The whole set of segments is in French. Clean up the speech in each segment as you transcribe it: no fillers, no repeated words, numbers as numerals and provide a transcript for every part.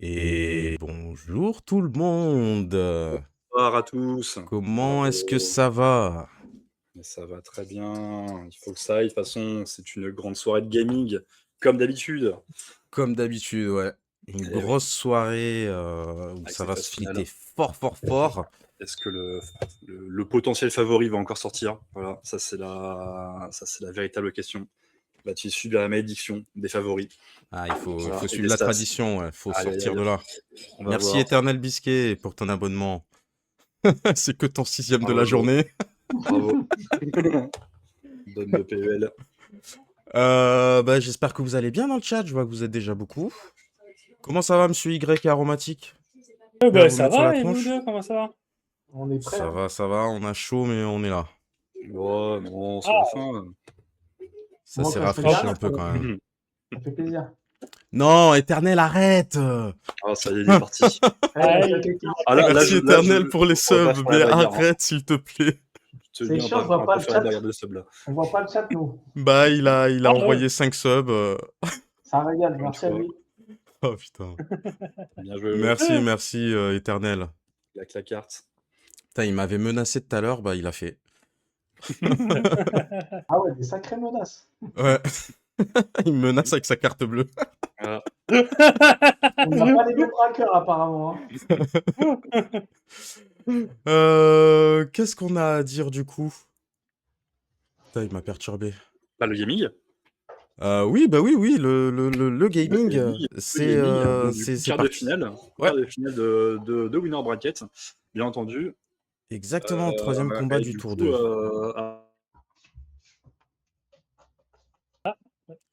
Et bonjour tout le monde. Bonsoir à tous. Comment est-ce que Bravo. ça va? Mais ça va très bien. Il faut que ça aille. De toute façon, c'est une grande soirée de gaming, comme d'habitude. Comme d'habitude, ouais. Une Eh oui, grosse soirée où avec ça cette va se phase friter finale. fort, fort, fort. Est-ce que le potentiel favori va encore sortir? Voilà, ça c'est la véritable question. Va-t-il subir la malédiction des favoris? Ah, il faut, Voilà, faut et suivre des la stats. tradition, ouais. Faut Aïe, aïe, sortir aïe. de là. On va Merci voir. Éternel Bisquet pour ton abonnement. C'est que ton 6e de la Bravo. journée. Bravo. Donne de PEL. J'espère que vous allez bien dans le chat. Je vois que vous êtes déjà beaucoup. Comment ça va, monsieur Y aromatique? Bien vous Ça mettre sur la va, et vous tronche? deux, comment ça va? On est prêt. Ça va, on a chaud, mais on est là. Oh non, c'est la fin. Ça Moi, s'est quand je fais rafraîchi ça, un peu quand même. ça fait plaisir. Non, Éternel, arrête! Ah, ça y est, il est parti. Allez, Ah, là, Merci Éternel pour les on va pas subs, faire la mais bagarre, hein. arrête s'il te plaît. Je te C'est dis, chiant, on on voit va pas pas le faire la chat. bagarre de sub là. On voit pas le chat, nous. Bah, il a envoyé 5 subs. Ça régale, Encore une merci à fois. lui. Oh putain. Bien joué. Merci Éternel. Il a que la carte. Putain, il m'avait menacé tout à l'heure, bah il a fait. Ah ouais, des sacrées menaces. Ouais. Il me menace avec sa carte bleue. Voilà. On n'a pas les mêmes braqueurs, apparemment. Qu'est-ce qu'on a à dire du coup? Putain, il m'a perturbé. Bah, le gaming. Oui, le gaming, c'est Donc, du coup, c'est quart de parti. finale. Ouais, Quart de finale de Winner Bracket, bien entendu. exactement, 3e combat Et du du tour coup, 2. On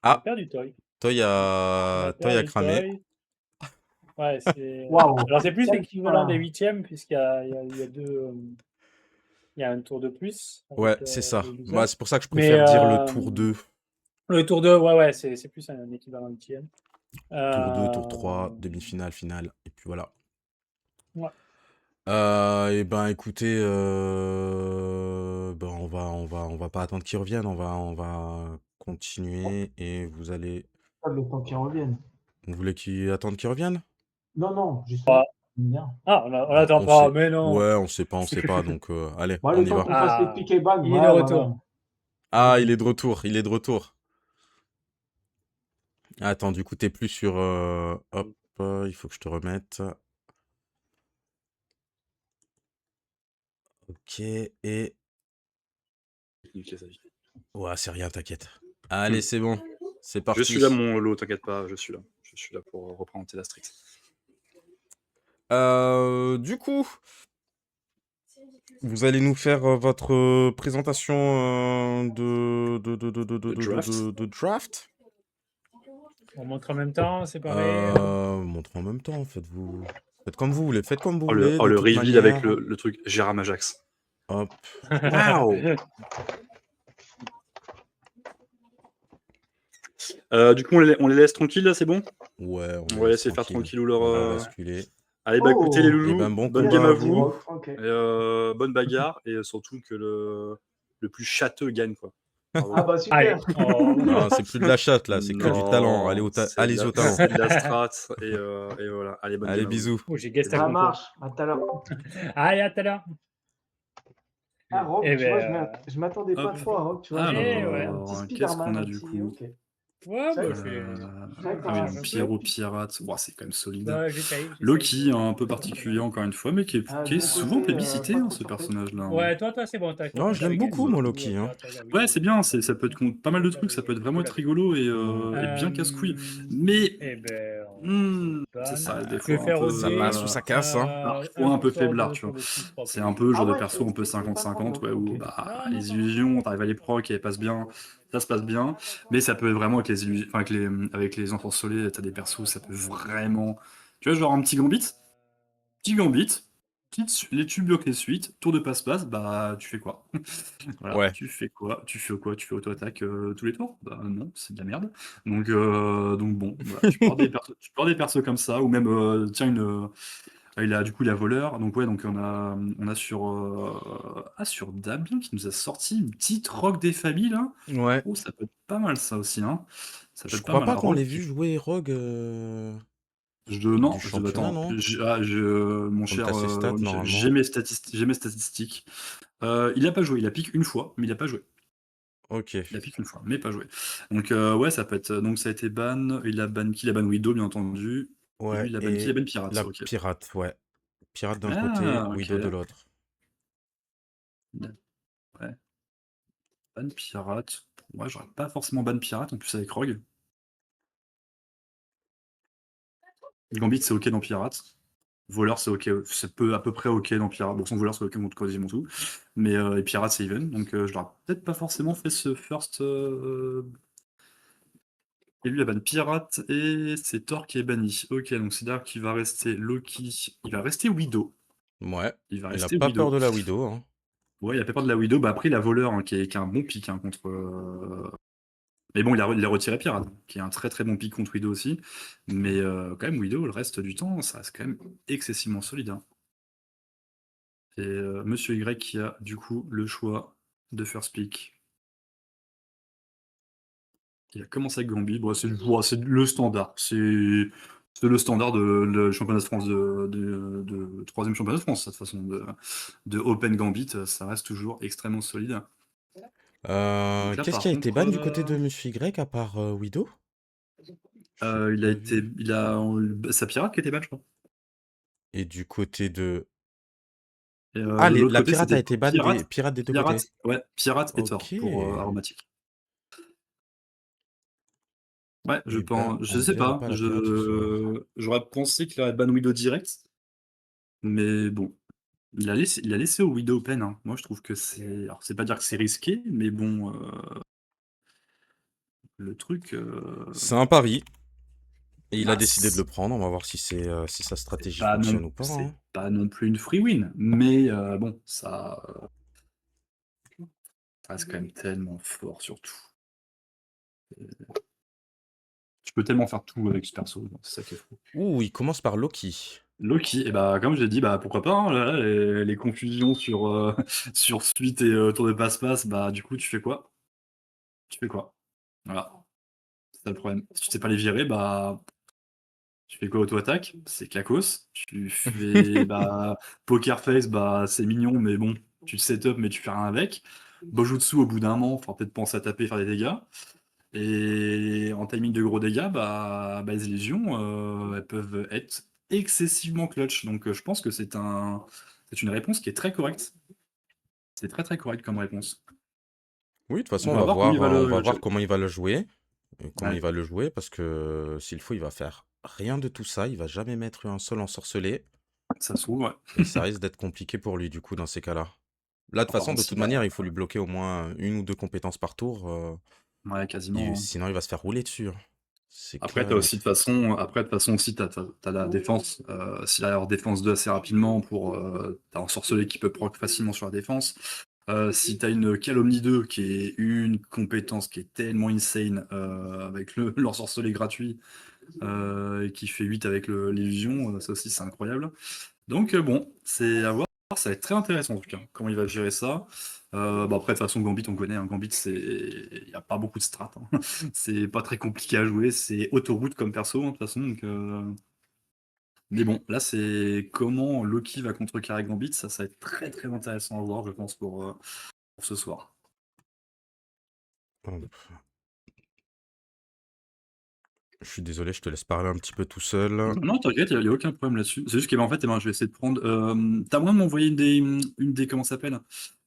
Ah, a perdu Toy. Toy On a a perdu cramé. Toy. Ouais, c'est. Waouh. Alors, c'est plus Quel l'équivalent des talent. 8e, puisqu'il y a deux. Il y a un tour de plus. Ouais, Avec, c'est ça. les losers. Bah, c'est pour ça que je Mais, préfère dire le tour 2. Le tour 2, ouais, c'est plus un équivalent 8e. Tour 2, tour 3, demi-finale, finale, et puis voilà. Ouais. Et ben écoutez, on va pas attendre qu'ils reviennent, on va continuer et vous allez. Pas le temps qu'ils reviennent. Vous voulez qu'ils attendent qu'ils reviennent? Non, justement. Bien. Ah, on attend On pas, sait. mais non. Ouais, on sait pas, donc allez, Bon, on le y temps va. qu'on fasse les piques et bang. Il est de retour. Ah, il est de retour. Attends, du coup, t'es plus sur. Hop, il faut que je te remette. Ok, et. Ouais, c'est rien, t'inquiète. Allez, c'est bon. C'est parti. Je suis là, mon lot, t'inquiète pas, je suis là. Je suis là pour représenter la street. Du coup, vous allez nous faire votre présentation de draft. On montre en même temps, c'est pareil. Montrez en même temps, faites-vous. Faites comme vous voulez, faites comme vous Oh, voulez. le De toute reveal avec manière. le truc Jérôme Ajax. Hop. Waouh. Du coup, on les laisse tranquilles là, c'est bon? Ouais, On va laisser faire tranquille ou leur. On va basculer. Allez, bah écoutez les loulous, Et ben, bon bonne combat game à à vous. vous, Ok. et, bonne bagarre, et surtout que le plus châteux gagne, quoi. Bravo. Ah bah super. Allez. Oh. Non, c'est plus de la chatte là, c'est que du talent. Allez au talent. C'est de la strat, et voilà. Allez, bonne Allez, game à vous. bisous. Oh, j'ai guest à Ça concours. marche. À tout à l'heure. Allez, à tout à l'heure. Ah, Rob, Eh tu vois, ben, je m'attendais pas hop. trop à Rob, tu vois. Alors, Un petit qu'est-ce Spider-Man, qu'on a un du petit- coup? ok. ouais, bah, Ah oui, Pierrot Pirate, wow, c'est quand même solide. bah, j'essaye. Loki, un peu particulier encore une fois, mais qui est souvent plébiscité, pas trop ce surpris. personnage-là. Ouais, toi, c'est bon. Non, je l'aime beaucoup, moi, Loki. Hein. Ouais, c'est bien, ça peut être pas mal de trucs, ça peut être vraiment être rigolo et bien casse-couille. Mais Eh ben, c'est ça, des je fois vais faire un peu, aussi. Ça passe ou ça casse, hein. parfois un peu faiblard, tu vois. C'est un peu genre de perso un peu 50-50, ouais, où bah, les illusions, t'arrives à les proc et elles passent bien, ça se passe bien, mais ça peut être vraiment avec les illusions, enfin, avec les ensorcelés, t'as des persos, ça peut vraiment, tu vois, genre un petit gambit, tu bloques les suites, tour de passe-passe, bah tu fais quoi? Voilà, Ouais. tu fais quoi? Tu fais auto-attaque tous les tours? Bah non, c'est de la merde. Donc bon, voilà, tu peux avoir des persos comme ça, ou même, tiens, il a voleur, donc ouais, donc on a sur Damien qui nous a sorti une petite rogue des familles là. Ouais. Oh, ça peut être pas mal ça aussi, hein. Ça peut Je être pas crois mal. pas qu'on Rogue l'ait qui- vu jouer Rogue. Non, du championnat, attends, non? mon Comme cher, t'as ses stats, j'ai normalement. mes statistiques. Il a pas joué, il a piqué une fois, mais il a pas joué. Ok. Il a piqué une fois, mais pas joué. Donc, ouais, ça peut être. Donc, ça a été ban. Il a ban qui? Il a ban Widow, bien entendu. Et lui, Ouais, il a ban qui? Il a et ban Pirate, la ok. pirate, ouais. Pirate d'un côté, Ah, ok. Widow de l'autre. Ouais, ban Pirate. Ouais, j'aurais pas forcément ban Pirate, en plus avec Rogue. Gambit, c'est ok dans Pirate. Voleur, c'est ok, c'est à peu près ok dans Pirate. Bon, son voleur, c'est ok contre quasiment tout. Mais et Pirate, c'est even. Donc, je l'aurais peut-être pas forcément fait ce first. Et lui, il a ban Pirate et c'est Thor qui est banni. Ok, donc c'est-à-dire qu'il va rester Loki. Il va rester Widow. Ouais. Il va Il a rester pas peur Widow. de la Widow, hein. Ouais, il a pas peur de la Widow. Bah, après, il a voleur, hein, qui est un bon pick hein, contre. Mais bon, il a retiré Pirate, qui est un très très bon pick contre Widow aussi. Mais quand même, Widow, le reste du temps, ça reste quand même excessivement solide, hein. Et Monsieur Y qui a du coup le choix de first pick. Il a commencé avec Gambit. Bon, c'est le standard. C'est le standard de le championnat de France de troisième championnat de France, cette façon de Open Gambit, ça reste toujours extrêmement solide. Donc là, Qu'est-ce qui par a été contre, ban du côté de Monsieur Y à part Widow? J'ai il a pas été, vu. sa pirate qui était ban, je crois. Et du côté de... Et Ah, l'autre la côté, pirate a c'était été ban des pirates des deux côtés. Pirate et Thor Ok. pour Eh Aromatique. Ouais, je ben, pense, je on sais verra pas, pas la pirate ce soir. j'aurais pensé qu'il aurait ban Widow direct, mais bon, il a laissé au Widow Open, hein. Moi, je trouve que alors c'est pas dire que c'est risqué, mais bon, le truc, C'est un pari. Et il a bah, décidé de le prendre. On va voir si si sa stratégie pas non, fonctionne ou pas, c'est hein. pas non plus une free win, mais bon, ça reste quand même tellement fort, surtout. Tu peux tellement faire tout avec ce perso, c'est ça qui est fou. Ouh, il commence par Loki. Loki, et bah, comme j'ai dit, bah, pourquoi pas, hein, là, les confusions sur, sur suite et tour de passe-passe, bah, du coup, tu fais quoi? Tu fais quoi? Voilà, c'est ça le problème. Si tu sais pas les virer, bah, tu fais quoi? Auto-attaque? C'est clacos. Tu fais, bah, poker face, bah, c'est mignon, mais bon, tu te set-up, mais tu fais rien avec. Bojutsu, au bout d'un moment, faut peut-être penser à taper, faire des dégâts. Et en timing de gros dégâts, bah les illusions, elles peuvent être excessivement clutch. Donc je pense que c'est une réponse qui est très correcte. C'est très très correct comme réponse. Oui, de toute façon, Donc on va voir comment il va on va le voir jouer. comment il va le jouer. Comment il Ouais, va le jouer, parce que s'il faut, il va faire rien de tout ça. Il va jamais mettre un seul ensorcelé. ça se trouve, ouais. Et ça risque d'être compliqué pour lui, du coup, dans ces cas-là. Là, de toute Par façon, contre, de si toute bah, manière, il faut lui bloquer au moins une ou deux compétences par tour. ouais, quasiment, hein. Sinon, il va se faire rouler dessus, hein. C'est Après, clair et net. de toute façon aussi, t'as la défense. S'il a leur défense 2 assez rapidement, t'as un sorcelé qui peut proc facilement sur la défense. Si t'as une Calomnie 2 qui est une compétence qui est tellement insane, avec l'ensorcelé gratuit, et qui fait 8 avec l'illusion, ça aussi c'est incroyable. Donc bon, c'est à voir, ça va être très intéressant en tout cas, comment il va gérer ça. Bon après de toute façon Gambit on connaît, hein, Gambit il n'y a pas beaucoup de strats, hein. C'est pas très compliqué à jouer, c'est autoroute comme perso hein, de toute façon. Donc, mais bon, là c'est comment Loki va contrecarrer Gambit, ça va être très très intéressant à voir je pense pour ce soir. Hop. Je suis désolé, je te laisse parler un petit peu tout seul. Non, t'inquiète, il n'y a aucun problème là-dessus. C'est juste qu'en fait, je vais essayer de prendre. T'as moyen de m'envoyer une des. Comment ça s'appelle?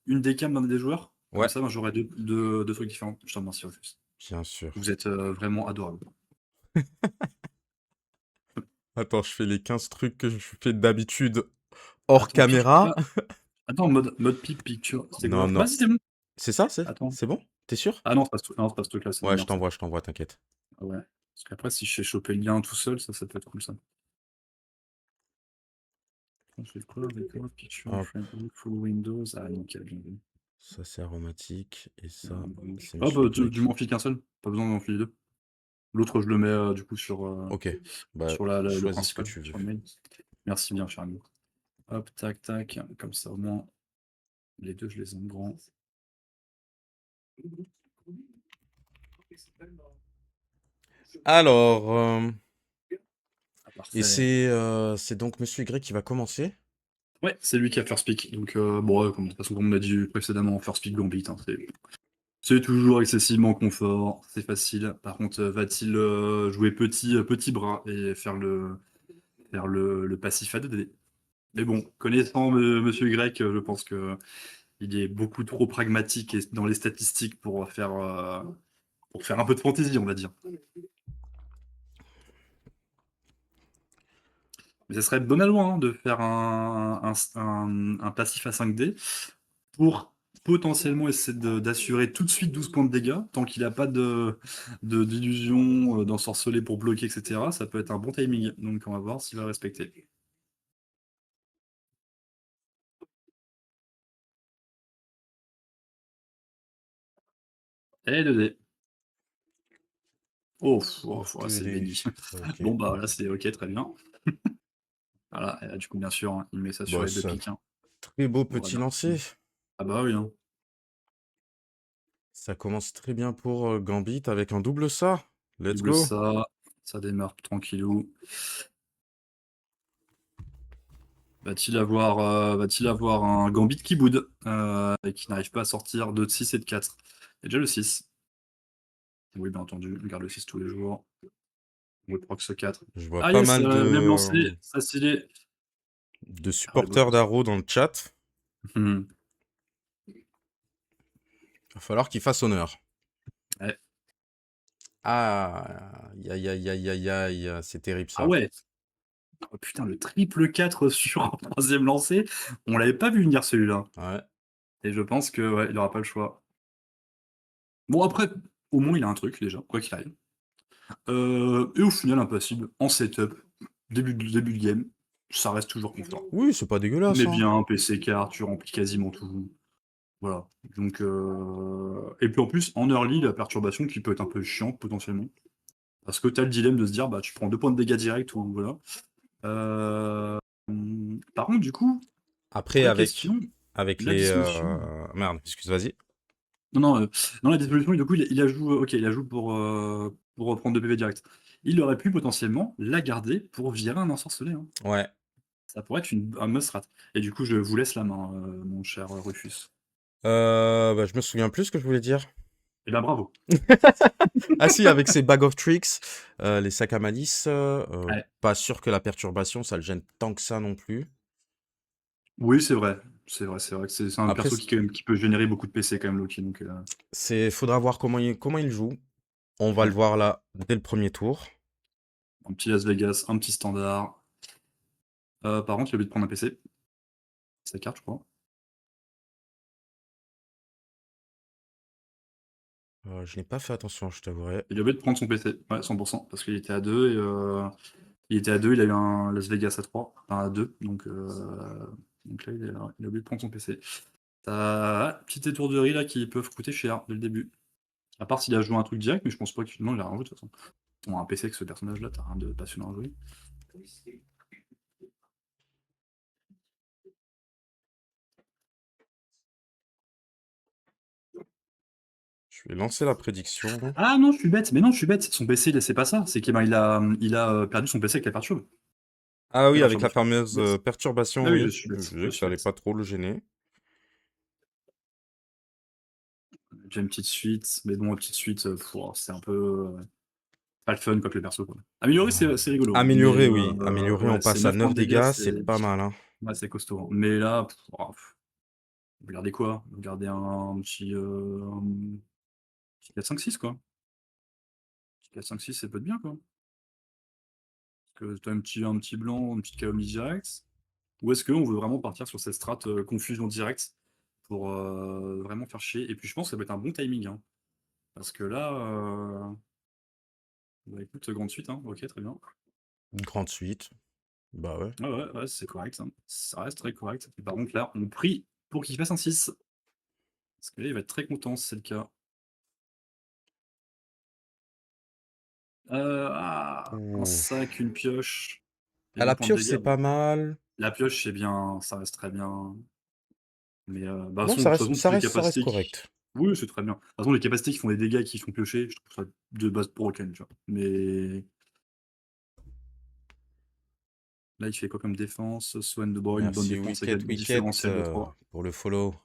Une des cams d'un des joueurs? Comme Ouais, ça, moi, j'aurai deux trucs différents. Je t'en remercie, Rufus. bien sûr. Vous êtes vraiment adorable. Attends, je fais les 15 trucs que je fais d'habitude hors Attends, pire. caméra. Attends, mode pic picture. C'est Non, quoi? non. Vas-y, c'est bon. C'est ça, Attends. c'est bon? T'es sûr? Ah non, c'est pas ce truc-là, c'est Ouais, merde ça. je t'envoie, t'inquiète. Ah ouais. Parce qu'après, si je sais choper le lien tout seul, ça peut être cool ça. On fait quoi avec quoi? Picture, Hop, friendly, full Windows. Ah, nickel, bien vu. ça c'est aromatique et ça c'est Ah Monsieur bah, tu Y. m'en files qu'un seul. Pas besoin d'en filer deux. L'autre, je le mets du coup Ok, bah sur le choisis ce que principal, tu veux. sur le mail. Merci bien, cher ami. Hop, tac, tac. Comme ça, au moins, les deux, je les ai en grand. Alors, Et Parfait. c'est donc Monsieur Y qui va commencer. Ouais, c'est lui qui a first pick. Donc, bon, de toute façon, comme on a dit précédemment, first pick Gambit, hein, c'est toujours excessivement confort, c'est facile. Par contre, va-t-il jouer petit bras et faire le passif à 2D? Mais bon, connaissant Monsieur Y, je pense que il est beaucoup trop pragmatique et dans les statistiques pour faire un peu de fantaisie, on va dire. Mais ça serait bon à loin, hein, de faire un passif à 5D pour potentiellement essayer d'assurer tout de suite 12 points de dégâts. Tant qu'il n'a pas d'illusion d'ensorceler pour bloquer, etc., ça peut être un bon timing. Donc on va voir s'il va respecter. Et 2D. Oh, c'est 2D. béni. Ok. Bon, bah là, c'est ok, très bien. Voilà, et là, du coup, bien sûr, hein, il met ça sur Bah, les 2 ça, piques, hein. très beau petit Voilà. lancer. Ah bah oui, hein. Ça commence très bien pour Gambit avec un double ça. Let's Double go. ça démarre tranquillou. Va-t-il avoir un Gambit qui boude et qui n'arrive pas à sortir de 6 et de 4? Il y a déjà le 6. Oui, bien entendu, on garde le 6 tous les jours. On le proc ce 4. Je vois Ah pas yes, mal même lancé, ça stylé. de Ah ouais, supporters d'Arrow dans le chat. Hmm. Va falloir qu'il fasse honneur. Ouais. Ah, aïe, aïe, aïe, aïe, aïe, c'est terrible Ah ça. ouais. Oh putain, le triple 4 sur un troisième lancé, on l'avait pas vu venir celui-là. Ouais. Et je pense que ouais, il aura pas le choix. Bon après, au moins il a un truc déjà, quoi qu'il arrive. Et au final, impassible, en setup, début de game, ça reste toujours confort. Oui, c'est pas On dégueulasse, est hein. bien, PC car, tu remplis quasiment tout. Voilà. Donc, et puis en plus, en early, la perturbation qui peut être un peu chiante potentiellement. Parce que tu as le dilemme de se dire, bah, tu prends 2 points de dégâts direct ou voilà. Par contre, du coup, Après, vraie question, avec la les... dissolution. Merde, excuse, vas-y. Non, non, la dissolution, du coup, il a joué, ok, il a joué pour prendre 2 PV direct. Il aurait pu potentiellement la garder pour virer un ensorcelé, hein. Ouais. Ça pourrait être un must-rat. Et du coup, je vous laisse la main, mon cher Rufus. Bah, je me souviens plus ce que je voulais dire. Eh ben bravo. Ah si, avec ses Bag of Tricks, les sacs à malice, Ouais. pas sûr que la perturbation, ça le gêne tant que ça non plus. Oui, c'est vrai. C'est vrai que c'est un Après, perso qui peut générer beaucoup de PC quand même, Loki. Donc, faudra voir comment il joue. On va le voir là, dès le premier tour. un petit Las Vegas, un petit standard. Par contre, il a oublié de prendre un PC. Sa carte, je crois. Je n'ai pas fait attention, je t'avouerai. Il a oublié de prendre son PC, ouais, 100%, parce qu'il était à 2 et il était à 2, il a eu un Las Vegas à 3, enfin à 2, donc là, il a oublié de prendre son PC. T'as petite étourderie là qui peuvent coûter cher dès le début. À part s'il a joué un truc direct, mais je pense pas qu'il non, il a rien joué de toute façon. Bon, un PC avec ce personnage-là, t'as rien de passionnant à jouer. Je vais lancer la prédiction. Ah non, je suis bête, mais non, je suis bête. Son PC, c'est pas ça. C'est qu'il a perdu son PC avec la perturbe. Ah oui, La avec la perturbation. fameuse Yes. perturbation, Ah oui, je oui. suis Je bête. disais Je que suis ça allait bête. pas trop le gêner. J'ai une petite suite, mais bon, la petite suite, c'est un peu pas le fun quoi que le perso, quoi. Amélioré, c'est rigolo, hein, mais Amélioré, oui. Amélioré, on ouais, c'est passe à 9 points 9 de dégâts, dégâts, c'est pas mal, hein. ouais, c'est costaud, hein. Mais là, vous regardez quoi? Vous regardez un petit 4-5-6, quoi. Petit 4-5-6, ça peut être bien, quoi. Parce que tu as un petit blanc, une petite calomnie direct. Ou est-ce qu'on veut vraiment partir sur cette strat confusion directe pour vraiment faire chier? Et puis je pense que ça peut être un bon timing, hein. Parce que là, bah écoute, grande suite, hein. Ok, très bien. Une grande suite. Bah ouais. Ouais, ouais, ouais, c'est correct, hein. Ça reste très correct. Et par contre, là, on prie pour qu'il fasse un 6. Parce que là, il va être très content si c'est le cas. Un Ouh. sac, une pioche et À 8 la points de pioche, c'est dégâts. pas Bon, mal. la pioche, c'est bien, ça reste très bien. Mais bah, Non, de toute façon, toutes les ça reste capacités correct. oui, c'est très bien. De toute façon, les capacités qui font des dégâts et qui font piocher, je trouve ça de base broken, tu vois. Mais Là, il fait quoi comme défense? Swan de Boy, une bonne Merci défense Wicket avec le Wicket différentiel de 3. pour le follow.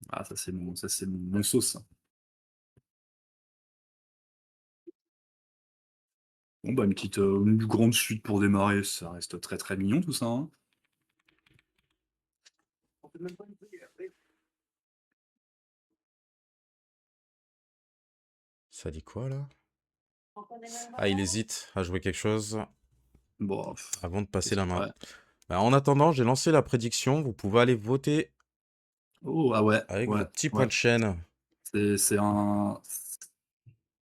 Ah, ça c'est mon sauce, ça. Bon, bah, une grande suite pour démarrer, ça reste très très mignon tout ça, hein. Ça dit quoi là? Ah, il hésite à jouer quelque chose Bon, avant de passer la main. ouais. Bah, en attendant, j'ai lancé la prédiction. Vous pouvez aller voter Oh, ah ouais, avec ouais, vos petits points ouais. de chaîne. C'est un.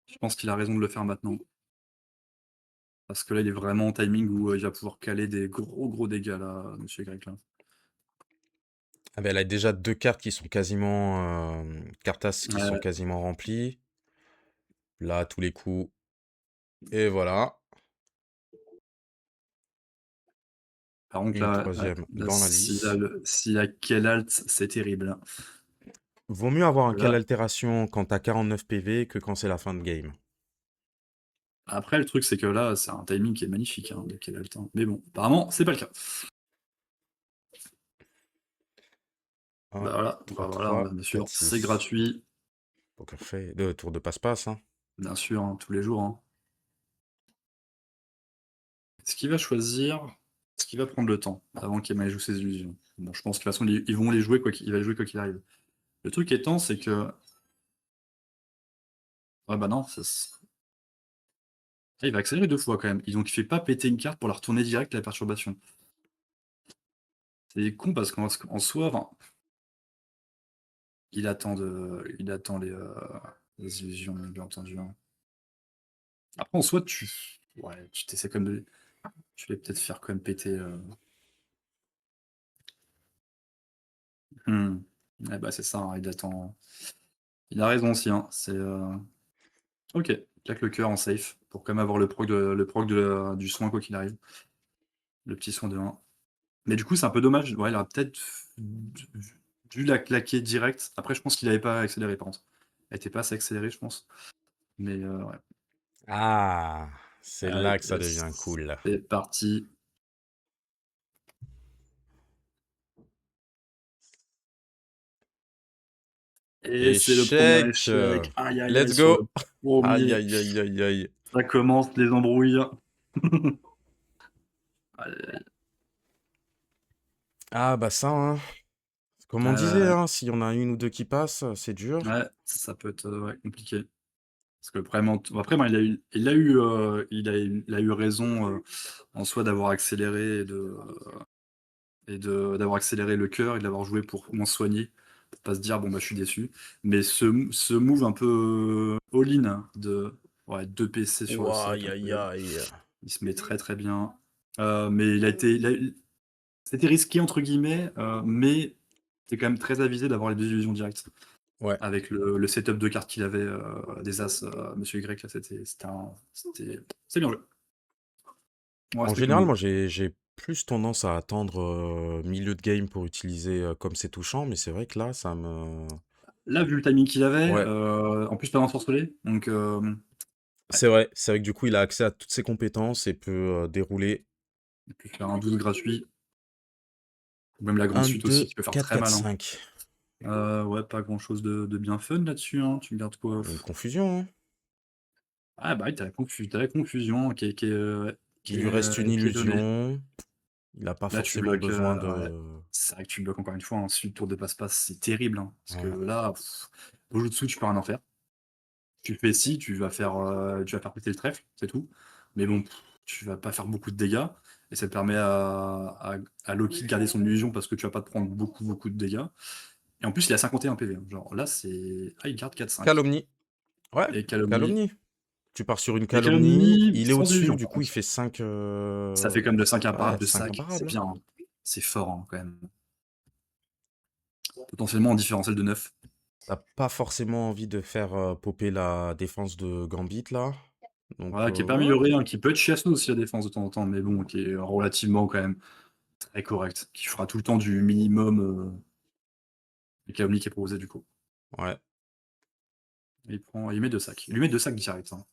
Je pense qu'il a raison de le faire maintenant. Parce que là, il est vraiment en timing où il va pouvoir caler des gros dégâts là, monsieur Greg là. Ah, bah, elle a déjà 2 cartes qui sont quasiment cartes as qui sont Ouais, quasiment remplies. Là, à tous les coups. Et voilà. par contre, Une là, ouais, troisième là, dans la lice. s'il a quel alt, c'est terrible, hein. Vaut mieux avoir un cal Là, altération quand t'as 49 PV que quand c'est la fin de game. après, le truc, c'est que là, c'est un timing qui est magnifique, hein, de quel alt, hein. Mais bon, apparemment, c'est pas le cas. 1, Bah 3, voilà, 3, bien 4, sûr, c'est 6. gratuit, Poker fait. Le tour de passe-passe. Hein. bien sûr, hein, tous les jours, hein. Est-ce qu'il va choisir? Est-ce qu'il va prendre le temps avant qu'Emma joue ses illusions? Bon, je pense que de toute façon, ils vont les jouer il va les jouer quoi qu'il arrive. Le truc étant, c'est que. Ouais, bah non, ah, il va accélérer 2 fois quand même. Donc il fait pas péter une carte pour la retourner direct la perturbation. C'est con parce qu'en soi, enfin, il attend les illusions, bien entendu, hein. Après, en soi, ouais, tu t'essaies quand même de. Tu vas peut-être faire quand même péter. Ouais, bah c'est ça, hein, il attend. Il a raison aussi, hein. Ok, il claque le cœur en safe pour quand même avoir le proc du soin quoi qu'il arrive. Le petit soin de 1. Mais du coup, c'est un peu dommage. Ouais, il aurait peut-être dû la claquer direct. Après, je pense qu'il n'avait pas accéléré, par contre. Elle était pas assez accélérée, je pense. Mais ouais. Ah, c'est Allez, là que ça devient cool. c'est parti. Et c'est le premier Échec. échec. Aïe, aïe, aïe, Let's sur le go. Aïe, premier. aïe, aïe, aïe, aïe. Ça commence les embrouilles. Aïe, aïe, Ah, bah ça, hein. Comme on disait, aïe. hein, s'il y en a une ou deux qui passent, c'est dur. Ouais, ça peut être ouais, compliqué. Parce que vraiment, après, ben, il a eu raison en soi d'avoir accéléré d'avoir accéléré le cœur et de l'avoir joué pour moins soigner, pour pas se dire bon bah je suis déçu. Mais ce move un peu all-in de ouais, 2 PC sur le Ouah, sac, aïe, aïe, incroyable. aïe. Il se met très très bien. Mais c'était risqué entre guillemets, mais c'est quand même très avisé d'avoir les 2 illusions directes. Ouais. Avec le setup de cartes qu'il avait des As, Monsieur Y, là, c'est bien joué. On En respecte le général, move. moi, j'ai plus tendance à attendre milieu de game pour utiliser comme c'est touchant, mais c'est vrai que là, ça me... Là, vu le timing qu'il avait, Ouais, en plus pas d'ensorcelé, donc ouais, c'est vrai que du coup, il a accès à toutes ses compétences et peut dérouler il peut faire un 12 gratuit, ou même la grande 1, suite aussi 2, qui peut faire 4, très 4, mal, hein. 5. Ouais, pas grand chose de bien fun là-dessus, hein. Tu gardes quoi? Une confusion, hein. Ah bah oui, t'as la confusion Il lui reste une qui est donnée. illusion. Il n'a pas Là, tu forcément bloques, besoin ouais. de... C'est vrai que tu bloques encore une fois, hein. Suite tour de passe-passe, c'est terrible, hein. Parce que Ouais. là, au jeu dessous, tu peux rien en faire. Tu fais si, tu vas faire péter le trèfle, c'est tout. Mais bon, tu vas pas faire beaucoup de dégâts. Et ça te permet à Loki de garder son illusion parce que tu vas pas te prendre beaucoup de dégâts. Et en plus, il a 51 PV, hein. Genre là, c'est. Ah, il garde 4-5. Calomnie. Ouais, Et Calomnie. calomnie. Tu pars sur une Et calomnie, Calomnie, il est sans au-dessus, illusion, du par coup il contre. fait 5... Ça fait comme de 5 Ouais, imparables de 5 sac. C'est imparables. bien, hein. C'est fort, hein, quand même. Potentiellement en différentiel de 9. T'as pas forcément envie de faire popper la défense de Gambit là. Donc, Voilà, qui est pas ouais. amélioré, hein, qui peut être chiasson aussi la défense de temps en temps, mais bon, qui est relativement quand même très correct. Qui fera tout le temps du minimum et Calomnie qui est proposé du coup. Ouais. Il met 2 sacs. Il lui met 2 sacs direct, hein.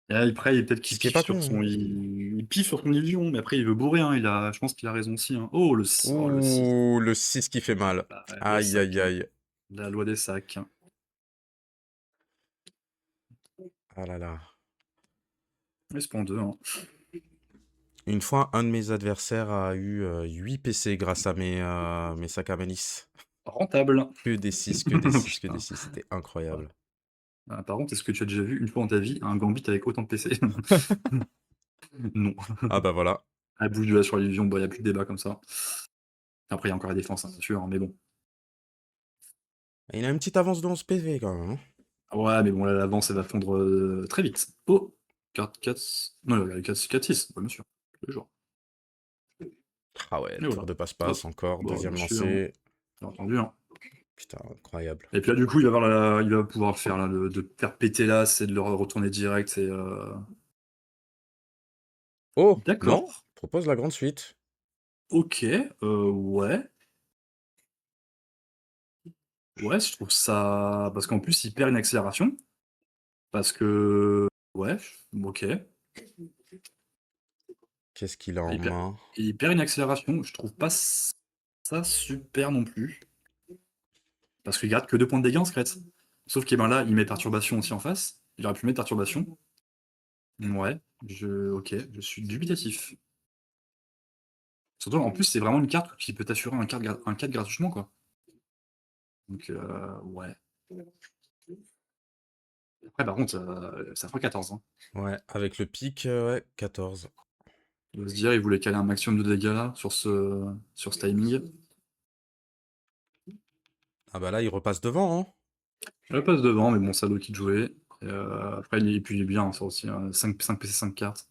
Et après, peut-être Ce qu'il qui est piffe pas sur con, son, hein. il piffe sur son illusion, mais après il veut bourrer, hein. Je pense qu'il a raison aussi, hein. Oh le 6. Ouh, le 6 qui fait mal. Ah, ouais, le Aïe, sac, aïe, hein. aïe. La loi des sacs. Ah là là. Mais c'est pas en deux, hein. Une fois, un de mes adversaires a eu 8 PC grâce à mes sacs à malice. Rentable. Que des 6, que des 6, que des Putain. 6. C'était incroyable. Ah, par contre, est-ce que tu as déjà vu une fois dans ta vie un Gambit avec autant de PC? Non. Ah bah voilà. À bout du sur l'illusion, bon, il n'y a plus de débat comme ça. Après, il y a encore la défense, hein, bien sûr, hein, mais bon. Il a une petite avance de 11 PV quand même, hein. Ouais, mais bon, là, l'avance, elle va fondre très vite. Oh 4, non, 4-6, ouais, bien sûr. Le jour. Ah ouais, Et tour voilà. de Hop. passe-passe encore, Bon, bien deuxième sûr, hein. lancé. Bien entendu, hein. Putain, incroyable. Et puis là, du coup, il va pouvoir le faire, là, de faire péter là, c'est de le retourner direct. Oh, non, D'accord. propose la grande suite. Ok, ouais. Ouais, je trouve ça. Parce qu'en plus, il perd une accélération. Parce que. Ouais, ok. Qu'est-ce qu'il a en Il perd, main? il perd une accélération. Je trouve pas ça super non plus. Parce qu'il garde que 2 points de dégâts en secret. Sauf que ben là, il met perturbation aussi en face. Il aurait pu mettre perturbation. Ouais, ok, je suis dubitatif. Surtout, en plus, c'est vraiment une carte qui peut t'assurer un 4 gratuitement, quoi. Donc, ouais. Après, par contre, ça fera 14, hein. Ouais, avec le pic, ouais, 14. Il va se dire, il voulait caler un maximum de dégâts là, sur ce timing. Ah bah là, il repasse devant, hein. Je passe devant, mais bon, ça doit qui de jouer. Après, et puis il est bien, ça aussi, hein. 5 PC, 5 cartes.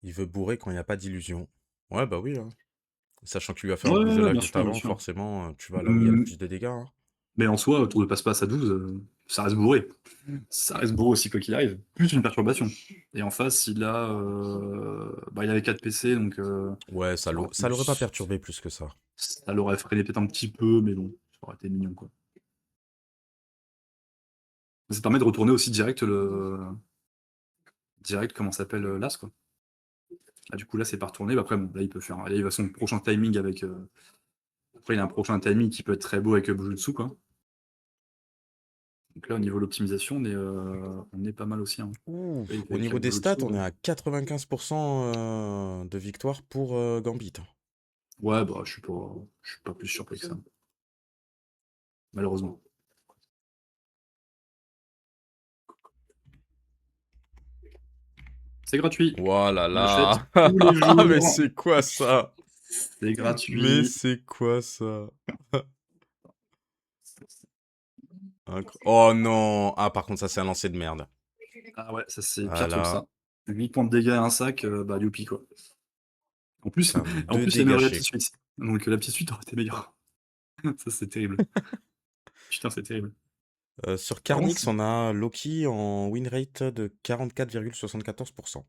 Il veut bourrer quand il n'y a pas d'illusion. Ouais, bah oui, hein. Sachant qu'il lui a fait un Ouais, boost de ouais, lag bien juste sûr, bien avant, sûr. forcément, tu vas là où il y a le Hum, plus de dégâts, hein. Mais en soi, autour de passe-passe à 12, ça reste bourré. Ça reste bourré aussi, quoi qu'il arrive. Plus une perturbation. Et en face, il avait 4 PC, donc Ouais, ça aurait ça pu- l'aurait pas perturbé plus que ça. ça l'aurait freiné peut-être un petit peu, mais bon, ça aurait été mignon, quoi. Ça permet de retourner aussi direct, comment ça s'appelle, l'As, quoi. Ah, du coup, là, c'est pas retourné. Bah, après, bon, là, il peut faire. Là, il va son prochain timing avec. Après, il a un prochain timing qui peut être très beau avec Bujutsu, quoi. Donc là, au niveau de l'optimisation, on est pas mal aussi, hein. Ouh, Là, il fait au avec niveau des stats, Bujutsu, on est à 95% de victoire pour Gambit. ouais, bah, je suis pas plus surpris que ça, malheureusement. C'est gratuit. Oh là On achète là. tous les Mais jours. c'est quoi ça? C'est Mais gratuit. c'est quoi ça? Oh non! Ah, par contre, ça, c'est un lancer de merde. Ah ouais, ça, c'est le pire truc, Voilà. ça. 8 points de dégâts et un sac, bah, youpi, quoi. En plus, Putain, en deux plus, il améliorait la petite dégâchés. suite. Donc, la petite suite aurait été meilleure. Ça, c'est terrible. Putain, c'est terrible. Sur Par contre, Carnix, on a Loki en win rate de 44,74%.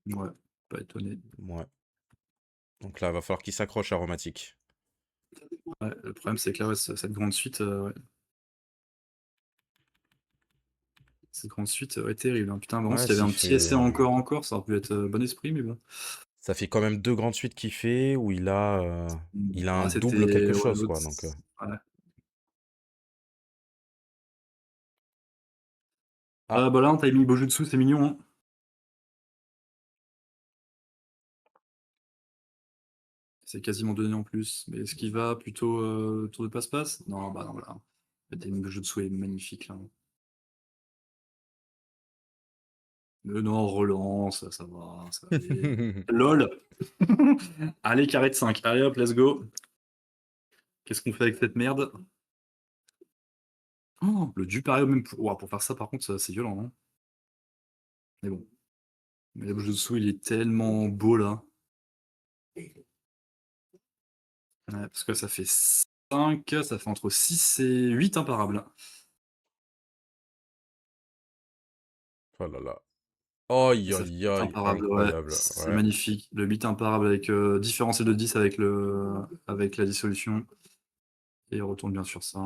ouais, pas étonné. Ouais. Donc là, va falloir qu'il s'accroche aromatique. Ouais, le problème, c'est que là, ouais, cette grande suite, ouais. Cette grande suite, ouais, terrible, hein. Putain, vraiment, Ouais, s'il y avait s'il un petit essai fait. encore, ça aurait pu être bon esprit, mais bon. Ça fait quand même 2 grandes suites qu'il fait où il a un Ah, double quelque c'était. Ouais, chose, l'autre. quoi. Donc, Ouais. ah, Bah là, un timing Bojutsu, c'est mignon, hein. C'est quasiment donné en plus. Mais est-ce qu'il va plutôt tour de passe-passe? Non, bah non, là. Le timing Bojutsu est magnifique, là. Mais non, relance, ça va, ça va aller. LOL. Allez, carré de 5. Allez hop, let's go. Qu'est-ce qu'on fait avec cette merde? Oh, le Dupario même ouah, pour faire ça, par contre, c'est violent, hein. Mais bon. Mais le Bujutsu, il est tellement beau, là. Ouais, parce que ça fait 5, ça fait entre 6 et 8 imparables. oh là là. Aïe, Ça fait aïe, 8 aïe, imparables, ouais. incroyable. C'est Ouais. magnifique. Le 8 imparable avec différentiel de 10 avec la dissolution. Et il retourne bien sur ça.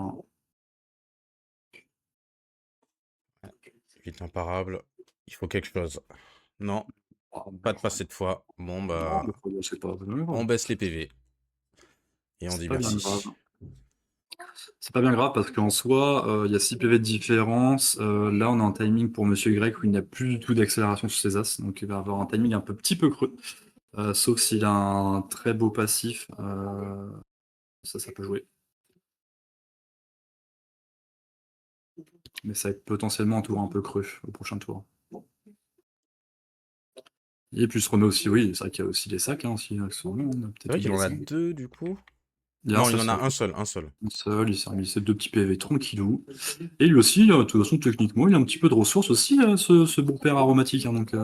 Split imparable. Il faut quelque chose. Non, Ah, pas de passe cette fois. Bon, bah, c'est pas bien on grave. baisse les PV. Et on C'est dit pas bien grave. merci. C'est pas bien grave parce qu'en soi, il y a 6 PV de différence. Là, on a un timing pour Monsieur Y où il n'y a plus du tout d'accélération sur ses as. Donc il va avoir un timing un petit peu creux. Sauf s'il a un très beau passif. Ça peut jouer. Mais ça va être potentiellement un tour un peu creux au prochain tour. Et puis se remet aussi, oui, c'est vrai qu'il y a aussi les sacs, hein, aussi, accessoirement, on a C'est peut-être vrai qu'il en oublié a ça. 2 du coup. Il y a un Non, il seul en a sac. un seul, un seul. Un seul, il s'est remis ses 2 petits PV tranquillou. Et lui aussi, de toute façon, techniquement, il a un petit peu de ressources aussi, ce bon père aromatique. Hein, donc,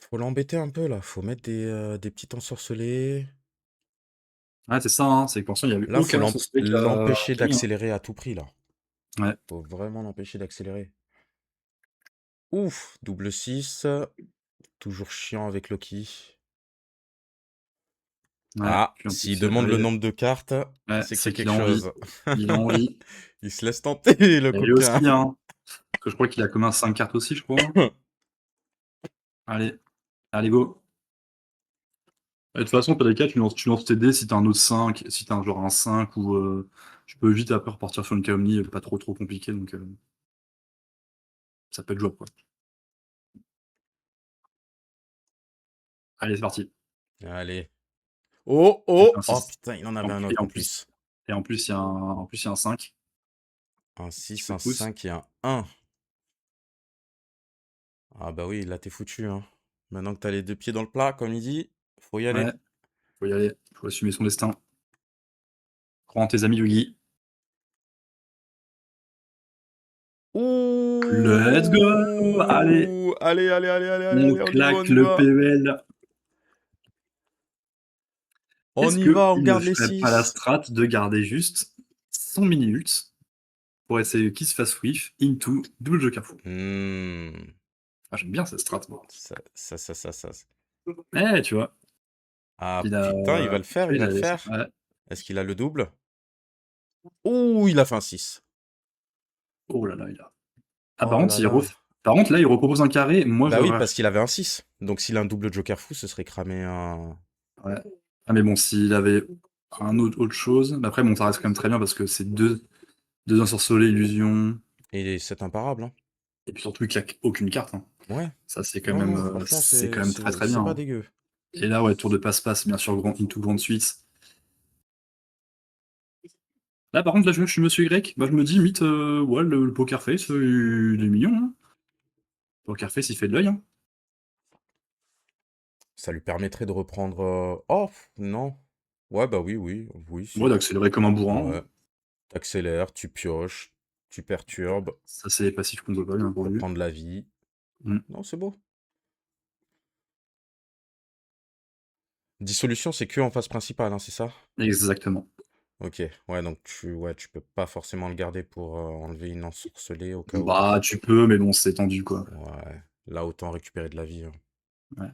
Faut l'embêter un peu là. Faut mettre des petits ensorcelés. ouais, c'est ça, hein, c'est que pour l'instant, il n'y a eu Là, faut aucun suspect qui a l'empêcher gagné. Hein. d'accélérer à tout prix là. Ouais, Faut vraiment l'empêcher d'accélérer. Ouf, double 6. Toujours chiant avec Loki. ouais. Ah, Puis en s'il plus, demande le nombre de cartes, ouais, c'est qu'il y c'est a qu'il quelque a envie. chose. Il a envie. Il se laisse tenter, le Et lui coquin. aussi, hein. Parce que je crois qu'il a commun 5 cartes aussi, je crois. Allez, allez, go. Et de toute façon, PDK, tu lances tes dés si t'as un autre 5, si t'as un genre un 5 ou tu peux vite après repartir sur une calomnie, pas trop compliqué, donc ça peut être jouable quoi. Allez, c'est parti. Allez. Oh, Et puis oh! un Oh 6. putain, il en Et avait en, un et autre en en plus, plus. et en plus, il y a un 5 Un qui 6, coup un de pouce. 5 et un 1. Ah bah oui, là t'es foutu, hein. Maintenant que t'as les deux pieds dans le plat, comme il dit, faut y Ouais, aller. faut y aller, faut assumer son destin. Crois en tes amis, Yugi. Let's go! Allez, Ouh! Allez, allez, allez, allez, allez, on allez, on y va, on claque y le va. PL. On Est-ce y va, on qu'il ne garde les ferait pas la 6. strat de garder juste son mini-ult pour essayer qu'il se fasse whiff into double joker fou? Ah, j'aime bien cette strat, moi. Ça. Eh, tu vois, Ah il a, putain, il va le tu faire, vois, il il va a le laissé. faire. Ouais. Est-ce qu'il a le double? Ouh, il a fait un 6. Oh là là, il a. Ah, Oh là là. Par contre, là, il repropose un carré. Moi, Bah oui, j'aurais. parce qu'il avait un 6. Donc s'il a un double joker fou, ce serait cramer un... Ouais. Ah, mais bon, s'il avait autre chose. Mais après, bon, ça reste quand même très bien parce que c'est deux ensorcelés, illusion. Et c'est imparable, hein. Et puis surtout, il claque aucune carte. Hein. Ouais. Ça, c'est quand Non, même, non, franchement, c'est quand même très très bien. c'est pas Hein. dégueu. Et là, ouais, tour de passe-passe, bien sûr, into grande suite. Là, par contre, là, je suis Monsieur Y. Bah, je me dis, limite, ouais, le poker face, il est mignon. Hein. Poker face, il fait de l'œil. Hein. Ça lui permettrait de reprendre... Oh, non. Ouais, bah oui, Ouais, si. d'accélérer comme un bourrin. Ouais. Hein. T'accélères, tu pioches, tu perturbes, Ça, c'est les passifs qu'on peut pas, bien entendu. reprendre la vie. Mm. Non, c'est beau. Dissolution, c'est que en phase principale, hein, c'est ça? Exactement. Ok, ouais, donc tu peux pas forcément le garder pour enlever une ensorcelée au cas où. Bah, tu peux, mais bon, c'est tendu, quoi. Ouais, là, autant récupérer de la vie. Hein. Ouais.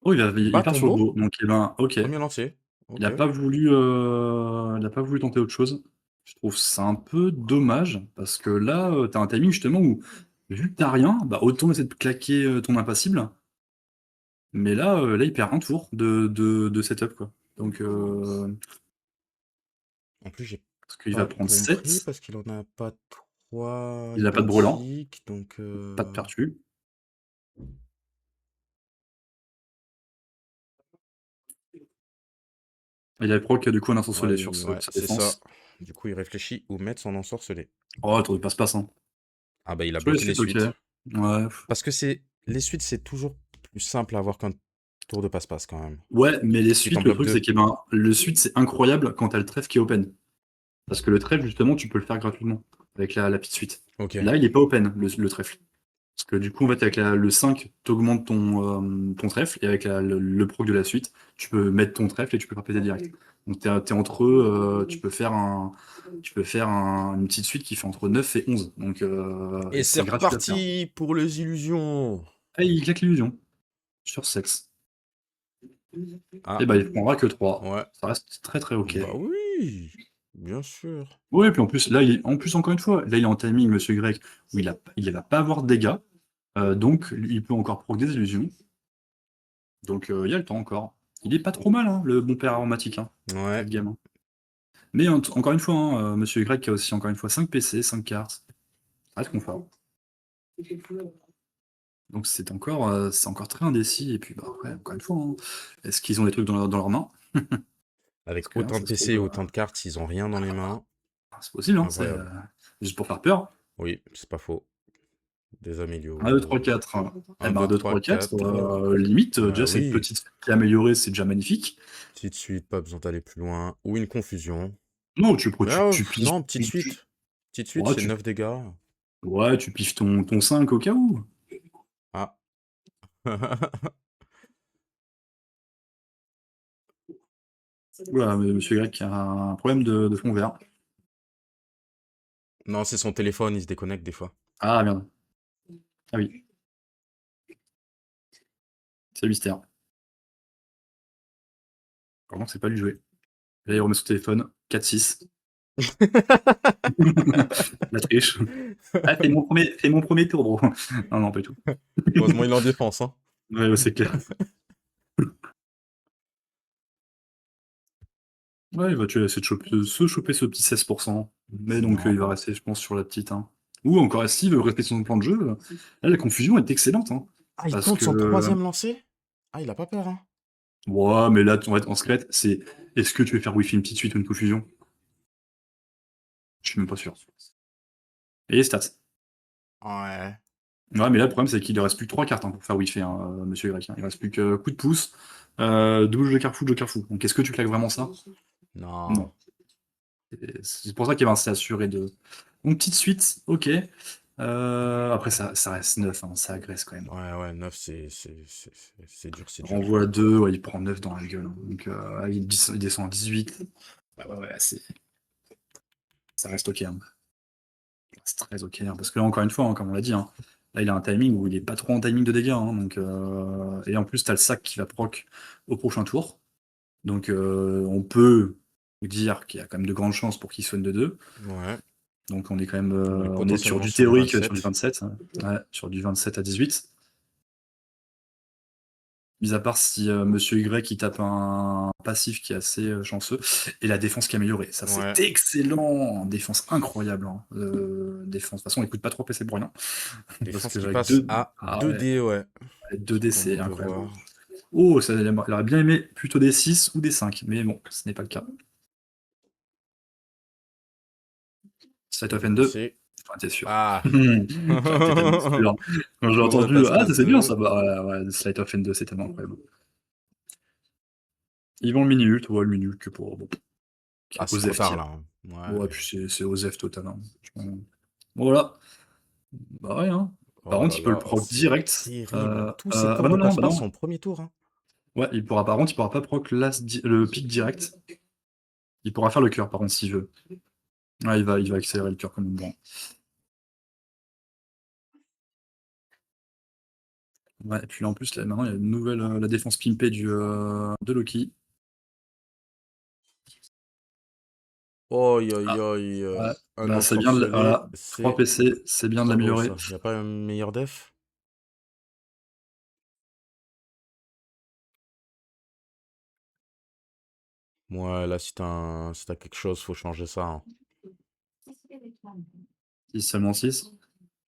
Oh, il Bas part sur le tombeau, beau. Donc, eh ben, ok. premier lancier. Il Ok. a pas voulu, tenter autre chose. Je trouve ça un peu dommage parce que là, t'as un timing justement où, vu que t'as rien, bah autant essayer de claquer ton impassible. Mais là, il perd un tour de setup, quoi. Donc, En plus, j'ai parce qu'il pas va prendre compris 7. parce qu'il en a pas trois Il a pas de brelan, identiques, donc... pas de pertu. Il a proc du coup un ensorcelé sur Ouais, sa c'est ça. défense. Du coup, il réfléchit où mettre son ensorcelé. Oh, tour de passe-passe, hein. Ah bah, il a Sur les bloqué les suites, ok. suites. Ouais. Parce que les suites, c'est toujours plus simple à avoir qu'un tour de passe-passe quand même. Ouais, mais les Si t'en suites, le bloques truc, c'est deux. que ben, le suite, c'est incroyable quand t'as le trèfle qui est open. Parce que le trèfle, justement, tu peux le faire gratuitement avec la petite suite. Ok. Là, il est pas open, le trèfle. Parce que du coup, en fait, avec le 5, t'augmentes ton trèfle, et avec le proc de la suite, tu peux mettre ton trèfle et tu peux faire péter direct. Donc t'es entre eux, une petite suite qui fait entre 9 et 11. Donc Et et c'est c'est gratuit à faire. reparti pour les illusions. Ah, il claque l'illusion. Sur sexe. Ah, Et bah, il prendra que 3. ouais. Ça reste très, très OK. Bah oui, bien sûr. Ouais, puis en plus, là, en plus, encore une fois, là, il est en timing, monsieur Grec, où il va pas avoir de dégâts, donc il peut encore proc des illusions. Donc, il y a le temps encore. Il est pas trop mal, hein, le bon père aromatique, hein, Ouais. late game, hein. Mais encore une fois, hein, monsieur Y qui a aussi encore une fois 5 PC, 5 cartes. Ça reste confort. Donc c'est encore très indécis. Et puis bah, après, encore une fois, hein, est-ce qu'ils ont des trucs dans leurs mains? Parce Avec que hein, autant de ça se PC trouve, et autant de cartes, ils ont rien dans les mains. c'est possible, hein, c'est Incroyable. juste pour faire peur. Oui, c'est pas faux. Des 1, 2, 3, 4. Eh 1, ben 2, 2, 3, 3, 4, 4. limite, Bah déjà cette oui. petite qui est améliorée, c'est déjà magnifique. Petite suite, pas besoin d'aller plus loin. Ou une confusion. Non, Ah, tu piffes. non, petite suite. Petite suite, Ouais, c'est 9 dégâts. ouais, tu piffes ton 5 au cas où. Ah. Oula, mais monsieur Grec a un problème de fond vert. Non, c'est son téléphone, il se déconnecte des fois. Ah merde. Ah oui, c'est le mystère. Pardon, c'est pas lui jouer. Là, il remet son téléphone. 4-6. La triche. Ah, c'est mon premier tour, bro. Non, non, pas du tout. Heureusement, il est en défense, hein. Ouais, ouais, c'est clair. Ouais, il va essayer de se choper ce petit 16%. Mais donc, Non. il va rester, je pense, sur la petite. Hein. Ou encore, s'il veut rester sur son plan de jeu, là, la confusion est excellente. Hein. Ah, il Parce tente que. son troisième lancer? Ah, il a pas peur, hein. Ouais, mais là, en secret, c'est est-ce que tu veux faire Wi-Fi une petite suite ou une confusion? Je suis même pas sûr. Et les stats. Ouais. Ouais, mais là, le problème, c'est qu'il ne reste plus que 3 cartes hein, pour faire Wi-Fi, hein, monsieur Y. Hein. Il reste plus que coup de pouce, double joker fou. Donc, est-ce que tu claques vraiment ça? Non. Non. C'est pour ça qu'il y avait un C assuré de. Donc, petite suite, ok. Après, ça reste 9, hein, ça agresse quand même. Ouais, ouais, 9, c'est dur, c'est dur. Renvoie à 2, ouais, il prend 9 dans la gueule. Hein. Donc, il descend à 18. Ouais, ça reste ok. Hein. C'est très ok. Hein, parce que là, encore une fois, hein, comme on l'a dit, hein, là, il a un timing où il est pas trop en timing de dégâts. Hein, donc, et en plus, tu as le sac qui va proc au prochain tour. Donc, on peut dire qu'il y a quand même de grandes chances pour qu'il soigne de 2. Ouais. Donc, on est quand même On est on est sur potentiellement du sur du théorique, sur du 27. 27. Hein. Ouais, sur du 27 à 18. Mis à part si Monsieur Y il tape un passif qui est assez chanceux. Et la défense qui est améliorée. Ça, Ouais. c'est excellent. Défense incroyable. Hein. Défense. De toute façon, on écoute pas trop PC pour rien. Parce Défense que qui avec passe 2 à ah 2D, ouais. 2D, Comme c'est on peut incroyable. voir. Oh, il aurait bien aimé plutôt des 6 ou des 5. Mais bon, ce n'est pas le cas. State of N2. C'est... Enfin, t'es sûr. Ah. Enfin, t'es tellement sûr. Quand j'ai Comment entendu, passe ah, le c'est bien 2? ça. Bah, ouais, Slate of N2, c'est tellement incroyable. Ils vont le mini-ult, ouais, le mini-ult que pour. Bon, Ah, c'est trop Osef tard, tier. là. Hein. Ouais, Ouais. puis c'est Osef total. Hein. Bon, voilà. Bah ouais, hein. Par Oh contre, là il peut le là, proc c'est direct. terrible. Tous ces Ah tours bah de non, non, bah passe-passe non. sont au premier tour. Hein. Ouais, par contre, il pourra pas proc le pic direct. Il pourra faire le cœur, par contre, s'il veut. Ouais, il va accélérer le cœur comme une grande. Ouais, et puis là, en plus, là, maintenant, il y a une nouvelle la défense pimpée de Loki. Oi, oi, Ah, oi. ouais. Un Bah, c'est bien de, ensorcelé, voilà, 3 c'est PC, c'est bien de pas beau, l'améliorer. ça. Y a pas un meilleur def? Ouais, là, si t'as quelque chose, faut changer ça. Hein. 6, seulement 6.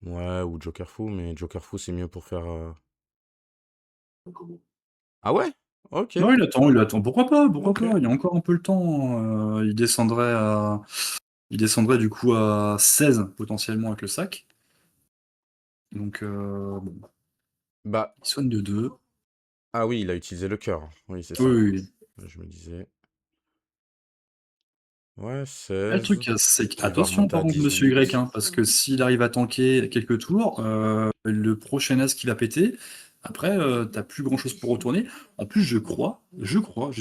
Ouais, ou Joker Fou, mais Joker Fou, c'est mieux pour faire... Ah ouais? Ok. Non, il attend. Pourquoi pas? Pourquoi Ok. pas? Il y a encore un peu le temps. Il descendrait du coup à 16 potentiellement avec le sac. Donc, bon, Bah, il soigne de 2. ah oui, il a utilisé le cœur. Oui, c'est Oui, ça. oui, oui. Je me disais. Ouais, Là, le 16. truc, c'est Qui va attention remonter par à contre, Monsieur Y, 18. hein, parce que s'il arrive à tanker quelques tours, le prochain as qui va péter, après, t'as plus grand chose pour retourner. En plus, je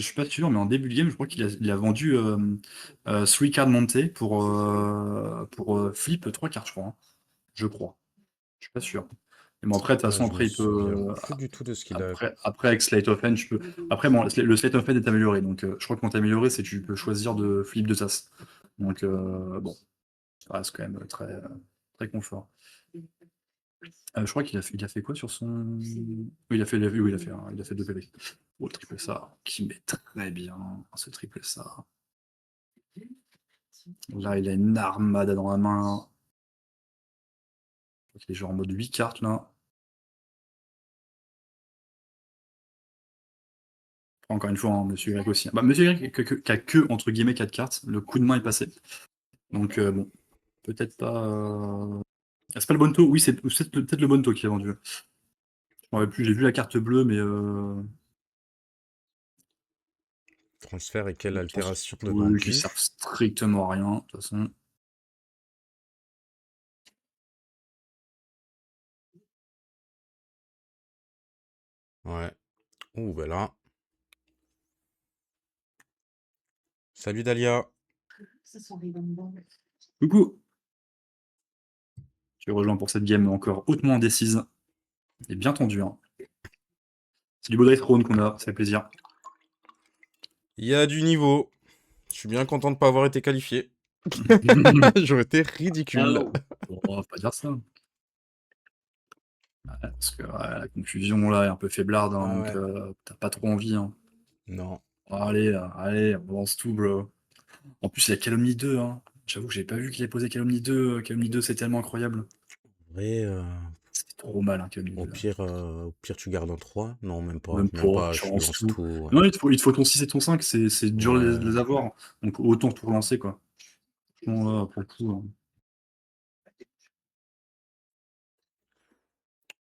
suis pas sûr, mais en début de game, je crois il a vendu 3 cards montées pour flip 3 cartes, je crois. Hein. Je crois. Je suis pas sûr. Et bon, après, de toute Ah, façon, je me après, il souviens peut. plus du tout de ce qu'il a. Après, avec Slate of Hand, tu peux. Après, bon, le Slate of Hand est amélioré. Donc, je crois que quand t'es amélioré, c'est que tu peux choisir de flip de sas. Donc, bon, ça reste quand même très, très confort. Je crois il a fait quoi sur son. Oui, il a fait 2 PV. Oh, le triple ça, qui met très bien, ce triple ça. Là, il a une armada dans la main. Il est genre en mode 8 cartes, là. Encore une fois, hein, Monsieur Y aussi. Bah, Monsieur Y qui a que, entre guillemets, 4 cartes. Le coup de main est passé. Donc, bon, peut-être pas. Ah, c'est pas le Bonto. Oui, c'est peut-être le Bonto qui a vendu. Je m'en rappelle plus, j'ai vu la carte bleue, mais. Transfert et quelle altération devant Oui, qui lui. servent strictement à rien, de toute façon. Ouais. Ouh, ben là. Salut Dalia. Coucou! Tu rejoins pour cette game encore hautement indécise et bien tendue, hein. C'est du beau Dice Throne qu'on a, ça fait plaisir. Il y a du niveau. Je suis bien content de pas avoir été qualifié. J'aurais été ridicule. On va pas dire ça. Ouais, parce que la confusion là est un peu faiblarde, hein, Ah donc ouais. t'as pas trop envie, hein. Non. Allez, allez, on lance tout, bro. En plus, il y a Calomny 2, hein. J'avoue que j'avais pas vu qu'il ait posé Calomny 2. Calomny 2, c'est tellement incroyable. Ouais, C'est trop mal, hein, Calomny au 2. pire, tu gardes un 3. Non, même pas. Même Même pas, pas, tu je relances lance tout. tout. Ouais. Non, il te faut ton 6 et ton 5, c'est dur de Ouais. les avoir. Donc autant tout relancer, quoi. Franchement, là, pour le coup,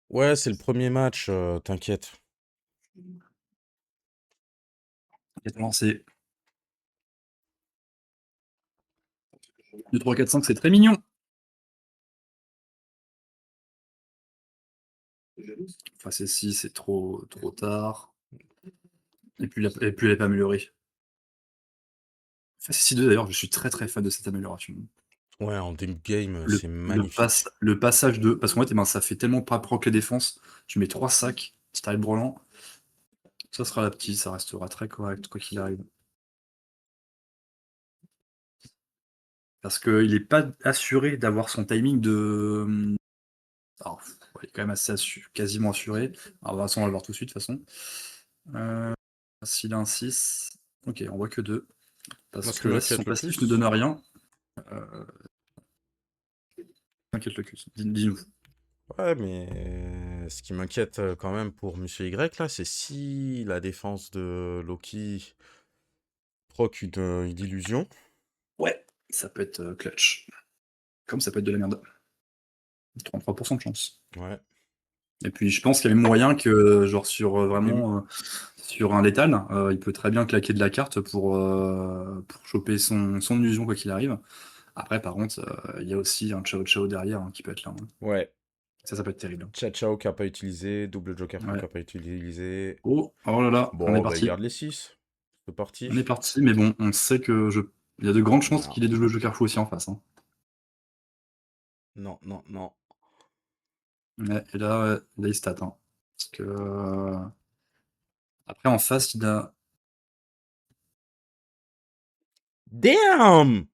Ouais, c'est le premier match, t'inquiète. lancer 2, 3, 4, 5, c'est très mignon. Enfin, c'est 6, c'est trop tard. Et puis, elle n'est pas améliorée. Enfin, c'est 6-2 d'ailleurs, je suis très très fan de cette amélioration. Ouais, en début de game, Le, c'est le, magnifique. le passage de. Parce qu'en fait, eh ben, ça fait tellement pas proc les défenses. Tu mets 3 sacs, style Brolant. Ça sera la petite, ça restera très correct, quoi qu'il arrive. Parce qu'il n'est pas assuré d'avoir son timing de. Alors, ouais, il est quand même assez quasiment assuré. Alors, de toute façon, on va le voir tout de suite, de toute façon. S'il a un 6. Ok, on voit que 2. Moi, Parce ce que qui là, si son m'inquiète le passif ne donne plus, rien, t'inquiète le cul. Dis-nous. ouais, mais ce qui m'inquiète quand même pour Monsieur Y, là, c'est si la défense de Loki proc une illusion. Ouais, ça peut être clutch. Comme ça peut être de la merde. 33% de chance. Ouais. Et puis je pense qu'il y a même moyen que, genre sur vraiment sur un létal, il peut très bien claquer de la carte pour choper son illusion quoi qu'il arrive. Après, par contre, il y a aussi un Chao Chao derrière hein, qui peut être là, hein. Ouais. Ça peut être terrible. Chao qui a pas utilisé, double Joker Fou qui Ouais. a pas utilisé. Oh là là, on est Bon, bah, il parti. garde les 6. C'est parti. On est parti, mais bon, on sait que il y a de grandes chances Non. qu'il ait double Joker Fou aussi en face, hein. Non, non, non. Ouais, et là, il stat, hein. Parce que après en face, il a. Damn!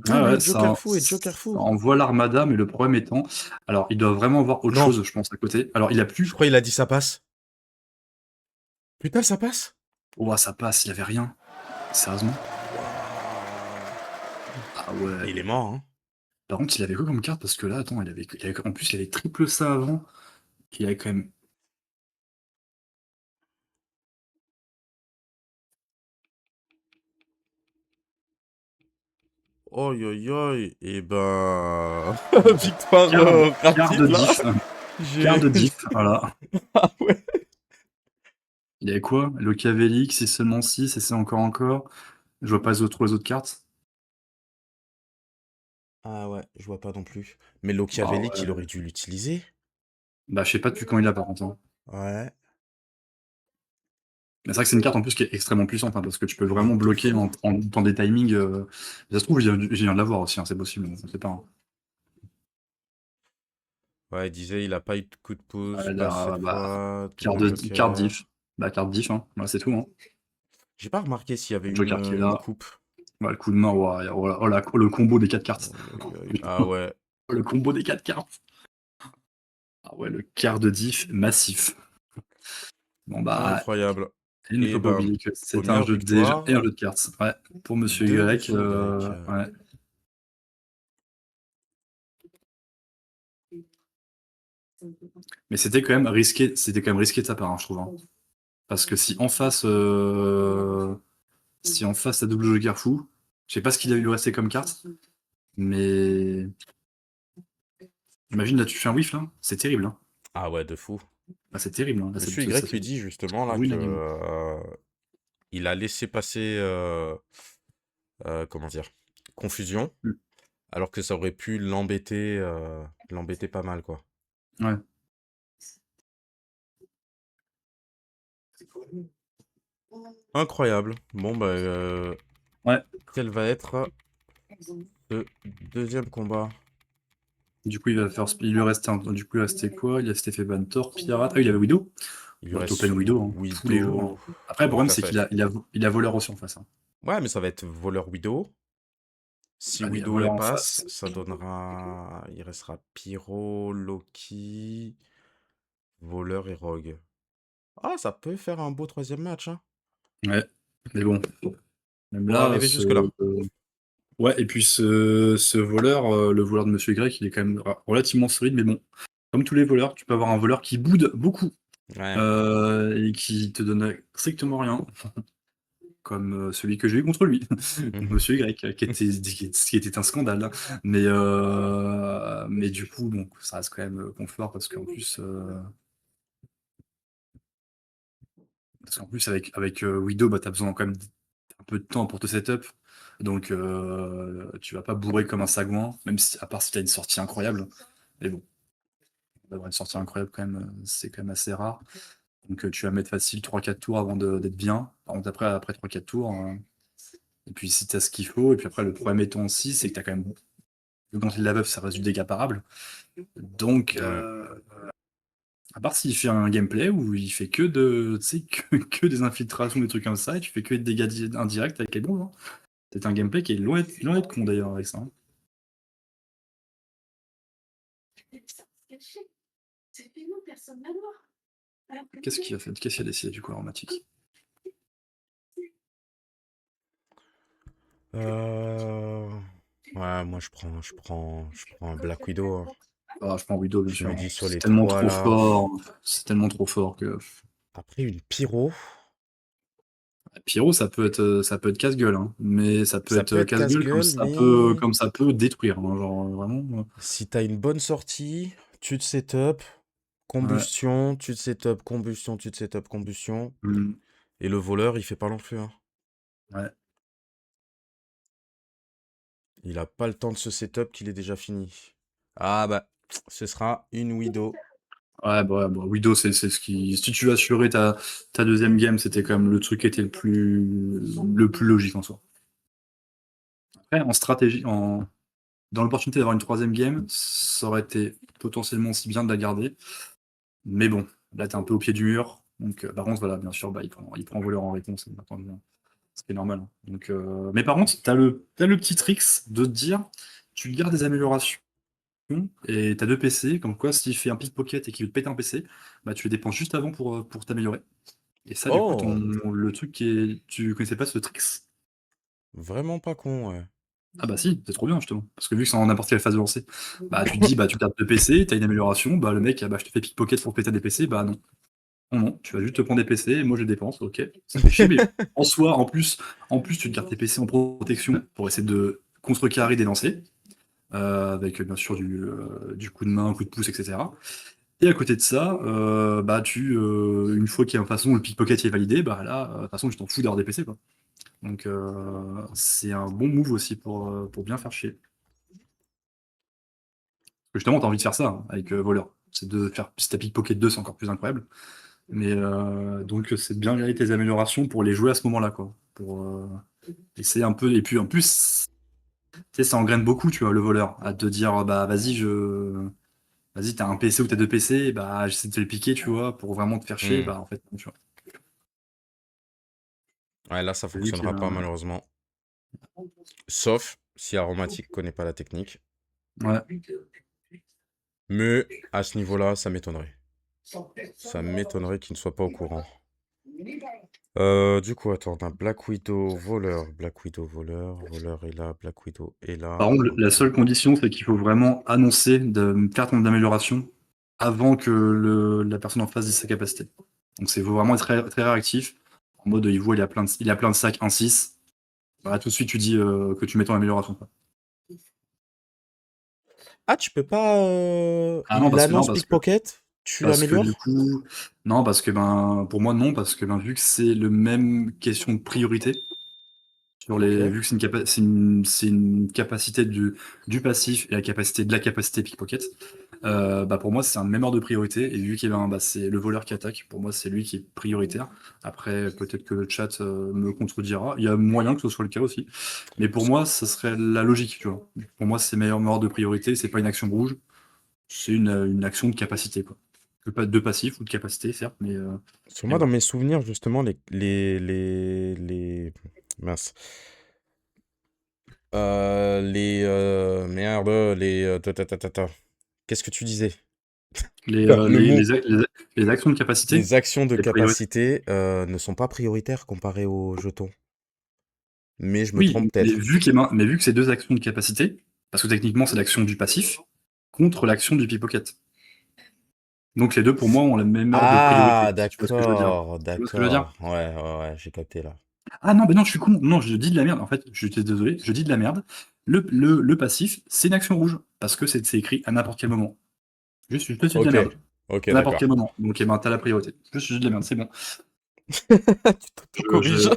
Ah Double ouais, Joker ça, Fou et Joker ça Fou. envoie l'armada, mais le problème étant. Alors, il doit vraiment avoir autre Non, chose, je pense, à côté. Alors, il a je plus. crois qu'il a dit ça passe. Putain, ça passe? Oh, ça passe, il avait rien. Sérieusement? Ah Et ouais. il est mort, hein. Par contre, il avait quoi comme carte? Parce que là, attends, en plus, il avait triple ça avant. Il avait quand même. Oi, oi, oi. Et ben... Victoire Quart de rapide, là. diff. Quart J'ai... de diff, voilà. Ah ouais. Il y avait quoi? Le Cavellic, c'est seulement 6 et c'est encore. Je vois pas les autres cartes. Ah ouais, je vois pas non plus. Mais Loki Ah Avelli, qu'il ouais. aurait dû l'utiliser. Bah, je sais pas depuis quand il a, par contre, hein. Ouais. Mais c'est vrai que c'est une carte en plus qui est extrêmement puissante, hein, parce que tu peux Ouais, vraiment de bloquer fou. dans des timings. Ça se trouve, je viens de l'avoir aussi, hein, c'est possible, on sait pas, hein. Ouais, il disait il a pas eu de coup de pouce, Ouais, pas cette bah, fois, double carte joker. diff. Bah, carte diff, hein. Voilà, c'est tout, hein. J'ai pas remarqué s'il y avait Le joker qui est une là. coupe. Bah, le coup de main, ouais, le combo des 4 cartes. Ah ouais, Le combo des 4 cartes. Ah ouais, le quart de diff massif. Bon, bah, incroyable. il ne Et faut pas ben, oublier que c'est un première jeu de dés et un victoire jeu de cartes. Ouais, pour Monsieur de Y. Monsieur Y. Ouais. Mais c'était quand même risqué de sa part, hein, je trouve, hein. Parce que si en face t'as double joker fou, je sais pas ce qu'il a eu resté comme carte, mais imagine là tu fais un whiff là, c'est terrible, hein. Ah ouais, de fou. Ah, c'est terrible, hein. Là, Monsieur ça Y te lui dit justement là ruine que la game. il a laissé passer comment dire, confusion, Mm. alors que ça aurait pu l'embêter pas mal quoi. Ouais. Incroyable. Bon bah Ouais. quel va être ce deuxième combat? Du coup, il lui restait du coup, il restait quoi? Il restait fait Bantor, Pirate. Ah, il avait Widow. Il lui Bah, reste Topen Widow, hein, tous les jours, Widow. hein. Après, le Tout problème, à c'est fait. qu'il a voleur aussi en face, hein. Ouais, mais ça va être voleur Widow. Si Ah, mais il a Widow voleur elle en passe, face. ça donnera. Il restera Pyro, Loki, voleur et Rogue. Ah, ça peut faire un beau troisième match, hein. Ouais. Mais bon, même Pour là, arriver jusque-là. ouais, et puis ce voleur, le voleur de Monsieur Y, il est quand même relativement solide, mais bon, comme tous les voleurs, tu peux avoir un voleur qui boude beaucoup Ouais. et qui te donne strictement rien, comme celui que j'ai eu contre lui, Mhm. Monsieur Y, qui était un scandale, hein. Mais du coup, bon, ça reste quand même confort parce qu'en plus avec Widow, bah, t'as besoin quand même un peu de temps pour te setup. Donc tu vas pas bourrer comme un sagouin, même si à part si t'as une sortie incroyable. Mais bon, d'avoir une sortie incroyable quand même, c'est quand même assez rare. Donc tu vas mettre facile 3-4 tours avant d'être bien. Par contre après 3-4 tours, et puis si t'as ce qu'il faut, et puis après le problème étant aussi, c'est que t'as quand même le gantelet de la veuve, ça reste du dégât parable. Donc Ouais. à part s'il fait un gameplay où il fait que de, tu sais, que des infiltrations, des trucs comme ça, et tu fais que des dégâts indirects avec les bombes, hein. C'est un gameplay qui est loin d'être con d'ailleurs avec ça, hein. Qu'est-ce qu'il a fait? Qu'est-ce qu'il a décidé du coup aromatique? Euh, Ouais, moi je prends un Black Widow, hein. Ah, je prends Widow, bien Je me sûr. dis sur C'est les tellement trois trop là. fort. C'est tellement trop fort que. Après une Pyro, Pyro, ça peut être casse-gueule, hein. Mais ça peut ça être peut être casse-gueule casse-gueule, mais comme ça peut détruire, hein. Genre vraiment. si t'as une bonne sortie, tu te setup, Ouais. combustion, tu te setup, combustion, tu te setup, combustion, Mm. et le voleur il fait pas long feu, hein. Ouais. Il a pas le temps de se setup qu'il est déjà fini. Ah bah, ce sera une Widow. Ouais, bah, Widow, c'est ce qui. Si tu veux assurer ta deuxième game, c'était quand même le truc qui était le plus logique en soi. Après, en stratégie, dans l'opportunité d'avoir une troisième game, ça aurait été potentiellement aussi bien de la garder. Mais bon, là, t'es un peu au pied du mur. Donc, par contre, voilà, bien sûr, bah, il prend voleur en réponse, ce qui est normal, hein. Donc, mais par contre, t'as le petit tricks de te dire, tu gardes des améliorations et t'as deux PC, comme quoi, s'il fait un pickpocket et qu'il veut te péter un PC, bah, tu les dépenses juste avant pour t'améliorer. Et ça, du coup, Oh, le truc qui est. Tu connaissais pas ce tricks? vraiment pas con, ouais. Ah bah si, c'est trop bien justement. Parce que vu que c'est en n'importe quelle phase de lancer, bah tu te dis, bah tu tapes deux PC, t'as une amélioration, bah le mec, ah, bah je te fais pickpocket pour péter des PC, bah non. Non, non, tu vas juste te prendre des PC, et moi je dépense, ok, ça fait chier, mais en soi, en plus tu te gardes tes PC en protection pour essayer de contrecarrer des lancers, avec bien sûr du coup de main, coup de pouce, etc. Et à côté de ça, bah une fois qu'il y a de toute façon le pickpocket est validé, bah là, de toute façon tu t'en fous d'avoir des PC, quoi. Donc c'est un bon move aussi pour bien faire chier. Justement, t'as envie de faire ça hein, avec voleur. C'est de faire, si t'as pickpocket 2, c'est encore plus incroyable. Mais donc c'est de bien regarder tes améliorations pour les jouer à ce moment-là, quoi. Pour essayer un peu. Et puis en plus, tu sais, ça engraine beaucoup, tu vois, le voleur, à te dire bah vas-y, vas-y, t'as un PC ou t'as 2 PC, bah j'essaie de te les piquer, tu vois, pour vraiment te faire chier, Hmm. bah en fait, non, tu vois. Ouais, là, ça Vu qu'il y fonctionnera pas, malheureusement. Sauf si Aromatic connaît pas la technique. Ouais. Mais à ce niveau-là, ça m'étonnerait. Ça m'étonnerait qu'il ne soit pas au courant. Du coup, attends, on a Black Widow, voleur. Black Widow, voleur. Voleur est là, Black Widow est Par là. contre, la seule condition, c'est qu'il faut vraiment annoncer de faire ton d'amélioration avant que la personne en face dise sa capacité. Donc c'est faut vraiment être très, très réactif. En mode, il voit, il a plein de sacs 1-6. Bah, tout de suite, tu dis que tu mets ton amélioration, quoi. Ah, tu peux pas... Ah non, Il parce que non, annonce pickpocket, tu du l'améliores? coup, non, parce que ben, pour moi, non, parce que ben, vu que c'est le même question de priorité, vu Ok. que c'est une capacité du passif et la capacité de la capacité pickpocket, bah pour moi c'est un même ordre de priorité et vu qu'il bah, c'est le voleur qui attaque, pour moi c'est lui qui est prioritaire. Après peut-être que le chat me contredira, il y a moyen que ce soit le cas aussi, mais pour moi ce serait la logique, tu vois. Pour moi c'est meilleur ordre de priorité, c'est pas une action rouge, c'est une action de capacité quoi. Que pas de passif ou de capacité certes, Parce que mais moi, dans voilà. mes souvenirs, justement, mince. Merde, Qu'est-ce que tu disais? Le mot. Les actions de capacité, Les actions de les priorités. capacité ne sont pas prioritaires comparées aux jetons. Mais je me Oui, trompe peut-être. mais vu que c'est deux actions de capacité, parce que techniquement c'est l'action du passif contre l'action du pickpocket. Donc les deux pour moi ont le même ordre de priorité, Ah, si tu vois ce que je veux dire. d'accord, Tu vois ce que je veux dire? d'accord. Ouais, ouais, ouais, j'ai capté là. Ah non, non, je suis con. Non, je dis de la merde. En fait, je suis désolé, je dis de la merde. Le passif, c'est une action rouge, parce que c'est écrit à n'importe quel moment. Juste, je te dis de la Ok, merde. ok, À n'importe d'accord. quel moment. Donc, eh ben, t'as la priorité. Juste, je dis de la merde, c'est bon. Tu Je, t'auto-corriges. je,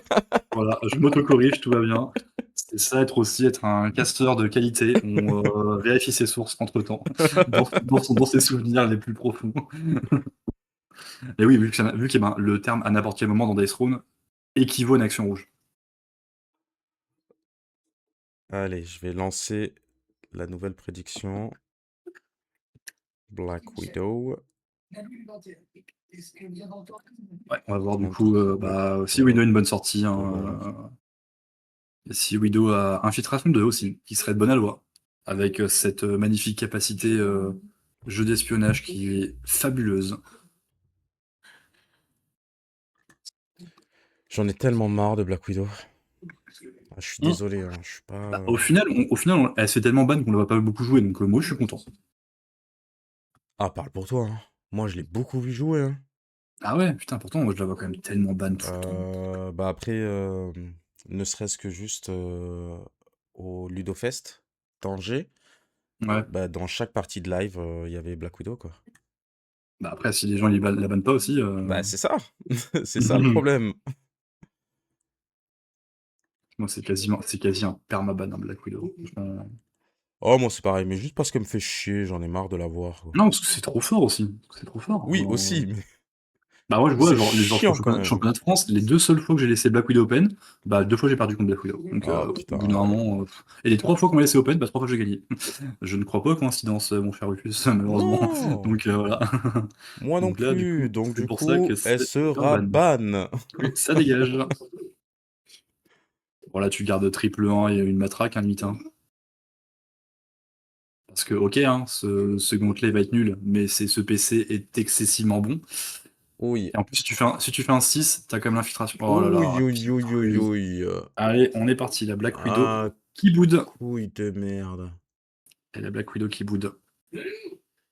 voilà, je m'auto-corrige, tout va bien. C'est ça, être un casteur de qualité. On vérifie ses sources entre-temps, dans ses souvenirs les plus profonds. Et oui, vu que ben, le terme à n'importe quel moment dans Dice Throne équivaut à une action rouge. Allez, je vais lancer la nouvelle prédiction. Black Widow. Ouais, on va voir du coup, 33 bah, si Widow a une bonne sortie, hein, dollars. si Widow a Infiltration 2 aussi, qui serait de bonne loi, avec cette magnifique capacité jeu d'espionnage qui est fabuleuse. J'en ai tellement marre de Black Widow. Ah, je suis Hein. désolé, hein, je suis Bah, pas... au final, elle se fait tellement ban qu'on ne va pas beaucoup jouer, donc moi je suis content. Ah, parle pour toi, hein. Moi, je l'ai beaucoup vu jouer, hein. Ah ouais, putain, pourtant, moi je la vois quand même tellement ban tout le temps. Bah après, ne serait-ce que juste au Ludofest, Tanger, Ouais. bah, dans chaque partie de live, il y avait Black Widow, quoi. Bah après, si les gens la bannent pas aussi. Bah, c'est ça, c'est ça le problème. Moi, c'est quasi un permaban, un Black Widow. Oh, moi, c'est pareil, mais juste parce qu'elle me fait chier, j'en ai marre de la voir, quoi. Non, parce que c'est trop fort aussi. C'est trop fort. Oui, aussi, mais Bah moi je vois c'est genre sur chiant quand le même. championnat de France, les deux seules fois que j'ai laissé Black Widow open, bah 2 fois j'ai perdu contre Black Widow. Donc Ah, au bout d'un putain. moment, et les 3 fois qu'on m'a laissé open, bah 3 fois j'ai gagné. Je ne crois pas aux coïncidences, mon cher Rufus, malheureusement. Non, Donc voilà. moi non Donc là, du plus, coup, donc c'est du pour ça que coup, elle c'est un sera ban. ban. Oui, ça dégage. Bon là, tu gardes triple 1 et une matraque, hein, limite. Hein. Parce que, ok, hein, ce gameplay va être nul, mais ce PC est excessivement bon. Oui. Et en plus, si tu fais un 6, t'as quand même l'infiltration. Oh là Oui, là, oui, oui, oui, putain. oui. Allez, on est parti, la Black Widow Ah, qui boude. couille de merde. Et la Black Widow qui boude.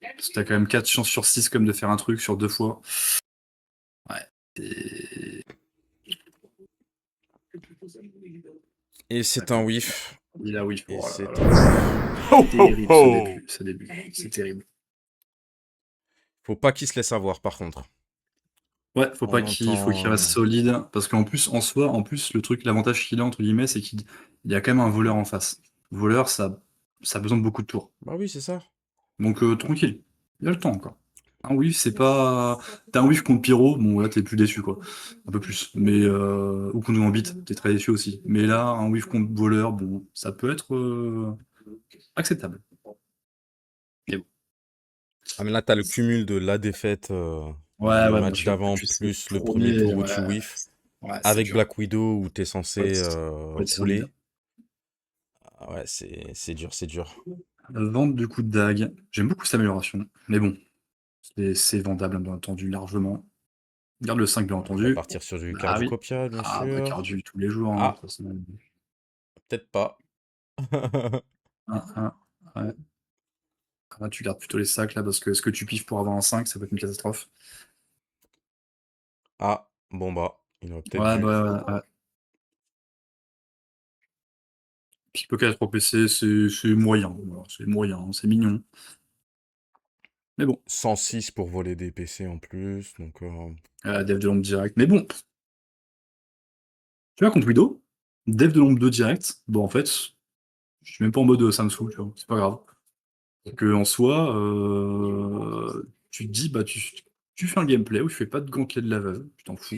Parce que t'as quand même 4 chances sur 6 comme de faire un truc sur 2 fois. Ouais. Et c'est un D'accord. whiff. Il a oui. Et Oh là c'est là un là. whiff. Ho, ho, Terrible ho. ce début. C'est terrible. Faut pas qu'il se laisse avoir, par contre. Ouais, On faut qu'il reste entend... solide. Parce qu'en plus, en plus, le truc, l'avantage qu'il a, entre guillemets, c'est qu'il y a quand même un voleur en face. Voleur, ça a besoin de beaucoup de tours. Bah oui, c'est ça. Donc tranquille. Il y a le temps encore. Un whiff, c'est pas. T'as un whiff contre Pyro, bon là t'es plus déçu quoi. Un peu plus. Mais ou contre Gambit, t'es très déçu aussi. Mais là, un whiff contre voleur, bon, ça peut être acceptable. Mais bon. Ah, mais là, t'as le cumul de la défaite Ouais, du ouais, bien match sûr. Et d'avant, puis c'est le plus le premier premier, tour où tu ouais, whiffs, ouais, c'est avec dur. Black Widow où t'es Faut censé être, faut être solide. rouler. Ah ouais, c'est dur, c'est dur. Vente du coup de dague. J'aime beaucoup cette amélioration. Mais bon, c'est vendable, bien entendu, largement. Garde le 5, bien On va entendu. partir sur du Ah oui. Carducopia, bien Ah, bah, sûr. cardu tous les jours, hein, de Ah, toute façon. peut-être pas. Ouais. Ah, tu gardes plutôt les sacs là, parce que ce que tu piffes pour avoir un 5, ça peut être une catastrophe. Ah, bon bah, il aurait peut-être Ouais, dû. bah, ouais. Pickpocket 3 PC, c'est moyen. Voilà, c'est moyen, c'est mignon. Mais bon, 106 pour voler des PC en plus, donc... dev de l'ombre direct. Mais bon, tu vois, contre Widow, dev de l'ombre 2 direct, bon, en fait, je suis même pas en mode ça me saoule, tu vois, c'est pas grave. Que en soi, tu te dis, bah, tu fais un gameplay où tu fais pas de gantelet de la veuve, tu t'en fous.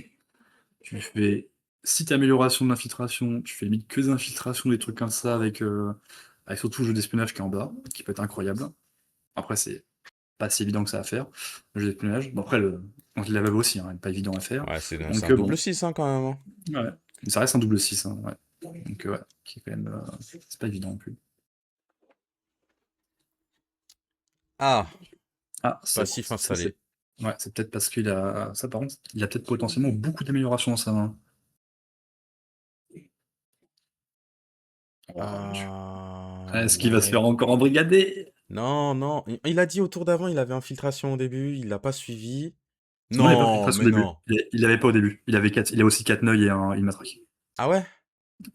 Tu fais, si t'as amélioration de l'infiltration, tu fais limite que des infiltrations, des trucs comme ça, avec surtout le jeu d'espionnage qui est en bas, qui peut être incroyable. Après, c'est pas si évident que ça à faire, le jeu d'espionnage. Bon, après, donc, il la veuve aussi, hein, pas évident à faire. Ouais, c'est Donc, un bon, double 6 hein, quand même. Hein. ouais. Mais ça reste un double 6, hein, ouais. Donc, ouais, qui est quand même, c'est pas évident non plus. Ah, Ah, passif installé. ouais, c'est peut-être parce qu'il a, ça par contre, il a peut-être potentiellement beaucoup d'améliorations dans sa main. Oh, mon Dieu. Est-ce qu'il va se Ouais. faire encore embrigader? Non, non. Il a dit au tour d'avant, il avait infiltration au début, il l'a pas suivi. Non, il avait pas Non, filtration mais au début. non. Il avait pas au début. Il a aussi 4 neuils et une matraque. Ah ouais?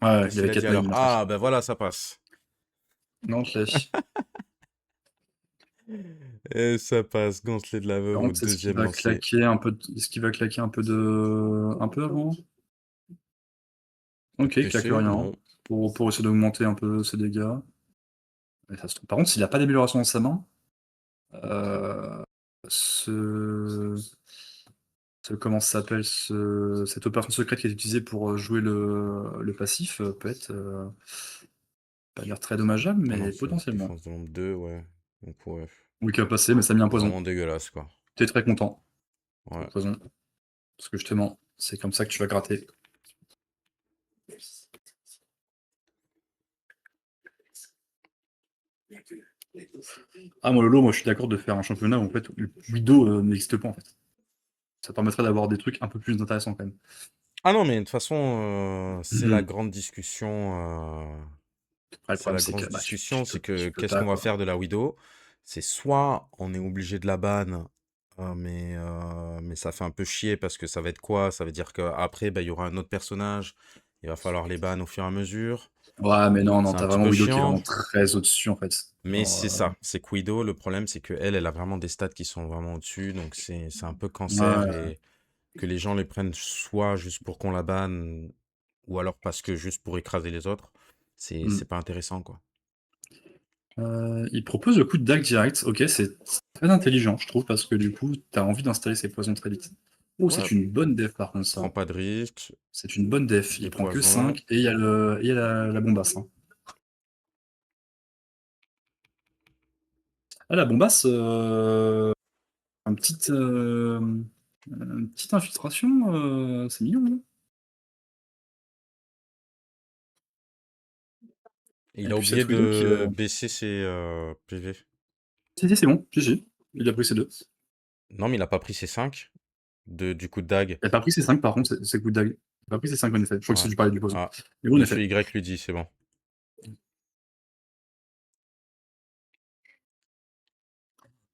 Ouais, ouais, il Qu'est-ce qu'il avait a 4 dit neuils et une alors? matraque. Ah, ben voilà, ça passe. Non, je l'ai. Et ça passe, gantelet de la Par veuve au contre, est-ce qu'il deuxième va lancé. claquer un peu est-ce qu'il va claquer un peu avant? Pas de Ok, il claque PC? rien. Non. Pour essayer d'augmenter un peu ses dégâts. Et ça se trouve. Par contre, s'il a pas d'amélioration dans sa main, euh, ce... comment ça s'appelle, cette opération secrète qui est utilisée pour jouer le passif peut être pas dire très dommageable, Ah non, mais c'est potentiellement. défense de l'ombre 2, ouais. Donc ouais, Oui, qui va passer, mais ça a mis un poison. vraiment dégueulasse, quoi. T'es très content. Ouais. Poison. Parce que justement, c'est comme ça que tu vas gratter. Ah, moi, Lolo, moi, je suis d'accord de faire un championnat où, en fait, le Widow n'existe pas, en fait. Ça permettrait d'avoir des trucs un peu plus intéressants, quand même. Ah non, mais de toute façon, c'est la Mhm. grande discussion. Après, le C'est problème, la c'est que grosse bah, discussion, c'est que tu peux qu'est-ce pas, qu'on va quoi. faire de la Widow? C'est soit on est obligé de la ban, mais ça fait un peu chier parce que ça va être quoi? Ça veut dire qu'après, bah, il y aura un autre personnage, il va falloir les ban au fur et à mesure. Ouais, mais non, non, C'est un t'as petit vraiment peu Widow qui est chiant, vraiment très au-dessus, en fait. mais Genre, c'est ça. C'est que Widow, le problème, c'est qu'elle, elle a vraiment des stats qui sont vraiment au-dessus, donc c'est un peu cancer ouais. et que les gens les prennent soit juste pour qu'on la banne, ou alors parce que juste pour écraser les autres, Hmm. c'est pas intéressant, quoi. Il propose le coup de dague direct. Ok, c'est très intelligent, je trouve, parce que du coup, t'as envie d'installer ses poisons très vite. Oh, Ouais, c'est une bonne def, par contre, prends ça. pas de risque. C'est une bonne def. Il Des prend que poisons. 5 et il y a la bombasse, hein. Ah, la bombasse, un une petite infiltration, c'est mignon, hein. Et il Et a puis oublié cette Widow qui. de baisser ses PV. Si, c'est bon, GG. Il a pris ses 2. Non, mais il a pas pris ses 5 du coup de dague. Il a pas pris ses 5 par contre, c'est coup de dague. Il a pas pris ses 5 en effet. Je crois que c'est Ouais. du pareil du poison. Ah, Mais bon, en Monsieur effet. Y lui dit, c'est bon.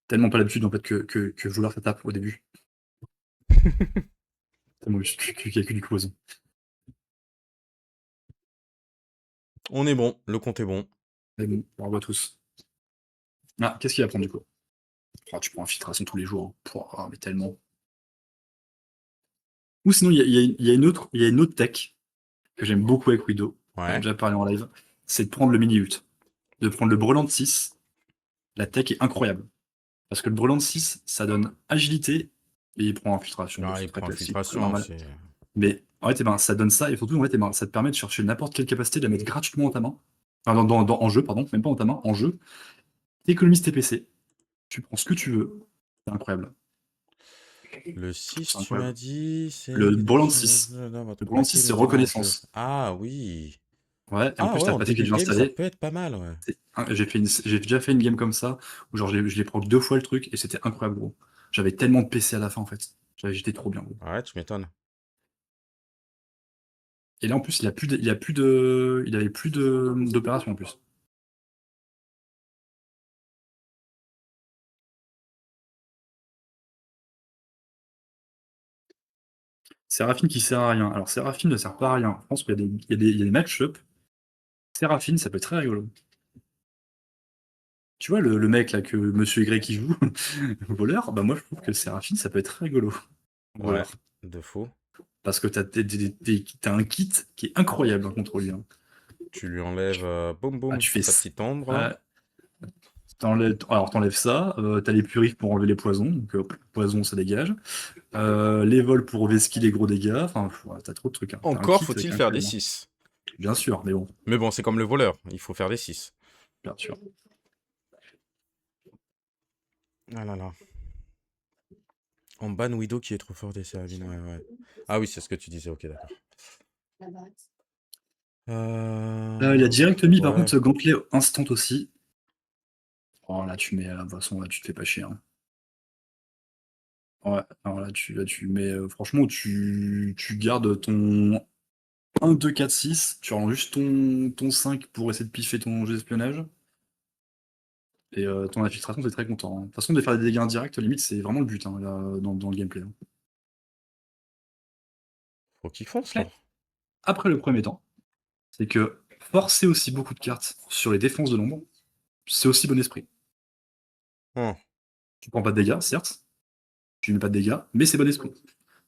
Tellement pas l'habitude en fait que le joueur ça tape au début. Tellement juste qu'il y a que du poison. On est bon, le compte est bon. Mais bon, bravo à tous. Ah, qu'est-ce qu'il va prendre du coup? Ah, tu prends infiltration tous les jours, hein. Pouah, mais tellement. Ou sinon, il y a une autre tech que j'aime beaucoup avec Widow. J'en ai Ouais. déjà parlé en live. C'est de prendre le mini-ult. De prendre le brelan de 6. La tech est incroyable. Parce que le brelan de 6, ça donne agilité. Et il prend infiltration, donc Ah, c'est il très prend classique, très infiltration, normal. c'est... Mais en fait, eh ben, ça donne ça, et surtout, en fait, eh ben, ça te permet de chercher n'importe quelle capacité, de la mettre gratuitement dans ta main. Enfin, en jeu, pardon, même pas dans ta main, en jeu. T'économises tes PC. Tu prends ce que tu veux. C'est incroyable. Le 6, C'est tu m'as incroyable. dit, c'est Le Borderlands déclencher 6. dans votre Le Borderlands 6, paquet c'est mis en jeu. reconnaissance. Ah oui. Ouais, et en Ah plus, ouais, t'as le en pâté qui est début de déjà game, ça installé. peut être pas mal, ouais. J'ai déjà fait une game comme ça, où genre je l'ai proc 2 fois le truc, et c'était incroyable, gros. J'avais tellement de PC à la fin, en fait. J'étais trop bien, gros. Ouais, tu m'étonnes. Et là, en plus, il avait plus d'opération, en plus. Séraphine qui sert à rien. Alors, Séraphine ne sert pas à rien. Je pense qu'il y a des match-up. Séraphine, ça peut être très rigolo. Tu vois, le mec là que Monsieur Y qui joue, voleur, bah moi je trouve que Séraphine, ça peut être très rigolo. Ouais, Voleur. de faux. Parce que t'as un kit qui est incroyable hein, contre lui. Hein. Tu lui enlèves, boum Ah, boum, tu fais. sa petite ombre, là. Ouais, alors t'enlèves ça, t'as les purifs pour enlever les poisons, donc poison ça dégage. Les vols pour vesquiller les gros dégâts, enfin ouais, t'as trop de trucs. Hein. T'as un Encore kit qui faut-il est faire des incroyable. Hein. 6. Bien sûr, mais bon, Mais bon, c'est comme le voleur, il faut faire des 6. bien sûr. Ah là là. En ban Widow qui est trop fort des Séravines, ouais, ouais. Ah oui, c'est ce que tu disais, ok, d'accord. Il a direct mis par Ouais. contre ce gantelet instant aussi. Oh là tu mets, de toute façon là tu te fais pas chier. Hein. Ouais, alors là tu mets, franchement tu gardes ton 1, 2, 4, 6, tu rends juste ton 5 pour essayer de piffer ton jeu d'espionnage. Et ton infiltration, t'es très content. Hein. De toute façon, de faire des dégâts indirects, limite, c'est vraiment le but hein, là, dans le gameplay. Hein. Faut qu'il fonce, là. Ouais. Après le premier temps, c'est que forcer aussi beaucoup de cartes sur les défenses de l'ombre, c'est aussi bon esprit. Hum. Tu prends pas de dégâts, certes, tu mets pas de dégâts, mais c'est bon esprit.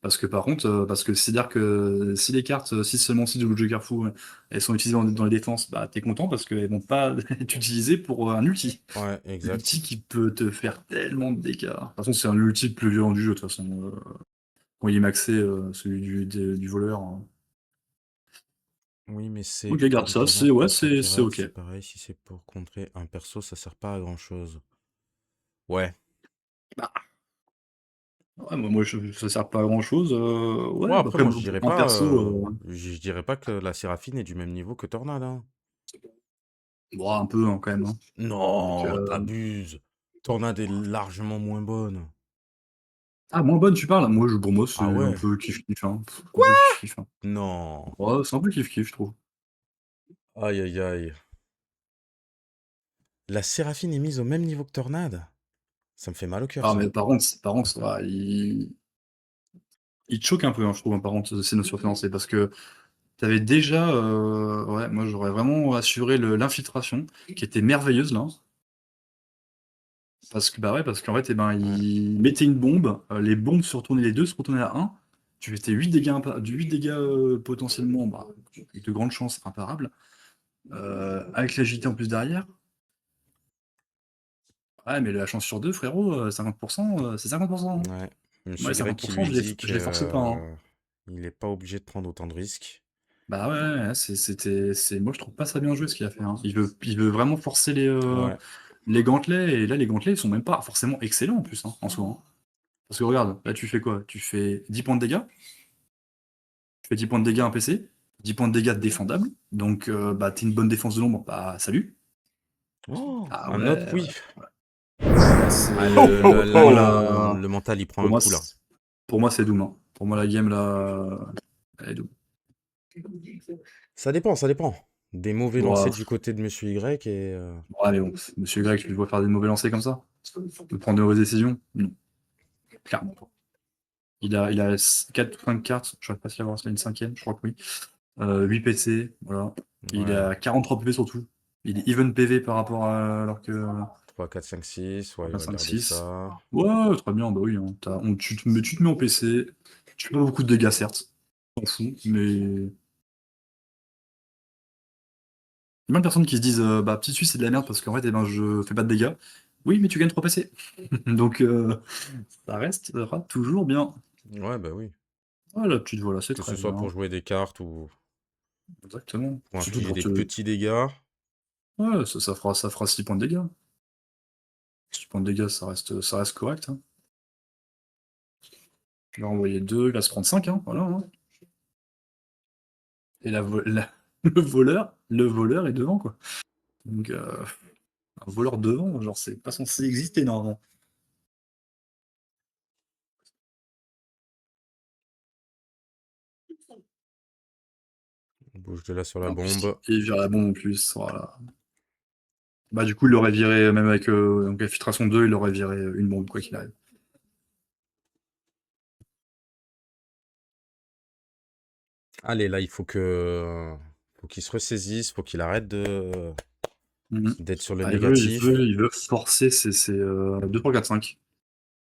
Parce que par contre, parce que c'est-à-dire que si les cartes, si seulement si le Joker fou, elles sont utilisées dans les défenses, bah t'es content parce qu'elles vont pas être utilisées pour un ulti. Ouais, exact. L'ulti qui peut te faire tellement de dégâts. De toute façon, c'est un ulti le plus violent du jeu, de toute façon. Quand il est maxé, celui du voleur. Hein. Oui, mais c'est Ok, pour garde de ça, violence ouais, contre un c'est pirate, ok. c'est pareil. Si c'est pour contrer un perso, ça sert pas à grand-chose. Ouais. Bah, ouais, moi ça sert pas à grand chose. Ouais, Ouais, bah après, après, moi, pour un perso, je dirais pas que la Séraphine est du même niveau que Tornade, hein. bon, un peu hein, quand même. Hein. Donc, Non, t'abuses. Tornade est largement moins bonne. ah, moins bonne, tu parles? Pour moi, c'est Ah un ouais? peu kiff-kiff. Hein. Un peu kiff-kiff. Hein. Non. Ouais, c'est un peu kiff-kiff, je trouve. Aïe, aïe, aïe. La Séraphine est mise au même niveau que Tornade? Ça me fait mal au cœur, Ah, ça. mais par contre, ouais, il te choque un peu, hein, je trouve, hein, par contre, ces notions financées, parce que t'avais déjà, ouais, moi j'aurais vraiment assuré l'infiltration, qui était merveilleuse là. Parce que bah ouais, parce qu'en fait, eh ben, Ouais. il mettait une bombe, les bombes se retournaient, les deux se retournaient à 1. Tu faisais 8 dégâts, 8 dégâts potentiellement, bah, avec de grandes chances imparables. Avec l'agilité en plus derrière. Ouais, mais la chance sur 2, frérot, 50%, c'est 50%. Hein. Ouais. Moi, Monsieur les Greg qui 50%, lui dit je les force pas. Hein. que il est pas obligé de prendre autant de risques. Bah ouais, moi je trouve pas ça bien joué ce qu'il a fait. Hein. Il veut vraiment forcer Ouais. les gantelets, et là les gantelets ils sont même pas forcément excellents en plus, hein, en soi. Hein. Parce que regarde, là tu fais quoi? Tu fais 10 points de dégâts, tu fais 10 points de dégâts un PC, 10 points de dégâts défendables, donc bah t'es une bonne défense de l'ombre, bah salut. Oh, Ah un autre, ouais, oui. Ah, pour moi, le mental, il prend pour un moi, coup, là. pour moi c'est Doom. Hein. Pour moi la game là, elle est Doom. Ça dépend, ça dépend. Des mauvais Bon, lancers du côté de Monsieur Y et... ouais, mais bon, Monsieur Greg, tu le vois faire des mauvais lancers comme ça? De prendre de mauvaises décisions? Non, clairement pas. Il a 4 ou 5 cartes, je ne sais pas s'il va avoir une cinquième, je crois que oui. 8 PC, voilà. Il Ouais. a 43 PV surtout. Il est even PV par rapport à alors que 3, 4, 5, 6. Ouais, il va 5, garder 6. ça. Ouais, très bien, bah oui. Hein. Tu te mets en PC, tu fais pas beaucoup de dégâts certes, t'en fous, mais il y a plein de personnes qui se disent bah Petit Suisse c'est de la merde parce qu'en fait eh ben, je fais pas de dégâts. Oui, mais tu gagnes 3 PC. Donc ça restera toujours bien. Ouais, bah oui. Voilà, petite voilà, c'est Que très ce soit pour bien. jouer des cartes ou Exactement. pour Surtout infliger pour des te. petits dégâts. Ouais, ça fera 6 points de dégâts. Si tu prends de dégâts, ça reste correct. Hein. Il va envoyer 2, il va se prendre 5, hein, voilà. Hein. Et le voleur est devant, quoi. Donc, un voleur devant, genre, c'est pas censé exister, normalement. On bouge de là sur la En plus, bombe. il vire la bombe en plus, voilà. Bah, du coup, il l'aurait viré, même avec donc, infiltration 2, il aurait viré une bombe, quoi qu'il arrive. Allez, là, il faut qu'il se ressaisisse, faut qu'il arrête d'être sur le Ah, négatif. il veut forcer ses 2, 3, 4, 5.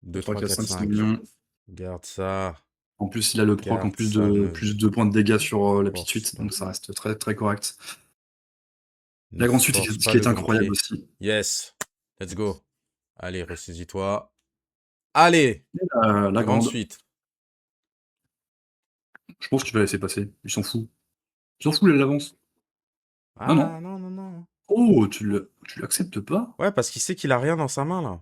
2, 3, 3, 4, 4, 5, 6 5. millions. Garde ça. En plus, il a le proc en Garde ça, plus de points de dégâts sur la petite force suite, pas. donc ça reste très très correct. Ne La grande suite, force ce pas qui le est incroyable pompier. aussi. Yes. Let's go. Allez, ressaisis-toi. Allez, La grande grande, suite. je pense que tu vas laisser passer. Il s'en fout. Il s'en fout, il l'avance. Non, non. Ah, non, non, non. Oh, tu l'acceptes pas? Ouais, parce qu'il sait qu'il a rien dans sa main, là.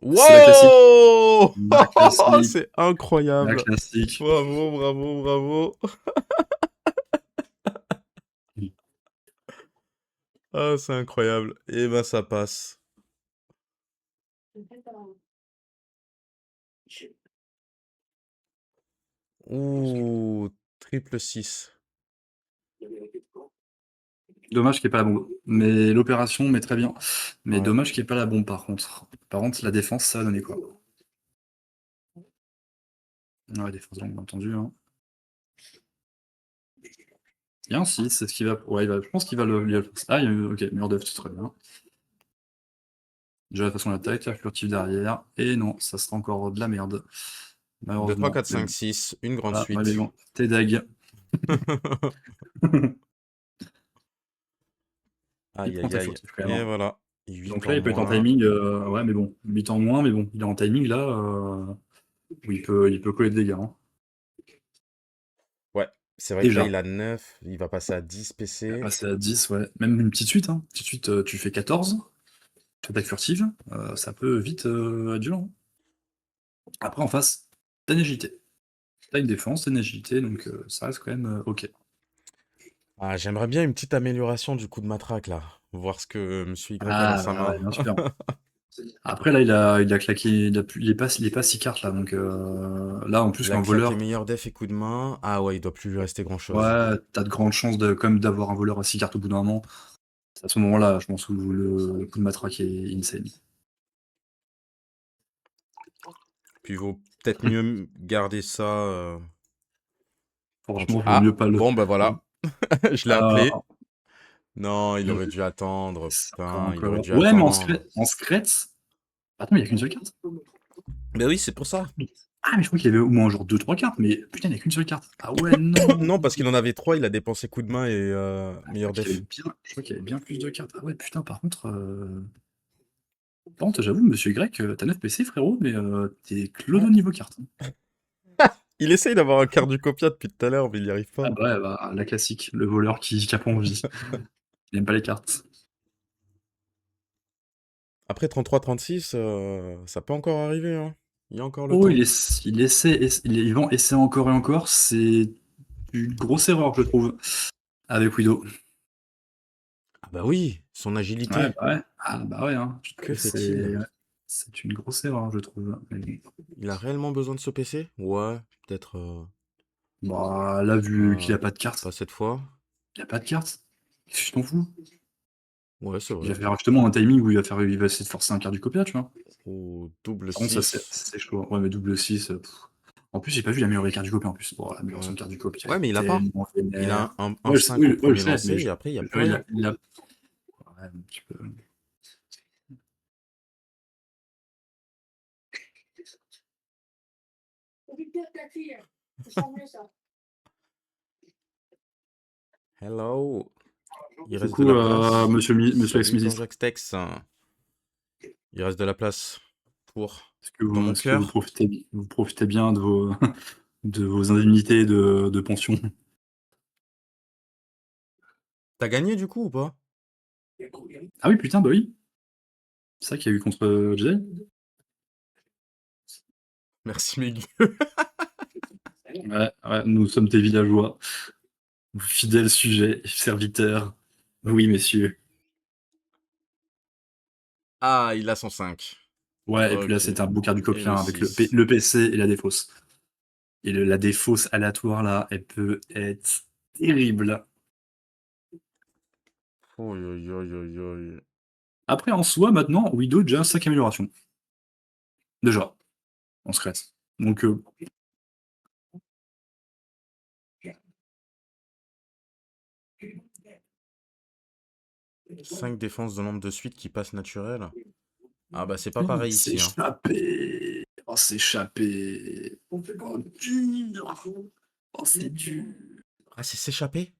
C'est la classique. Wow! La classique. C'est La incroyable. classique. Bravo, bravo, bravo. Ah, c'est incroyable. Et ben, ça passe. Ouh, triple 6. Dommage qu'il n'y ait pas la bombe. Mais l'opération, mais très bien. Mais Ouais. dommage qu'il n'y ait pas la bombe, par contre. Par contre, la défense, ça va donner quoi? Ouais, défense longue, bien entendu. Hein. Il y a un 6, c'est ce qu'il va. Ouais, je pense qu'il va le. Ah, ok, mur d'œuf, c'est très bien. Déjà, de toute façon, la taille, la furtive derrière. Et non, ça sera encore de la merde. 2, 3, Malheureusement. 4, 5, 6. Une grande Ah, ouais, mais suite. bon, t'es dag. Il Aïe, prend aïe, ta aïe. furtive quand même. Et hein. voilà. 8 Donc en là, il peut être en moins. timing. Ouais, mais bon, 8 en moins, mais bon, il est en timing là. Où il peut coller des dégâts. Hein. Ouais, c'est vrai que là, Déjà. il a 9. Il va passer à 10 Il va PC. passer à 10, ouais. Même une petite suite. Hein. Petite suite, tu fais 14. Attaque furtive. Ça peut vite être violent. Hein. Après, en face, t'as une agilité. T'as une défense, t'as une agilité, donc ça reste quand même ok. Ah, j'aimerais bien une petite amélioration du coup de matraque, là. Voir ce que Monsieur Y a dans Ah, sa bah main. ouais, bien sûr. Après, là, il a claqué. Il est pas 6 cartes là, donc là, en plus Il a qu'un claqué voleur. meilleur def et coup de main. Ah ouais, il doit plus lui rester grand-chose. Ouais, t'as de grandes chances quand même d'avoir un voleur à 6 cartes au bout d'un moment. C'est à ce moment-là, je pense que le coup de matraque est insane. Puis il vaut peut-être mieux garder ça Franchement, vaut mieux Ah, pas le bon, bah faire. voilà. Je l'ai Ah, appelé. Non, il je- aurait dû attendre. c'est Putain, il aurait encore. dû Ouais, mais attendre. en secret. Attends, il n'y a qu'une seule carte. Mais oui, c'est pour ça. Ah, mais je crois qu'il y avait au moins genre 2-3 cartes, mais putain, il n'y a qu'une seule carte. Ah ouais, non. Non, parce qu'il en avait 3, il a dépensé coup de main et meilleur def. Je crois qu'il y avait bien plus de cartes. Ah ouais, putain, par contre, j'avoue, monsieur Y, t'as 9 PC, frérot, mais t'es clodo niveau carte. Il essaye d'avoir un quart du copia depuis tout à l'heure, mais il n'y arrive Ah pas. bah ouais, bah, la classique, le voleur qui a pas envie. Il n'aime pas les cartes. Après 33-36, ça peut encore arriver, hein. Il y a encore le Oh, temps. ils vont essayer encore et encore. C'est une grosse erreur, je trouve, avec Widow. Ah bah oui, son agilité. Ouais. Ah bah ouais, hein. Je Que trouve que fait-il? c'est une grosse erreur, je trouve. Mais Il a réellement besoin de ce PC? Ouais, peut-être bah, là, vu qu'il a pas de carte, pas cette fois. il a pas de carte. Qu'est-ce que je t'en fous? Ouais, c'est Il vrai. va faire justement un timing où il va essayer de forcer un quart du copia, tu vois. Ou double Par contre, ça, 6. c'est chaud. Ouais, mais double 6. En plus, j'ai pas vu l'améliorer carte du copia en plus. Bon, l'amélioration Ouais. de carte du copia Ouais, est mais il a pas. tellement Il a vénère. un 5 au Oui, je premier sais, lancer mais et après, il n'y a plus ouais, rien. Ouais, un petit peu. Hello. Il Du reste de coup, la place. monsieur Salut, ex-ministre, Jean-Jacques Tex. Il reste de la place pour dans mon est-ce que cœur. vous profitez bien de vos, de vos indemnités de pension? T'as gagné du coup ou pas? Ah oui, putain, bah oui. C'est ça qu'il y a eu contre Jedi. Merci Meg. Ouais, ouais, nous sommes tes villageois, fidèles sujets, serviteurs. Oui, messieurs. Ah, il a son 5. Ouais, et puis là, Ok. c'est un beau du Et le coquin avec 6. le PC et la défausse. Et la défausse aléatoire, là, elle peut être terrible. Oi, oi, oi, oi, oi. Après, en soi, maintenant, Widow, déjà 5 améliorations. Déjà, en secret. Donc, 5 défenses de nombre de suite qui passent naturel. Ah bah c'est pas pareil ici, hein. s'échapper. Oh, s'échapper. Oh, dur. Oh, c'est dur. Ah, c'est s'échapper?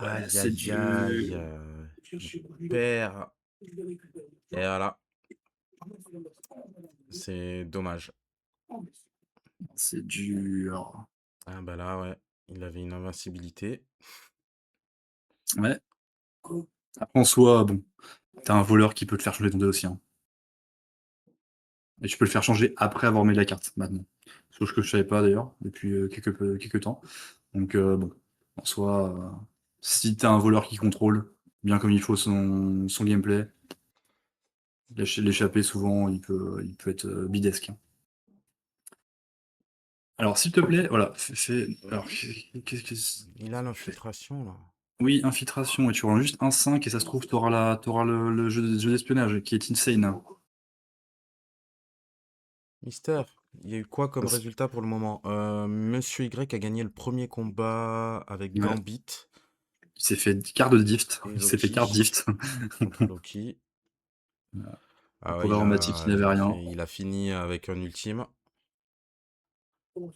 Ouais, Aïe, c'est aïe, dur. aïe. Il perd. Et voilà, c'est dommage. C'est dur. Ah bah là, ouais, il avait une invincibilité. Ouais. Après, en soi, bon, t'as un voleur qui peut te faire changer ton dé aussi, hein. Et tu peux le faire changer après avoir mis la carte, maintenant. Chose que je savais pas d'ailleurs, depuis quelques temps. Donc, bon, en soi, si t'as un voleur qui contrôle bien comme il faut son gameplay, l'échapper souvent, il peut être bidesque, hein. Alors, s'il te plaît, voilà, alors, qu'est-ce que. Il a l'infiltration, là. Oui, infiltration, et tu auras juste un 5, et ça se trouve, t'auras le jeu d'espionnage, qui est insane, hein. Mister, il y a eu quoi comme Parce- résultat pour le moment? Monsieur Y a gagné le premier combat avec ouais, Gambit il s'est fait carte de dift. et Il s'est fait carte Loki dift. contre Loki. Le Ah ouais, pauvre aromatique, il avait rien. il a fini avec un ultime. Alors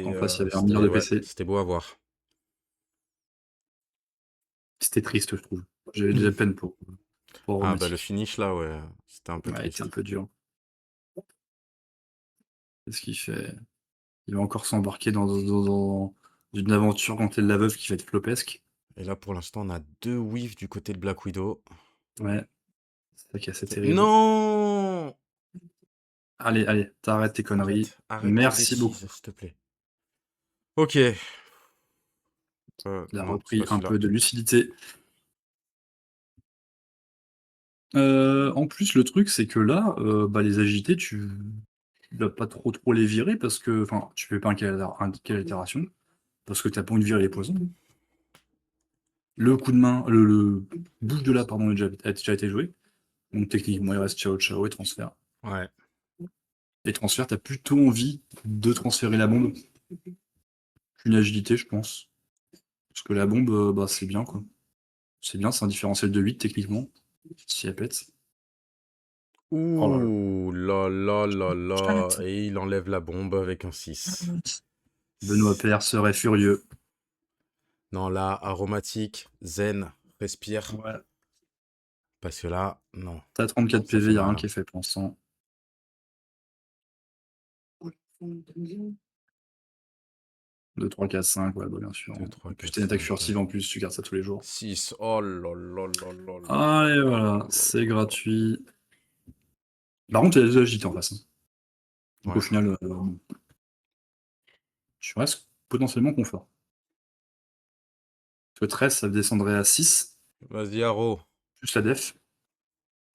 qu'en face, il y avait un milliard C'était, de ouais, PC. c'était beau à voir. C'était triste, je trouve. J'avais déjà peine pour Ah bah le aromatique. finish là, ouais, c'était un peu Ouais, c'est un triste. peu dur. Qu'est-ce qu'il fait? Il va encore s'embarquer dans une aventure quand elle la veuve qui va être flopesque. Et là pour l'instant on a 2 whiffs du côté de Black Widow. Ouais, c'est ça qui est assez terrible. Non! Allez, allez, t'arrêtes tes conneries. Arrête tes Merci beaucoup. bêtises, s'il te plaît. Ok. Il a Non, c'est repris pas un celui-là. peu de lucidité. En plus, le truc, c'est que là, bah, les agités, tu vas pas trop les virer parce que, enfin, tu fais pas quelle altération parce que t'as pas envie de virer les poisons. Le coup de main, le bouge de là, pardon, a déjà été joué. Donc techniquement, il reste ciao ciao et transfert. Ouais. Et transfert, t'as plutôt envie de transférer la bombe qu'une agilité, je pense. Parce que la bombe, bah, c'est bien, quoi. C'est bien, c'est un différentiel de 8, techniquement, si elle pète. Oh là là. Ouh là là là là. Chat. Et il enlève la bombe avec un 6. Benoît Père serait furieux. Non, là, aromatique, zen, respire. Ouais. Parce que là, non, T'as 34 ça PV, fait y a rien mal, qui hein. est fait pour l'instant. 2, 3, 4, 5, ouais, bah, bien sûr. 2, En 3, plus, 4, t'as une attaque 5. furtive en plus, tu gardes ça tous les jours. 6. Oh là là là là là Allez, là voilà, là c'est là là. gratuit. Par contre, il y a des agités en face, hein. Donc au Ouais. final, tu restes potentiellement confort. Parce que 13, ça descendrait à 6, Vas-y, Haro. plus la def.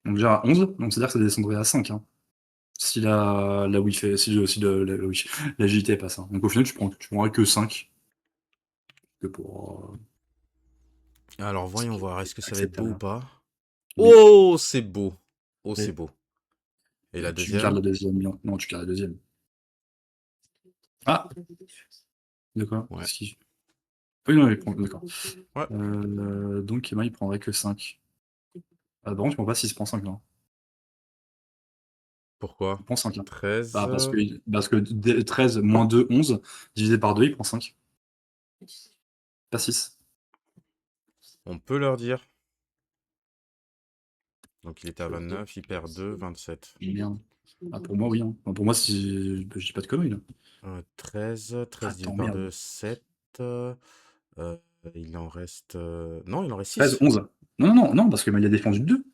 Donc déjà à 11, donc c'est-à-dire que ça descendrait à 5, hein. Si la Wi fait, si l'agilité passe, hein. Donc au final, tu prendrais que 5. Que pour. Alors, Ce voyons qui est voir. Est-ce que ça va être beau ou acceptable. pas? Oui. Oh, c'est beau. Oh, c'est Et beau. Et la tu gardes deuxième? la deuxième, bien. Non, tu gardes la deuxième. Ah! De quoi? Ouais. Qu'est-ce qu'il. Oui, non, il prend. D'accord. Ouais. Donc, Emma, il prendrait que 5. Ah, par contre, il prend pas 6, il prend 5, là. Pourquoi? Il prend 5, hein. 13. Bah, parce que 13 moins 2, 11, divisé par 2, il prend 5. Pas 6. On peut leur dire. Donc, il était à 29. Il perd 2, 27. Merde. Ah, pour moi, oui, hein. Enfin, pour moi, si. Je dis pas de conneries, là. 13. 13 divisé Attends, par merde. 2, 7. Il en reste... Non, il en reste 13, 6. 11. Non, non, non, parce qu'il a défendu 2.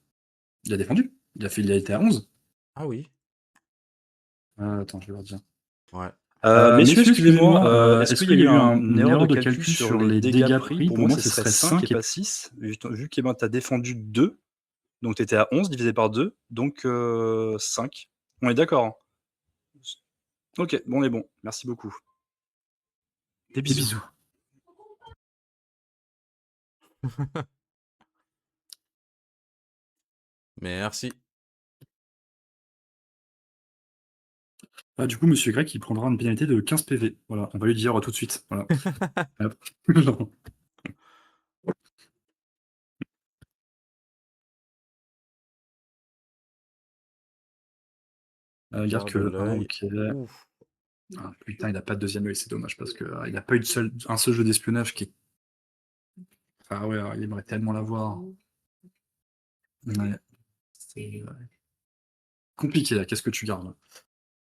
Il a défendu. Il a été à 11. Ah oui. Attends, je vais leur dire. Ouais. Messieurs, excusez-moi, est-ce qu'il y a eu une erreur de calcul sur les dégâts pris? Pour moi, ce serait 5 et pas 6, vu que tu as défendu 2, donc tu étais à 11 divisé par 2, donc 5. On est d'accord, hein? Ok, bon, on est bon. Merci beaucoup. Des Des bisous. bisous. Merci. Ah, du coup, Monsieur Grec, il prendra une pénalité de 15 PV. Voilà, on va lui dire tout de suite. Voilà. Hop. Regarde Garde que. Ah, l'œil. ok. Ouf. Ah, putain, il n'a pas de deuxième œil, c'est dommage parce que il n'a pas eu un seul jeu d'espionnage qui est. Ah ouais, il aimerait tellement l'avoir. Ouais. C'est compliqué là, qu'est-ce que tu gardes là?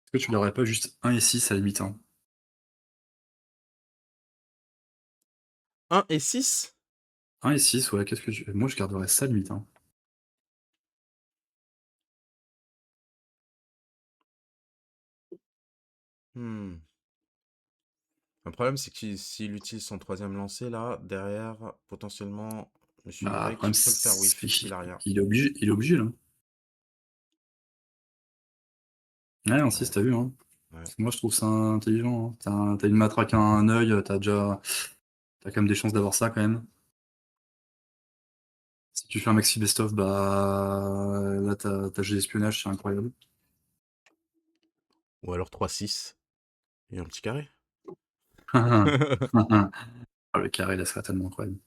Est-ce que tu garderais pas juste 1 et 6 à la limite, hein? 1 et 6? 1 et 6, ouais, qu'est-ce que tu. Moi je garderais ça à la limite, hein. Hmm. Le problème, c'est que s'il utilise son troisième lancer, là, derrière, potentiellement, Monsieur Bah, le Grec problème, peut le faire c'est whiff s'il a rien. qu'il est obligé là. Ouais, 1 6, Ouais. t'as vu, hein. Ouais. Moi je trouve ça intelligent, hein. T'as une matraque à un œil, t'as quand même des chances d'avoir ça quand même. Si tu fais un maxi best-of, bah là t'as jeu d'espionnage, c'est incroyable. Ou alors 3-6. Et un petit carré. Ah, le carré là serait tellement incroyable.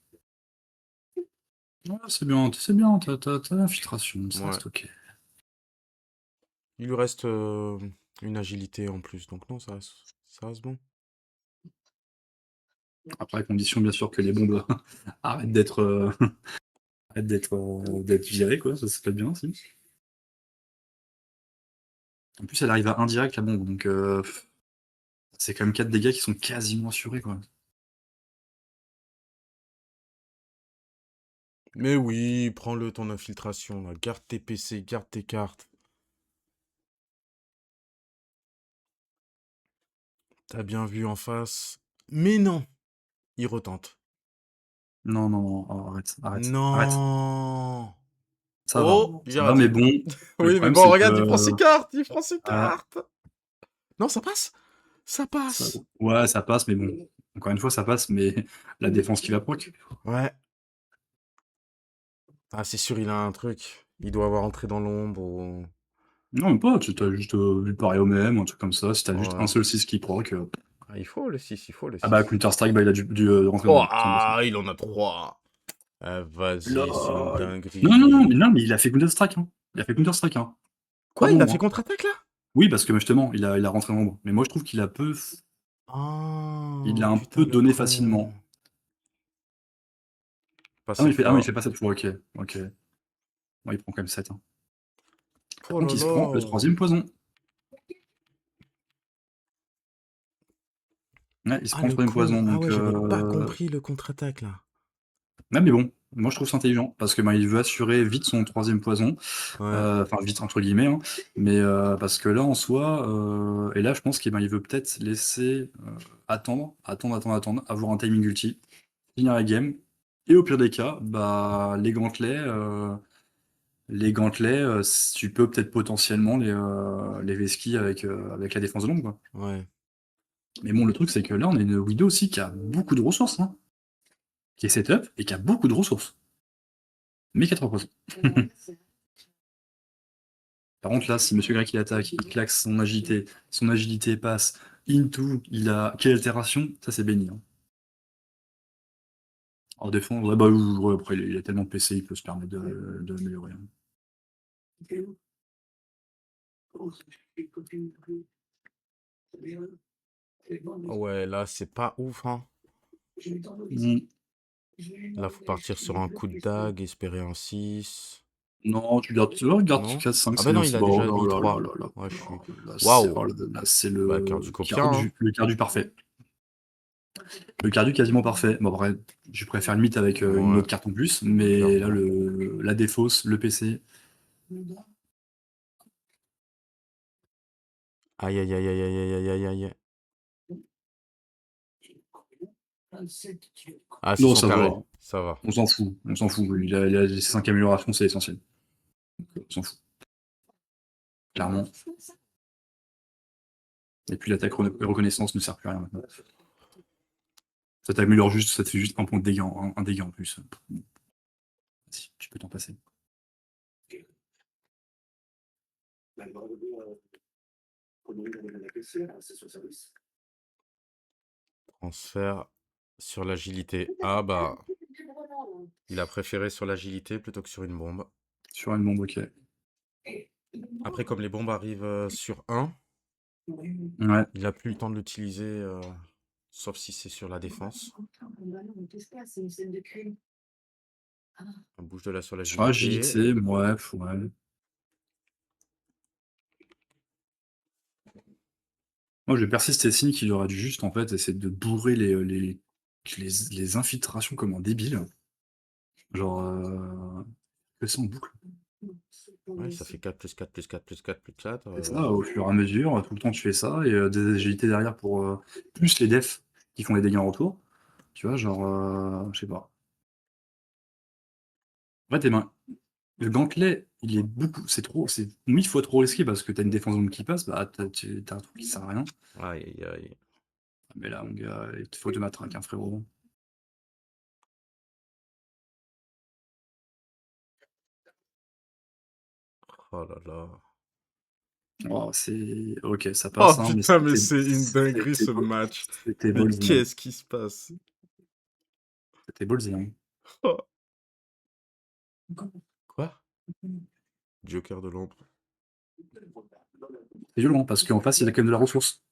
Ouais, c'est bien, t'as l'infiltration, ça Ouais. reste ok. Il lui reste une agilité en plus, donc non, ça reste bon. Après, à condition bien sûr que les bombes arrêtent d'être d'être virées, quoi, ça serait bien aussi. En plus, elle arrive à indirect la bombe, donc c'est quand même 4 dégâts qui sont quasiment assurés, quoi. Mais oui, prends-le ton infiltration, là. Garde tes PC, garde tes cartes. T'as bien vu en face. Mais non, il retente. Non, non, non, oh, arrête. Non. Ça Oh, j'ai va, mais raté. bon, le Oui, mais problème bon, c'est regarde, il prend que ses cartes, il prend ses ah, cartes. Non, ça passe. Ça ça passe. ouais, ça passe, mais bon, encore une fois, ça passe, mais la défense qui va proc. Ouais. Ah, c'est sûr, il a un truc. Il doit avoir entré dans l'ombre ou... Non, même pas, tu as juste vu pareil au même, un truc comme ça, si t'as juste un Ouais. seul 6 qui proc. Ah, il faut le 6, il faut le 6. Ah bah, Counter-Strike, bah, il a dû rentrer dans Oh, l'ombre, c'est impossible. ah, il en a 3. Vas-y, c'est une LOL. dinguerie. Non, mais il a fait Counter-Strike, hein. Il a fait Counter-Strike, hein. Pas Quoi, il bon, a fait hein. contre-attaque, là? Oui, parce que justement, il a rentré dans l'ombre. Mais moi, je trouve qu'il a il Oh, l'a un putain, peu le donné con. facilement. Pas Ah non, cette il fois. fait pas cette fois, ok. Ok. Bon, il prend quand même 7, hein. Par Oh contre, là il se prend le là. 3e poison. Ouais, il se Ah, prend le le 3e con. poison, Ah donc ouais, j'avais pas compris le contre-attaque, là. ouais, mais bon, moi je trouve ça intelligent, parce que bah, il veut assurer vite son 3e poison, Ouais. enfin vite entre guillemets, hein, mais parce que là en soi, et là je pense qu'il il veut peut-être laisser attendre, avoir un timing ulti, finir la game, et au pire des cas, bah les gantelets, tu peux peut-être potentiellement les vesquis avec la défense de l'ombre, quoi. Ouais. Mais bon, le truc c'est que là on a une Widow aussi qui a beaucoup de ressources, hein, qui est setup et qui a beaucoup de ressources, mais qui a 3 poisons. Par contre, là, si Monsieur Grec il attaque, il claque son agilité passe, into, il a quelle altération? Ça, c'est béni, hein. En défense, ouais, bah, ouais, après, il a tellement de PC, il peut se permettre de améliorer, hein. Ouais, là, c'est pas ouf, hein. Mm. Là, faut partir sur un coup de dague, espérer un 6. Non, tu gardes Non? 4, 5, Ah bah non, il c'est a bon. déjà mis Oh là 3. là là Ouais, là là. Là, Waouh! là, c'est Bah, le cœur du copien, quart hein. le quart du parfait. Le cardu quasiment parfait. Bon, après, je préfère limite avec une Ouais, autre carte en plus, mais là, clairement. la défausse, le PC. Aïe, aïe, aïe, aïe, aïe, aïe, aïe, aïe, aïe. Ah, c'est Non, son ça va. carré. Ça va. On s'en fout. On s'en fout. Il a ses 5 améliorations, c'est essentiel. On s'en fout. Clairement. Et puis l'attaque reconnaissance ne sert plus à rien maintenant. Ça t'améliore juste, ça te fait juste un point de dégâts, un dégât en plus. Si, tu peux t'en passer. Transfert sur l'agilité. Ah bah, il a préféré sur l'agilité plutôt que sur une bombe. Sur une bombe, ok. Après, comme les bombes arrivent sur 1, Ouais. il a plus le temps de l'utiliser, sauf si c'est sur la défense. On bouge de là sur Sur l'agilité. agilité, bref, ouais. Moi, je vais persister signe qu'il aurait dû juste, en fait, essayer de bourrer les infiltrations comme un débile. Genre, que ça en boucle. Ouais, ça fait 4 plus 4 plus 4 plus 4 plus 4. C'est ça, au fur et à mesure, tout le temps tu fais ça, et des agilités derrière pour plus les defs qui font les dégâts en retour. Tu vois, genre, je sais pas. En fait, tes mains. Le gantelet, il est beaucoup. C'est trop. C'est 1000 fois trop risqué parce que t'as une défense zone qui passe, bah t'as un truc qui sert à rien. Aïe, aïe, aïe. Mais là, mon gars, il te faut de matraque, hein, frérot. Oh là là. Oh, c'est. Ok, ça Oh passe, hein, mais putain, mais c'est une dinguerie ce c'était match. c'était Mais ballsy, hein. qu'est-ce qui se passe? C'était ballsy, hein. Oh. Quoi? Joker de l'ombre. C'est violent parce qu'en face, il a quand même de la ressource.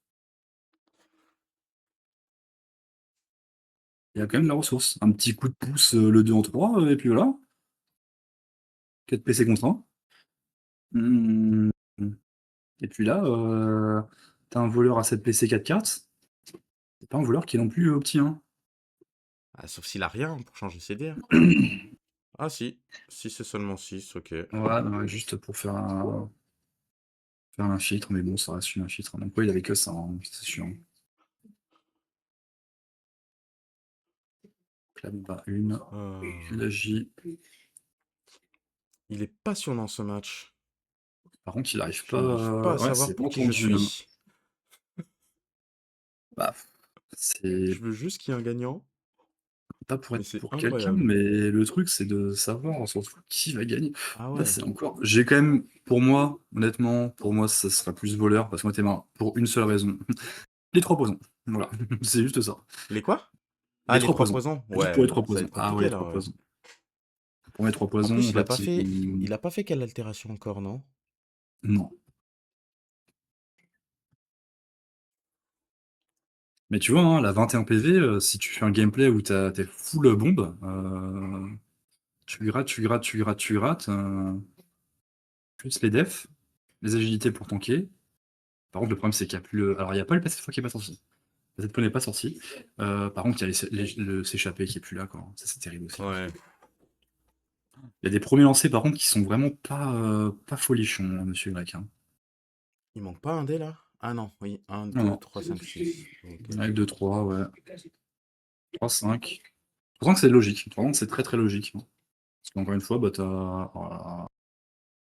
Il y a quand même de la ressource. Un petit coup de pouce, le 2 en 3, et puis voilà. 4 PC contre 1. Mmh. Et puis là, t'as un voleur à 7 PC 4 cartes. C'est pas un voleur qui est non plus petit, hein. Ah, sauf s'il a rien pour changer ses dés. Ah si. Si c'est seulement 6, ok. Ouais, juste pour faire un filtre, mais bon, ça reste une filtre. Donc, ouais, il avait que ça, hein, c'est sûr. Donc là, bah, une. La J. Il est passionnant ce match. Par contre, il arrive Je n'arrive pas à pas. Ouais, savoir c'est pas pour qui je entendu, même. suis. Bah, c'est Je veux juste qu'il y ait un gagnant. pas pour Mais être c'est pour quelqu'un, incroyable. mais le truc, c'est de savoir surtout qui va gagner. Ah Là, ouais. c'est encore. J'ai quand même, pour moi, honnêtement, pour moi, ça sera plus voleur parce que moi, t'es marre pour une seule raison. Les 3 poisons. Voilà, c'est juste ça. Les quoi? Ah, Les les 3 3 poisons. poisons? Juste pour Ouais, les 3 non, ça va poisons. être Ah ouais, compliqué les là, 3 ouais. poisons. Pour mes 3 En poisons, plus, en fait, il a pas fait quelle altération encore, non? non. Mais tu vois, hein, la 21 PV, si tu fais un gameplay où t'es full bombe, tu grattes, tu grattes, tu grattes, tu grattes, plus les defs, les agilités pour tanker. Par contre, le problème, c'est qu'il n'y a plus le. Alors, il n'y a pas le passé qui est pas sorti. Le Z n'est pas sorti. Par contre, il y a le s'échapper qui est plus là, quoi. Ça, c'est terrible aussi. Ouais. Il y a des premiers lancers, par contre, qui sont vraiment pas folichons, hein, monsieur Grec, hein. Il manque pas un dé là? Ah non, oui. 1, Non, 2, non. 3, 5, 6. Ok. Avec 2, 3, ouais. 3, 5. Je pense que c'est logique. Vraiment, c'est très très logique, hein. Parce qu'encore une fois, bah, t'as. Voilà.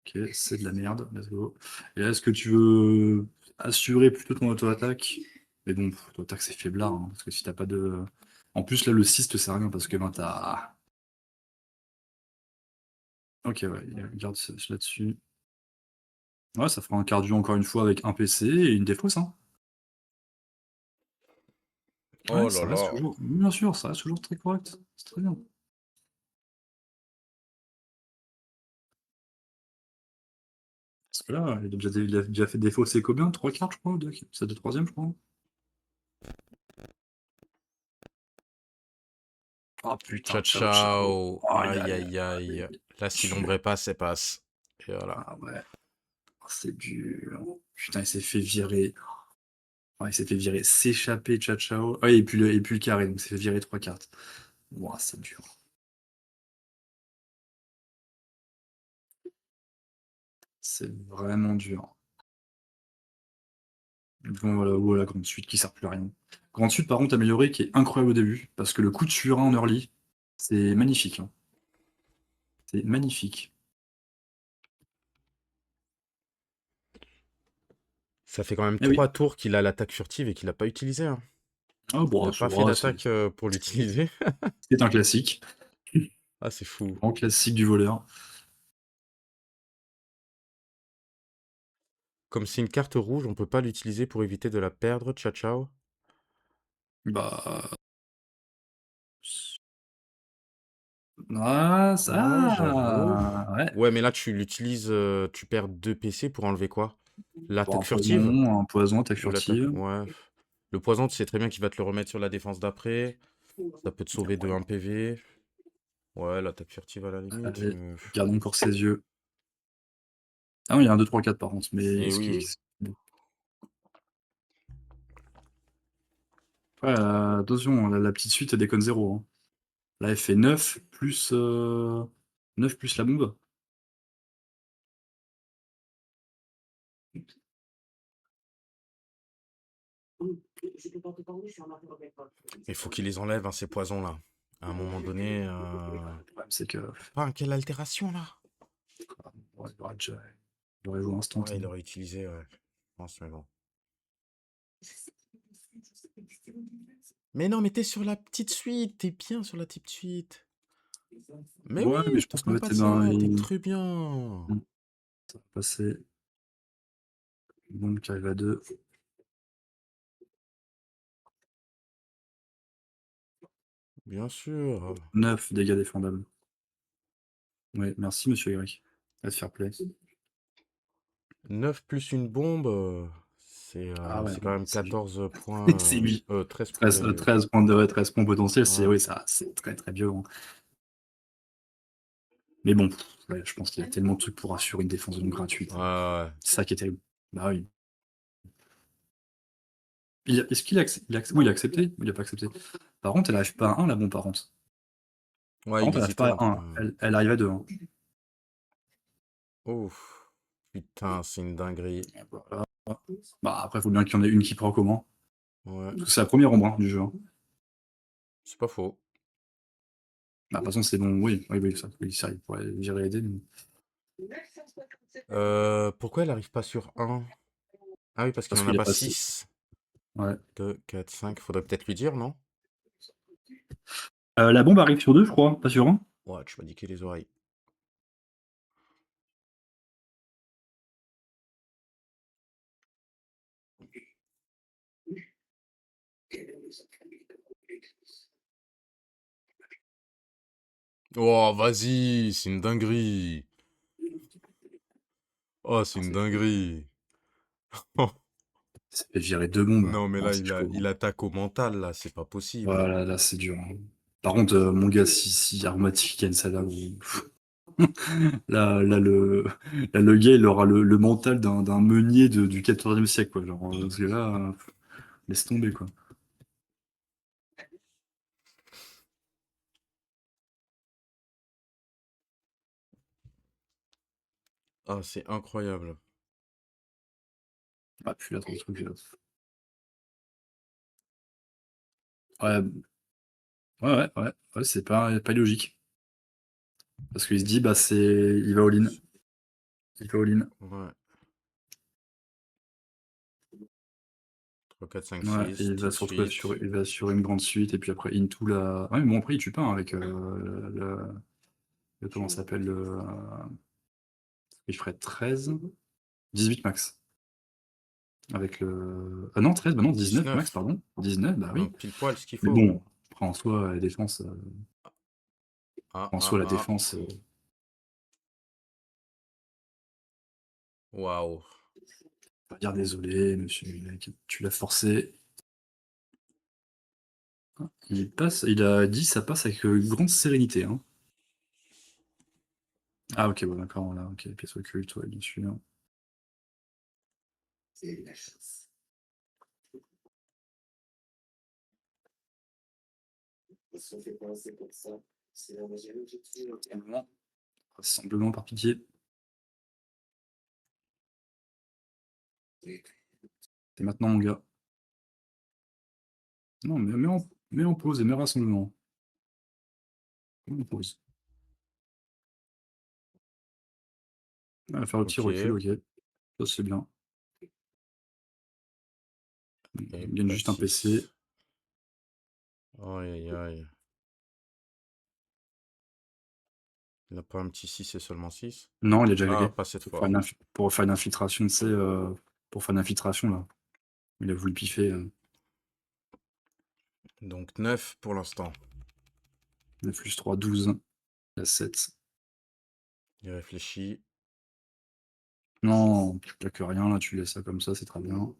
Ok, c'est de la merde, let's go. Et là, est-ce que tu veux assurer plutôt ton auto-attaque? Mais bon, auto-attaque, c'est faiblard, hein, parce que si t'as pas de. En plus, là, le 6 te sert à rien, parce que ben, t'as. Ok, ouais, garde là-dessus. Ouais, ça fera un cardio encore une fois avec un PC et une défausse, hein. Ouais, Oh là ça reste là. toujours. Bien sûr, ça reste toujours très correct. C'est très bien. Parce que là, il a déjà fait défausser combien? 3 cartes, je crois? C'est de troisième, je crois. Oh Ciao, putain, ciao, ciao. ciao. Aïe, Aïe, aïe, aïe, aïe. aïe. Là, si l'ombre passe, c'est passe. Et voilà. Ah ouais. Oh, c'est dur. Putain, il s'est fait virer. Ouais, il s'est fait virer, s'échapper, ciao ciao. Ah, et puis le carré, donc il s'est fait virer 3 cartes. Ouah, c'est dur. C'est vraiment dur. Bon, voilà, grande suite qui sert plus à rien. Grande suite, par contre, améliorée, qui est incroyable au début, parce que le coup de surin en early, c'est magnifique, hein. C'est magnifique. Ça fait quand même Eh oui. 3 tours qu'il a l'attaque furtive et qu'il a pas utilisé, hein. Ah Il bon, a pas fait d'attaque pour l'utiliser. c'est un classique. Ah, c'est fou. Grand classique du voleur. Comme c'est une carte rouge, on peut pas l'utiliser pour éviter de la perdre, ciao ciao. Bah. Ah, Ouais, j'avoue. ouais. Ouais, mais là, tu l'utilises, tu perds 2 PC pour enlever quoi? Pour L'attaque furtive? un poison, attaque Ou l'attaque furtive. ouais. Le poison, tu sais très bien qu'il va te le remettre sur la défense d'après. Ça peut te Il y a sauver de moyen. 1 PV. Ouais, l'attaque furtive à la limite, Allez, garde encore ses yeux. Ah non, il y a un 2, 3, 4 par contre, mais Et est-ce oui, qu'il. oui. Ouais, attention, la petite suite, elle déconne 0, hein. Là, elle fait 9 plus, 9 plus la bombe. Il faut qu'il les enlève, hein, ces poisons-là. À un moment donné, Le problème, c'est que. Ah, quelle altération, là? Ouais, il aurait joué instant. Ouais, il aurait utilisé, ouais. Je pense, mais bon. Mais non, mais t'es sur la petite suite. T'es bien sur la petite suite. Mais Ouais, mais oui, je pense tape qu'en même fait, pas eh de ben, ça. T'es très bien. ça va passer. Bombe qui arrive à 2. Bien sûr. 9 dégâts défendables. Oui, merci, monsieur Y. Let's fair play. 9 plus une bombe, Ah ouais, c'est quand même c'est 14 points, c'est lui. 13 points 13, de... 13 points de 13 points potentiels, c'est Ouais, oui, ça, c'est très très violent. Mais bon, ouais, je pense qu'il y a tellement de trucs pour assurer une défense de nous gratuite. ouais, ouais. C'est ça qui est terrible. Bah oui. Est-ce qu'il a, oui, il a accepté ou il a pas accepté? Par contre, elle arrive pas à 1, la bombe, par contre. Ouais, Par il contre, elle arrive hésitait pas entre... à 1. Elle arrive à 2. Hein. Ouf. Putain, c'est une dinguerie. Voilà. Bah après, il faut bien qu'il y en ait une qui prend comment. Ouais, Parce que c'est la première ombre, hein, du jeu. Hein. c'est pas faux. Bah, de toute façon, c'est bon. Oui, ça, il pourrait virer les dés. Mais... Pourquoi elle arrive pas sur 1? Ah oui, parce qu'il Parce en a qu'il est pas passé. 6. Ouais. 2, 4, 5. Faudrait peut-être lui dire, non? La bombe arrive sur 2, je crois, pas sur 1. Ouais, tu m'as niqué les oreilles. Oh, vas-y, c'est une dinguerie. Oh, c'est une dinguerie. Ça fait virer 2 bombes. Non, mais Ah, là, c'est chaud. il attaque au mental, là, c'est pas possible. Voilà, là, c'est dur. Hein. Par contre, mon gars, si Aromatic gagne ça là, là, le gars, il aura le mental d'un meunier du 14e siècle, quoi. Genre, parce que là, laisse tomber, quoi. Ah, c'est incroyable. Ah, puis là, trop de trucs. Là. Ouais, ouais, c'est pas logique. Parce qu'il se dit, bah, il va all-in. Il va all-in. Ouais. 3, 4, 5, Ouais, 6, et il va petite se retrouver suite. il va sur une grande suite, et puis après, into la. Ouais, mais bon, après, il tue pas hein, avec comment ça s'appelle il ferait 13. 18 max. Avec le. Ah non, 13, bah non, 19 max, 19. pardon. 19, bah oui. Donc, pile poil ce qu'il Mais faut. bon, après, en soi, la défense. Ah, En ah, soi, la ah. défense. Waouh. On va dire désolé, monsieur, tu l'as forcé. Il a dit ça passe avec grande sérénité. Hein. Ah, ok, bon, d'accord, voilà, ok, pièce occulte, ouais, bien sûr. Rassemblement par pitié. C'est maintenant, mon gars. Non, mais mets en pause et mets rassemblement. Mets en pause. Ah, faire le petit Ok. recul, ok. Ça, c'est bien. Et Il gagne pas juste un PC. 6. Aïe, aïe, aïe. Il n'a pas un petit 6 et seulement 6. Non, il est déjà Ah, claqué. pas cette Pour fois. faire une infiltration, tu sais, pour faire une infiltration, là. Il a voulu piffer. Donc 9 pour l'instant. 9 plus 3, 12. Il a 7. Il réfléchit. Non, tu claques rien, là, tu laisses ça comme ça, c'est très bien.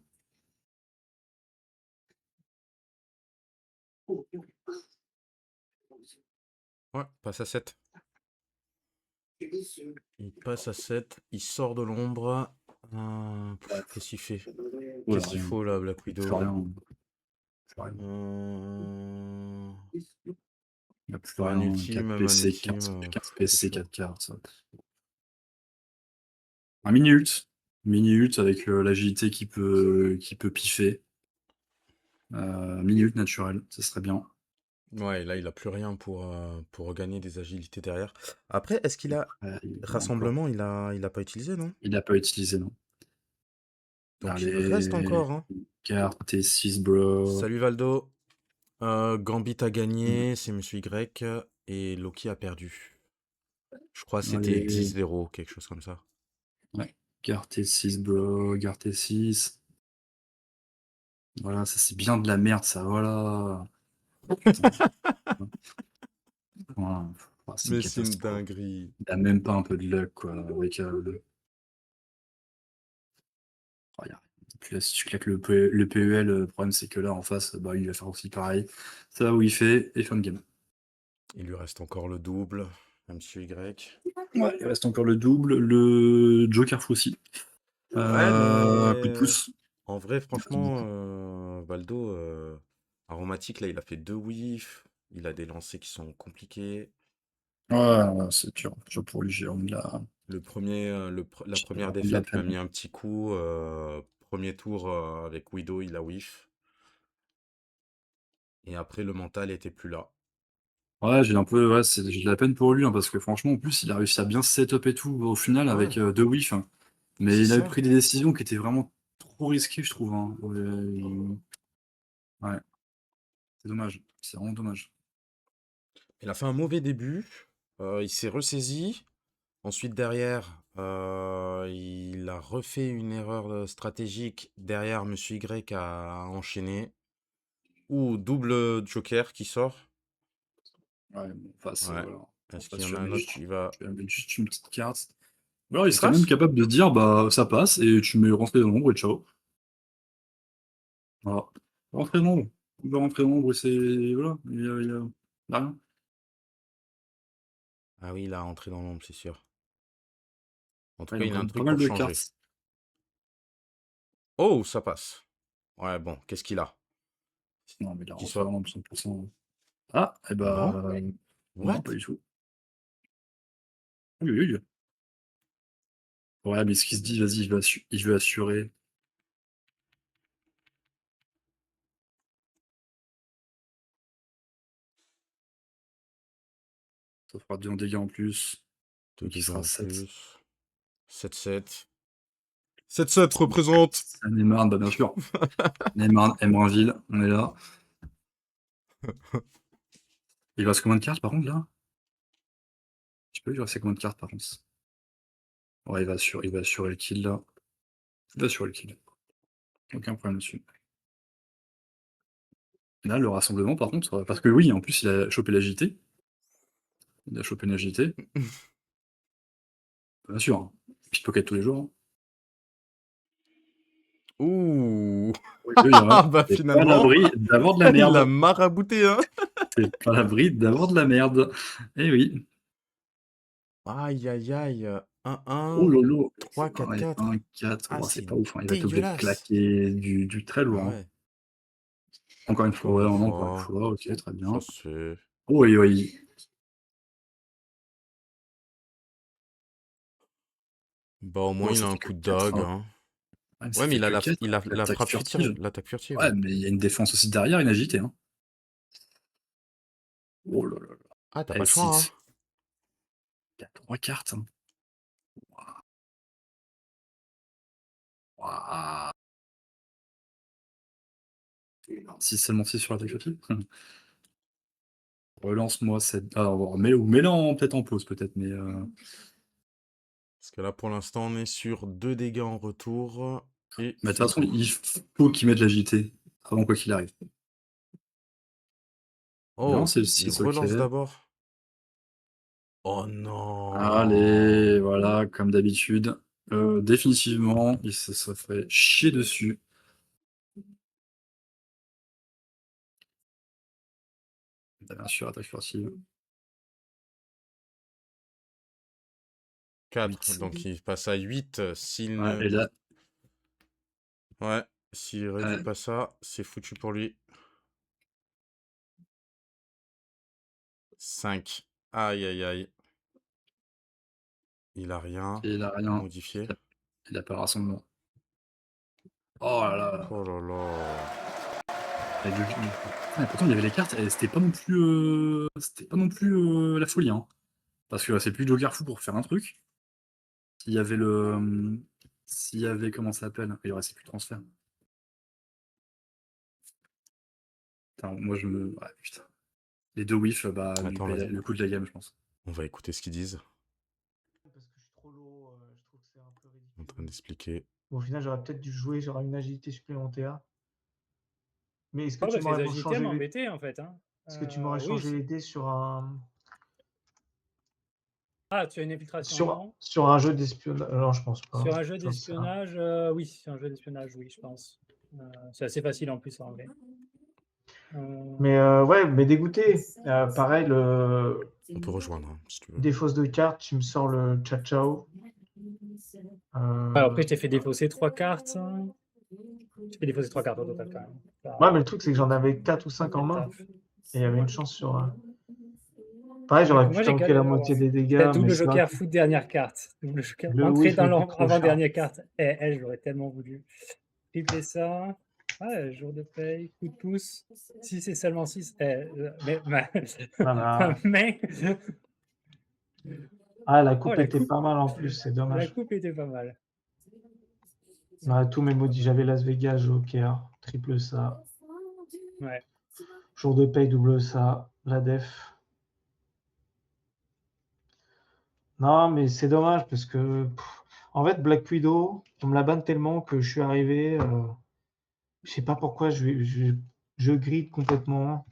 Ouais, passe à 7. Il passe à 7. Il sort de l'ombre. Qu'est-ce qu'il fait? Oula, Qu'est-ce qu'il rien. faut là, Black Je Widow? fais rien. Je fais rien. Il n'y a plus Man rien. ultime, 4 man PC, ultime. 15 C'est PC, chaud. 4 cartes. Ça. Un mini-ult. Mini-ult avec l'agilité qui peut piffer. Mini-ult naturel, ça serait bien. Ouais, là, il a plus rien pour regagner des agilités derrière. Après, est-ce qu'il a... Il a encore. Rassemblement, il a pas utilisé, non? Il n'a pas utilisé, non. Donc il reste Allez, encore, hein. carte T6, bro. Salut Valdo. Gambit a gagné, c'est Monsieur Y. Et Loki a perdu. Je crois que c'était Allez. 10-0, quelque chose comme ça. Ouais. Carte T6, bro. Carte T6. Voilà, ça c'est bien de la merde, ça, voilà. Putain. Voilà. Oh, c'est une Mais c'est une catastrophe. dinguerie. Il a même pas un peu de luck, quoi. Avec, oh, et puis là, si tu claques le PEL, le problème c'est que là en face, bah, il va faire aussi pareil. Ça va où il fait, et fin de game. Il lui reste encore le double, Monsieur Y. Ouais, il reste encore le double, le Joker aussi. Ouais, Coup de mais pouce. en vrai, Il passe beaucoup. franchement, Valdo, aromatique, là, il a fait 2 whiffs. Il a des lancers qui sont compliqués. Ouais, c'est dur pour lui, j'ai remis Le premier, la j'ai première remis de la défaite m'a peine. mis un petit coup. Premier tour avec Widow, il a whiff. Et après, le mental était plus là. Ouais, j'ai un peu, ouais, j'ai de la peine pour lui, hein, parce que franchement, en plus, il a réussi à bien se setup et tout au final Ouais, avec 2 whiffs. Hein. Mais c'est il avait ça. pris des décisions qui étaient vraiment trop risquées, je trouve. Hein. Ouais, c'est dommage. C'est vraiment dommage. Il a fait un mauvais début. Il s'est ressaisi. Ensuite, derrière, il a refait une erreur stratégique. Derrière, Monsieur Y a enchaîné. Ou double Joker qui sort. Ouais, bon, face, Ouais. voilà. En Est-ce qu'il y face, en a un autre qui va... tu vas mettre juste une petite carte. Ou alors, il Une serait même trace? capable de dire, bah, ça passe, et tu mets rentrer dans l'ombre et ciao. Voilà. Rentrer dans l'ombre. On va rentrer dans l'ombre et c'est. Voilà. Il y a rien. Ah oui, il a rentré dans l'ombre, c'est sûr. En tout Ouais, cas, il a il a quand un même pas truc mal pour de changer. cartes. Oh, ça passe. Ouais, bon, qu'est-ce qu'il a? Non, mais il a Qu'il rentré dans soit... l'ombre 100%. Ah, eh Non? bah. Non, What? pas du tout. Oui, oui, oui. Ouais, mais ce qu'il se dit, vas-y, il veut assurer. Ça fera 2 en dégâts en plus. 2 Donc il dégâts sera en 7. plus. 7-7. 7-7 représente. Ça Neymar, bah bien sûr. Neymar, Emranville, on est là. Il reste combien de cartes par contre là? Tu peux, il reste combien de cartes par contre? Ouais, il va assurer le kill là. Il va assurer le kill. Aucun problème dessus. Là, le rassemblement par contre, parce que oui, en plus il a chopé l'agilité. Il a chopé une agilité. Bien sûr. Hein. Pickpocket tous les jours. Hein. Ouh. Oui, oui, ouais. Bah T'es pas à finalement, l'abri d'avoir de la il l'a merde. marabouté, hein. T'es pas à l'abri d'avoir de la merde. Eh oui. Aïe, aïe, aïe. Oh 1-1, lolo. 3-4-4. 1, 4, Ah, c'est c'est pas ouf. Hein. Il va être obligé de dégueulasse. claquer du très lourd. Ah Hein. ouais. Encore une fois, ouais, Encore une encore une fois. fois, ok, très Ça bien. se fait. Oui, oui. Bah, au moins, Bon, il ça a un fait que coup de 4, dog, hein. hein. Ouais, mais ça Ouais, mais fait il a que la, 4. il a la L'attaque frappe furtive. furtive. L'attaque furtive. Ouais, mais il y a une défense aussi derrière, une agilité. Hein. Oh là là là. Ah, t'as pas le choix, hein. L6. Il y a 3 cartes. Hein. Waouh. Si seulement 6 sur l'attaque furtive. Relance-moi cette. Alors, mets-la peut-être en pause, peut-être, mais. Parce que là, pour l'instant, on est sur 2 dégâts en retour. Et Mais de c'est toute façon, tout. il faut qu'il mette l'agilité avant quoi qu'il arrive. Non, Oh, c'est le il 6, ok. relance d'abord. Oh non. Allez, voilà, comme d'habitude. Définitivement, il se ferait chier dessus. Bien sûr, attaque furtive. 4. 8. Donc, il passe à 8. S'il Ouais, ne... et là, Ouais, s'il réduit pas ça, c'est foutu pour lui. 5. Aïe, aïe, aïe. Il a rien il a à rien. modifier. Il a pas rassemblement. Oh là là. Oh là là. Pourtant, il y avait les cartes, et c'était pas non plus, la folie. Hein. Parce que c'est plus Joker fou pour faire un truc. S'il y avait S'il y avait, comment ça s'appelle? Il y aurait plus de transfert. Putain, moi, ouais, putain. Les 2 whiffs, bah, lui Attends, paye vas-y. le coup de la gamme, je pense. On va écouter ce qu'ils disent. Parce que je suis trop lourd, je trouve que c'est un peu En ridicule. train d'expliquer. Bon, au final, j'aurais peut-être dû jouer, j'aurais une agilité supplémentaire. Mais est-ce que Oh, tu bah, ces m'aurais agilités changé les... m'embêtaient, en fait. Hein. Est-ce que tu m'aurais Oui, changé les dés sur un... Ah, tu as une infiltration, non? Sur un jeu d'espionnage? Non, je pense pas. Sur un jeu J'en sais rien. d'espionnage, oui. Sur un jeu d'espionnage, oui, je pense. C'est assez facile en plus à enlever. Mais ouais, mais dégoûté. Pareil, On peut rejoindre, hein, si tu veux. des fausses de cartes, tu me sors le Chao. Après, je t'ai fait défausser 3 cartes. Je t'ai défausser 3 cartes au total, quand même. Ouais, mais le truc, c'est que j'en avais 4 ou 5 en main. Et il y avait une chance sur... Pareil, j'aurais pu Moi, j'ai tanker la moitié des dégâts. la double mais joker foot dernière carte. Double joker. Le Entrer whiff dans me coûte l'ombre trop avant cher. dernière carte. Elle, j'aurais tellement voulu. Tripler ça. Ouais, jour de paye, coup de pouce. Si c'est seulement 6. Voilà. Mais. Ah, la coupe Oh, la était coupe. pas mal en plus, c'est La dommage. coupe était pas mal. Ouais, tous mes maudits, j'avais Las Vegas, Joker, triple ça. Ouais. Jour de paye, double ça. La def. Non, mais c'est dommage parce que, en fait, Black Widow, on me la banne tellement que je suis arrivé. Je sais pas pourquoi je grid complètement.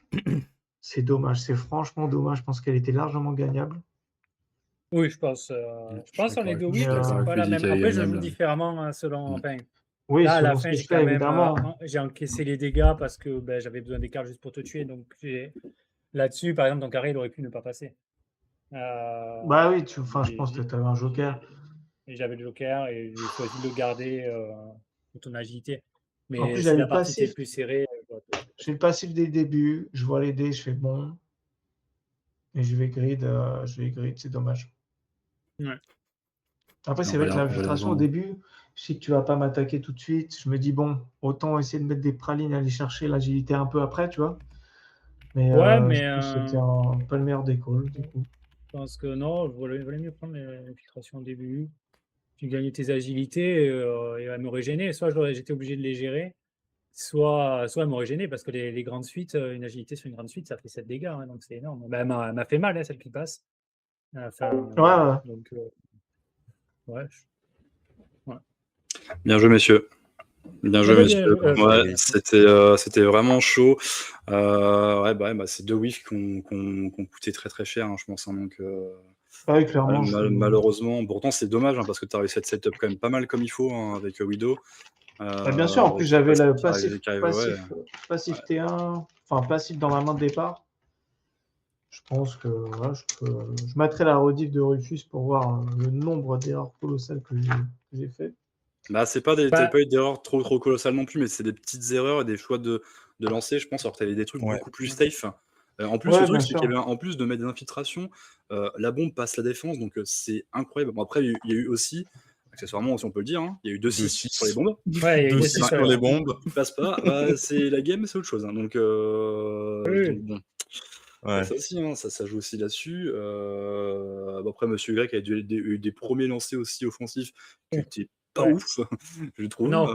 C'est dommage, c'est franchement dommage. Je pense qu'elle était largement gagnable. Oui, je pense. Je pense en les deux, oui, d'accord c'est avec pas lui, la dit même. qu'elle est Après, je joue gagnable. différemment selon. Enfin, Oui, là, à la selon ce fin, que j'ai je quand fais, même. évidemment. J'ai encaissé les dégâts parce que j'avais besoin des cartes juste pour te tuer. Donc, là-dessus, par exemple, ton carré, il aurait pu ne pas passer. Bah oui, je pense que tu avais un Joker. Et j'avais le Joker et j'ai choisi de le garder pour ton agilité. En Mais plus, si j'avais la le partie était passif. plus serrée. J'ai le passif dès le début. Je vois les dés, je fais bon. Et je vais grid, c'est dommage. Ouais. Après, c'est On va vrai que les l'infiltration au revendre. début, je sais que tu vas pas m'attaquer tout de suite. Je me dis, bon, autant essayer de mettre des pralines, aller chercher l'agilité un peu après, tu vois. Mais Ouais, je mais trouve que c'était pas le meilleur des calls, du coup. je pense que non, il valait mieux prendre l'infiltration au début. Tu gagnais tes agilités et elle m'aurait gêné. Soit j'étais obligé de les gérer, soit elle m'aurait gêné parce que les grandes suites, une agilité sur une grande suite, ça fait 7 dégâts, hein, donc c'est énorme. Bah, elle m'a fait mal, hein, celle qui passe. Enfin, Ouais. donc, ouais. Bien joué, messieurs. Bien joué, Ouais, messieurs. bien joué. Ouais, c'était vraiment chaud. Ouais, c'est 2 whiffs qui ont coûté très très cher, hein, je pense. Hein, donc, Oui, clairement. malheureusement, pourtant c'est dommage hein, parce que tu as réussi à te setup quand même pas mal comme il faut hein, avec Widow. Bah, bien sûr, en plus, Avec j'avais le qui arrive- passif, qui arrive- ouais. passif T1, enfin passif dans ma main de départ. Je pense que ouais, je mettrai la rediff de Rufus pour voir le nombre d'erreurs colossales que j'ai fait. Bah, t'avais pas eu d'erreurs trop colossales non plus, mais c'est des petites erreurs et des choix de lancer, je pense, alors que tu avais des trucs Ouais. beaucoup plus safe. En plus, Ouais, le bien truc, c'est qu'il y sûr. avait en plus de mettre des infiltrations, la bombe passe la défense, donc c'est incroyable. Bon, après, il y a eu aussi, accessoirement, si on peut le dire, hein, il y a eu 2-6 sur les 2-6. bombes. Ouais, il y a eu 2-6 des C'est six, sur les ouais. bombes. qui passe pas, bah, c'est la game, c'est autre chose, hein, donc Oui. bon. Ouais. Ça aussi, hein, ça joue aussi là-dessus. Bon, après, Monsieur Grec a eu des premiers lancers aussi offensifs qui Ouais. étaient pas Ouais. ouf, je trouve, Non.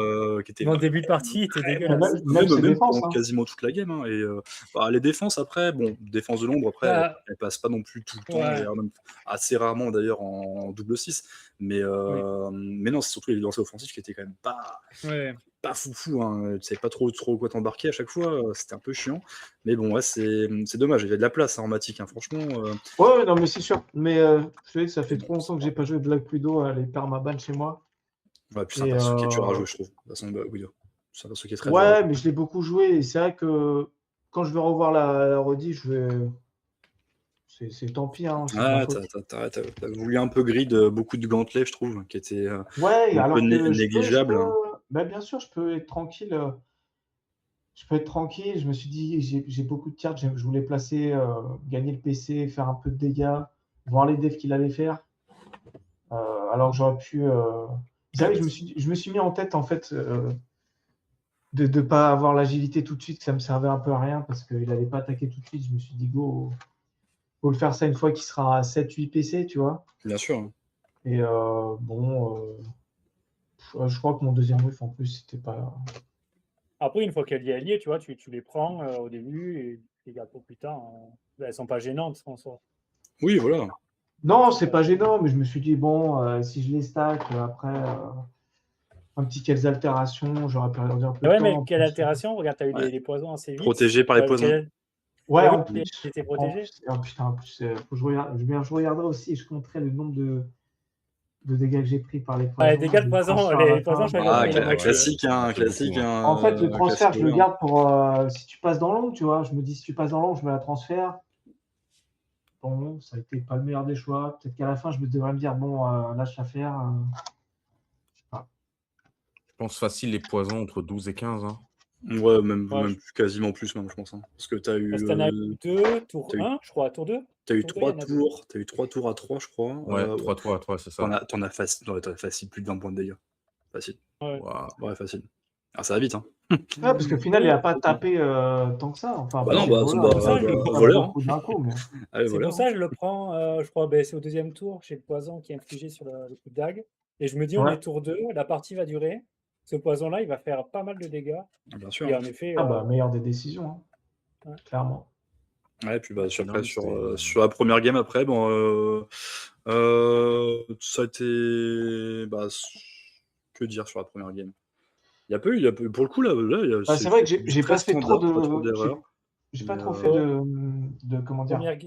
qui étaient Mon début de partie était Mais dégueulasse. même ses même défenses, pendant hein. quasiment toute la game, hein, et bah, les défenses après, bon, défense de l'ombre après, Bah, elles passent pas non plus tout le temps, ouais. et même assez rarement d'ailleurs en double 6, mais non, c'est surtout les lancers offensifs qui étaient quand même Ouais. pas foufou, hein. Tu savais pas trop quoi t'embarquer à chaque fois, c'était un peu chiant. Mais bon, ouais, c'est dommage, il y a de la place hein, en Matic, hein, franchement. Ouais, non, mais c'est sûr. Mais je sais que ça fait trop longtemps que j'ai pas joué Black Widow, elle est permaban chez moi. Ouais, puis c'est un Et perso qui est dur à jouer, je trouve. De toute façon, bah, Guido. C'est un perso qui est très dur à ouais, jouer. mais je l'ai beaucoup joué. Et c'est vrai que quand je vais revoir la rediff, c'est tant pis, hein, c'est de ma Ah, faute. t'as voulu un peu grid beaucoup de gantelets, je trouve, qui étaient Ouais, un peu alors que négligeables. Hein. bah, bien sûr, je peux être tranquille. Je peux être tranquille. Je me suis dit, j'ai beaucoup de cartes. Je voulais placer, gagner le PC, faire un peu de dégâts, voir les devs qu'il allait faire. Alors que j'aurais pu. Vous savez, je me suis mis en tête, en fait, de ne pas avoir l'agilité tout de suite, que ça me servait un peu à rien parce qu'il n'allait pas attaquer tout de suite. Je me suis dit, go, faut le faire ça une fois qu'il sera à 7-8 PC, tu vois. Bien sûr. Hein. Et bon, je crois que mon deuxième riff, en plus, c'était pas. Après, une fois qu'elle y est alliée, tu vois, tu les prends au début et les gardes pour plus tard. Elles sont pas gênantes en soi. Oui, voilà. Non, c'est pas gênant, mais je me suis dit, bon, si je les stack, après, un petit quelques altérations, j'aurais perdu un peu de Ouais, mais temps. quelle altération? Regarde, tu as eu Ouais. les poisons assez vite. Protégé par les poisons. Ouais, Bah oui, en il plus. était En protégé. plus, putain, en plus, faut que je regarde, je regarderai aussi et je compterai le nombre de dégâts que j'ai pris par les Ouais, poisons. dégâts de le poison, transfert à les la poisons, fin. je crois qu'ils ont Ah, pris la moitié. Classique, hein, c'est beaucoup, classique. hein. Hein, En fait, le transfert, je le classique, garde pour si tu passes dans l'ombre, tu vois. Je me dis, si tu passes dans l'ombre, je me la transfère. Bon, ça a été pas le meilleur des choix. Peut-être qu'à la fin, je me devrais me dire, bon, lâche l'affaire. Je sais pas. Je pense facile les poisons entre 12 et 15. Hein. Ouais, même Ouais, quasiment plus, même, je pense. Hein. Parce que t'as eu. parce que t'en as eu 2, tour t'as eu 1, je crois, tour 2. T'as eu Tour 2, il y 3 en a 2. tours, t'as eu 3 tours à 3, je crois. Ouais, 3 tours à 3, c'est ça. T'en as facile plus de 20 points de dégâts. Facile. Ouais. Waouh. Ouais, facile. Ah, ça va vite, hein. Ouais, parce qu'au final, il Oui. n'a pas tapé tant que ça. Enfin, Bah après, non, c'est le bah, voleur. pour ça, je le Il prends. tape voleur. Hein. beaucoup d'un coup, mais... Allez, C'est voleur. pour ça que je le prends, je crois, c'est au deuxième tour, chez le poison qui est infligé sur le coup de dague. Et je me dis, on Ouais. est tour 2, la partie va durer. Ce poison-là, il va faire pas mal de dégâts. Bien sûr. Et Hein. en effet, Ah bah, meilleure des décisions, hein. Ouais. Clairement. Ouais, puis bah, Final, après, c'est- sur la première game, après, bon, ça a été. Bah, que dire sur la première game? Il y a pas eu, pour le coup, là Bah, c'est vrai que du j'ai très pas fait trop standard, pas trop de. d'erreurs. J'ai pas Mais, trop fait de. Comment dire? première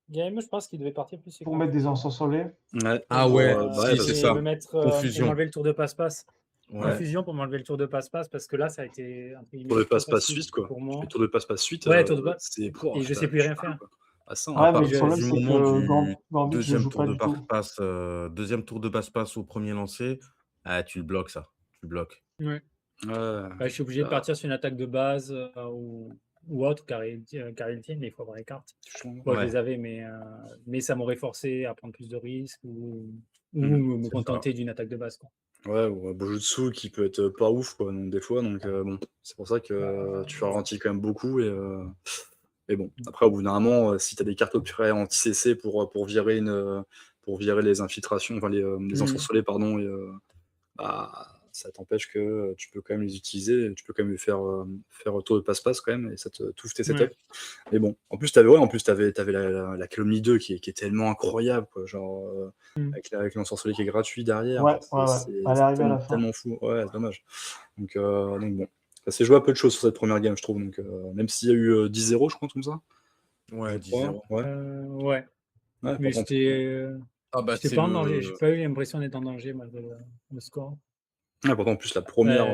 game, je pense qu'il devait partir plus Pour mettre des ensorcelés. Ouais. Ah ouais, bah, si, parce c'est que- ça. me mettre, et Confusion. m'enlever le tour de passe-passe. Ouais. Confusion pour m'enlever le tour de passe-passe parce que là, ça a été un peu Tour de trop passe-passe facile suite, quoi. pour Tu moi. fais tour de passe-passe suite, Ouais, tour de passe. c'est Et je sais plus rien faire. À ça, À Ouais, mais partir le problème, du c'est moment que du Gambit, je joue deuxième tour pas de du tout. passe-passe, deuxième tour de passe-passe au premier lancer, tu le bloques ça. Tu le bloques. Ouais. Ouais. Je suis obligé de partir sur une attaque de base ou autre, car il tient, mais il faut avoir les cartes. Moi, je Ouais. les avais, mais ça m'aurait forcé à prendre plus de risques ou Mhm, me c'est contenter d'une attaque de base. Quoi. Ouais, ou un Bojutsu qui peut être pas ouf, quoi, donc, des fois. Donc, bon, c'est pour ça que tu ralentis quand même beaucoup. Et bon, après, au bout d'un moment, si tu as des cartes opérées anti-CC pour virer les infiltrations, enfin les ensorcelés, pardon, bah, ça t'empêche que tu peux quand même les utiliser, tu peux quand même faire tour de passe-passe quand même, et ça te touffe tes setups. Ouais. Mais bon, en plus, t'avais la calomnie 2 qui est tellement incroyable, quoi, genre, avec l'ensorcelé qui est gratuit derrière. Ouais, C'est ouais, ouais. c'est- Elle est c'est arrivée à la fin. tellement fou. Ouais, c'est dommage. Donc bon. Ça s'est joué à peu de choses sur cette première game, je trouve. Donc, même s'il y a eu 10-0, je crois, comme ça. Ouais, Je 10-0. crois. Ouais. Ouais. Ouais, Mais par contre, Ah bah j'étais c'est pas en danger. le. J'ai pas eu l'impression d'être en danger malgré le score. pourtant, en plus, la première